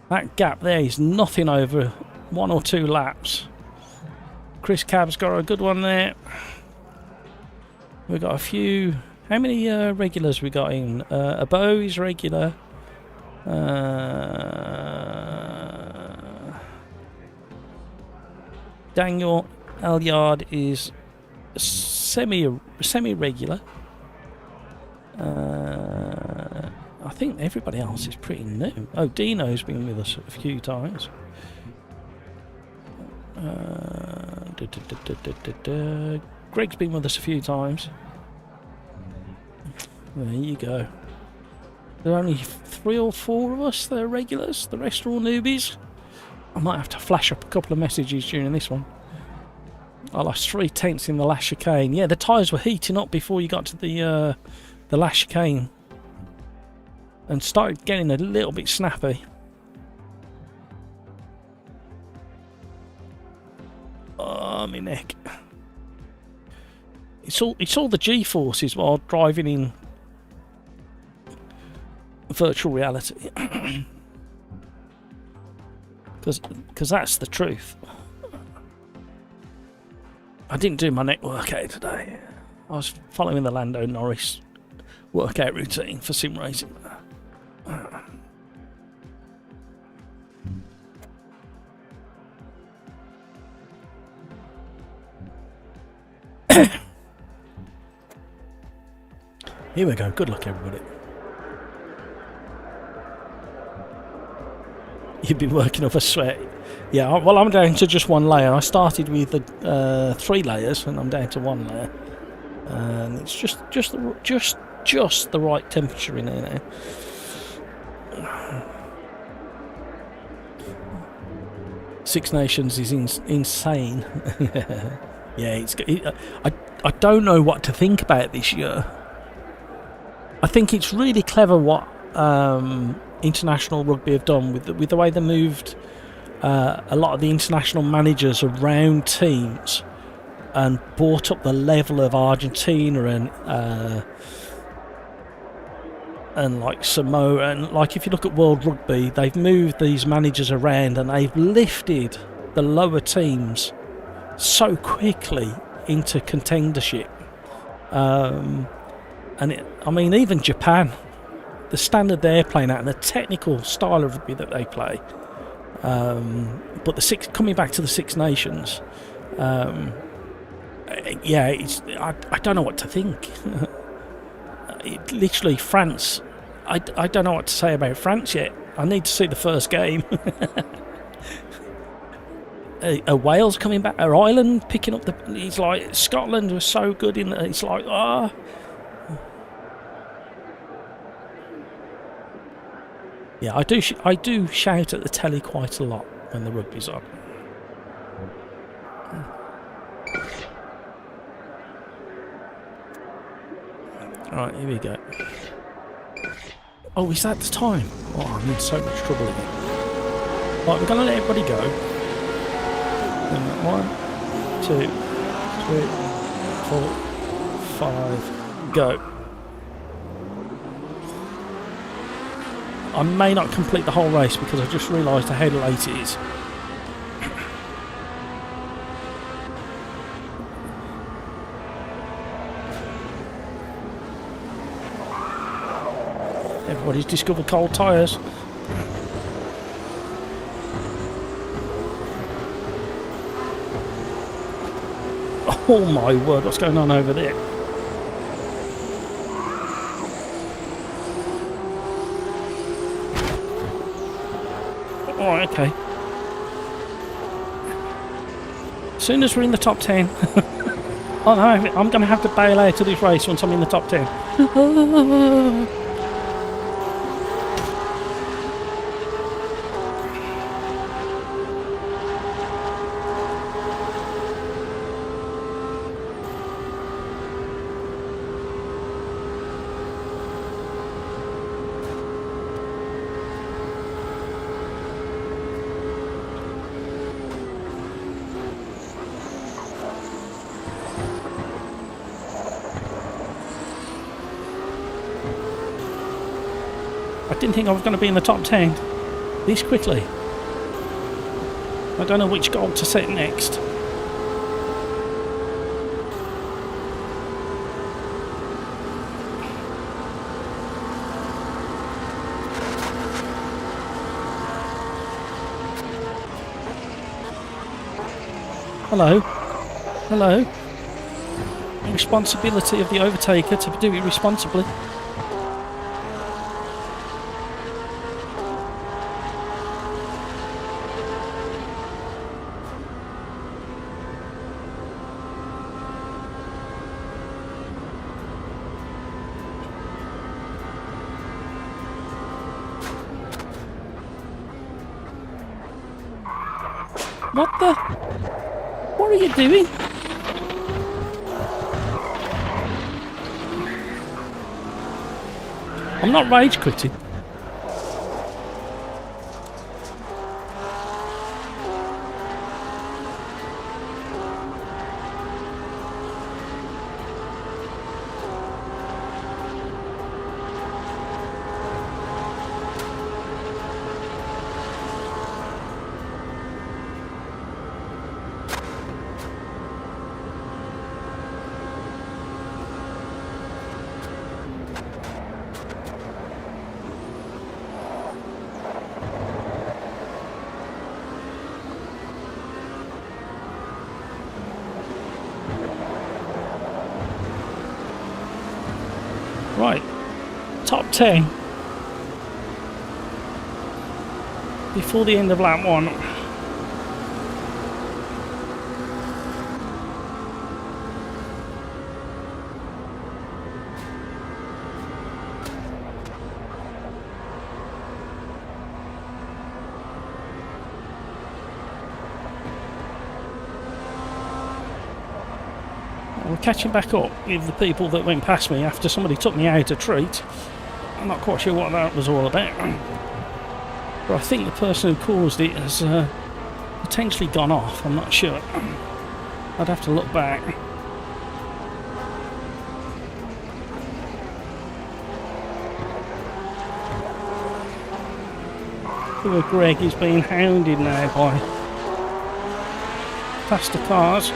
That gap there is nothing over 1 or 2 laps. Chris Cab's got a good one there. We've got a few... How many regulars we got in? Abo is regular. Daniel Alyard is semi-regular. I think everybody else is pretty new. Oh, Dino's been with us a few times. Greg's been with us a few times. There you go. There are only 3 or 4 of us that are regulars. The rest are all newbies. I might have to flash up a couple of messages during this one. I lost 3 tenths in the last chicane. Yeah, the tyres were heating up before you got to the last chicane. And started getting a little bit snappy. Oh, my neck. It's all the G-forces while driving in virtual reality. Because that's the truth. I didn't do my neck workout today. I was following the Lando Norris workout routine for sim racing. Here we go. Good luck, everybody. You've been working up a sweat. Yeah, well, I'm down to just 1 layer. I started with 3 layers, and I'm down to 1 layer. And it's just the right temperature in there now. Six Nations is insane. Yeah, I don't know what to think about this year. I think it's really clever what international rugby have done with the way they moved a lot of the international managers around teams and brought up the level of Argentina and like Samoa, and like if you look at World Rugby, they've moved these managers around and they've lifted the lower teams so quickly into contendership. I mean, even Japan, the standard they're playing at and the technical style of rugby that they play. But coming back to the Six Nations, yeah, I don't know what to think. Literally, France. I don't know what to say about France yet. I need to see the first game. Are Wales coming back? Are Ireland picking up the? It's like Scotland was so good in. It's like Yeah, I do shout at the telly quite a lot when the rugby's on. Right, here we go. Oh, is that the time? Oh, I'm in so much trouble again. Right, we're going to let everybody go. 1, 2, 3, 4, 5, go. I may not complete the whole race because I just realised how late it is. Everybody's discovered cold tyres. Oh my word, what's going on over there? Alright, okay. As soon as we're in the top 10... oh no, I'm going to have to bail out of this race once I'm in the top 10. didn't think I was going to be in the top 10 this quickly. I don't know which goal to set next. Hello. Hello. The responsibility of the overtaker to do it responsibly. What the? What are you doing? I'm not rage quitting. Right, top 10 before the end of lap 1. We're catching back up with the people that went past me after somebody took me out a treat. I'm not quite sure what that was all about, but I think the person who caused it has potentially gone off. I'm not sure. I'd have to look back. Poor Greg is being hounded now by faster cars.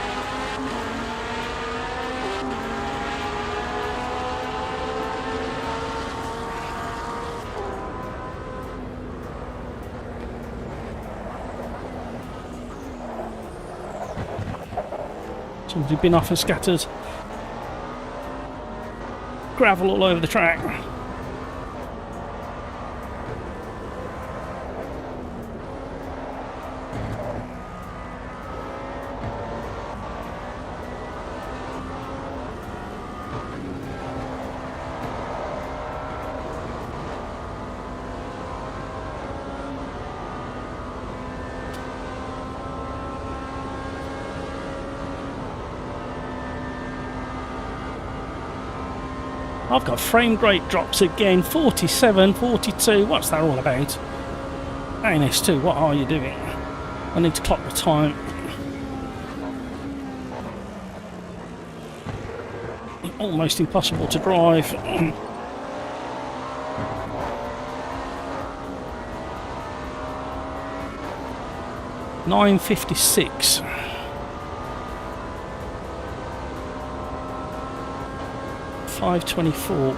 Somebody's been off and scattered gravel all over the track. I've got frame rate drops again, 47, 42, what's that all about? AMS2, what are you doing? I need to clock the time. Almost impossible to drive. 9:56. $5.24.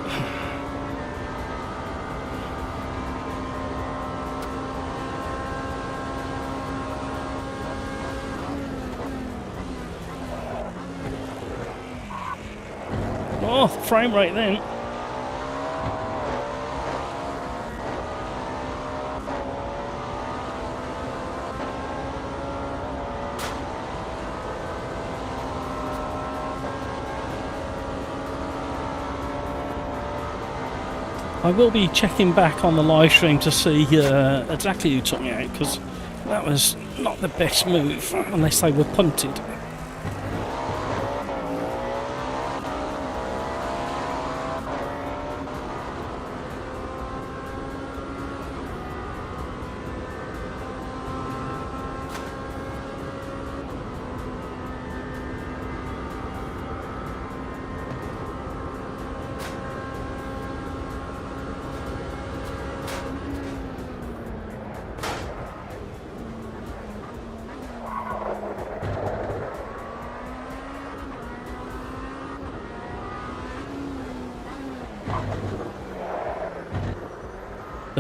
Oh, frame rate then. I will be checking back on the live stream to see exactly who took me out, because that was not the best move unless they were punted.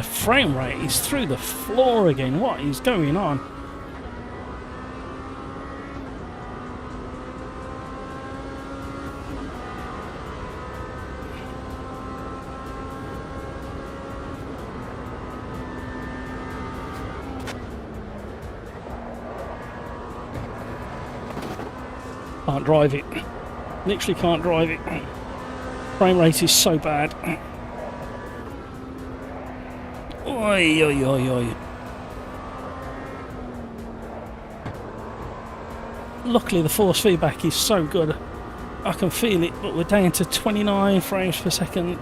the frame rate is through the floor again. What is going on? Can't drive it. Literally can't drive it. Frame rate is so bad. Oi, oi, oi, oi. Luckily the force feedback is so good. I can feel it, but we're down to 29 frames per second.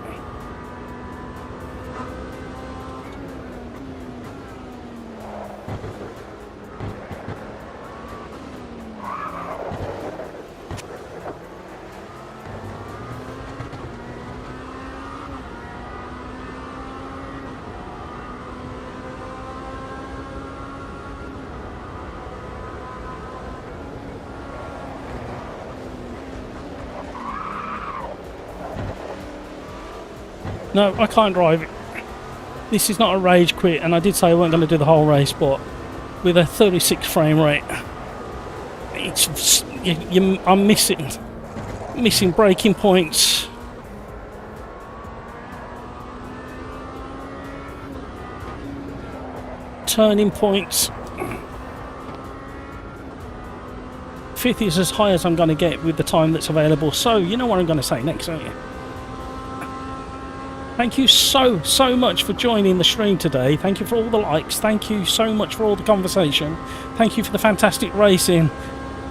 No, I can't drive it. This is not a rage quit, and I did say I wasn't going to do the whole race, but with a 36 frame rate, it's I'm missing braking points. Turning points. Fifth is as high as I'm going to get with the time that's available, so you know what I'm going to say next, don't you? Thank you so much for joining the stream today. Thank you for all the likes. Thank you so much for all the conversation. Thank you for the fantastic racing.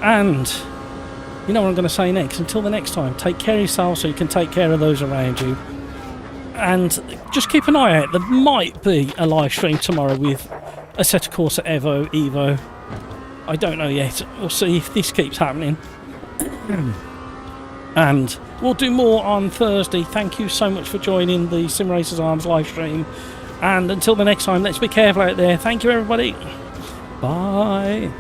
And you know what I'm going to say next. Until the next time, take care of yourself so you can take care of those around you. And just keep an eye out. There might be a live stream tomorrow with Assetto Corsa Evo. I don't know yet. We'll see if this keeps happening. And we'll do more on Thursday. Thank you so much for joining the Sim Racers Arms live stream. And until the next time, let's be careful out there. Thank you, everybody. Bye.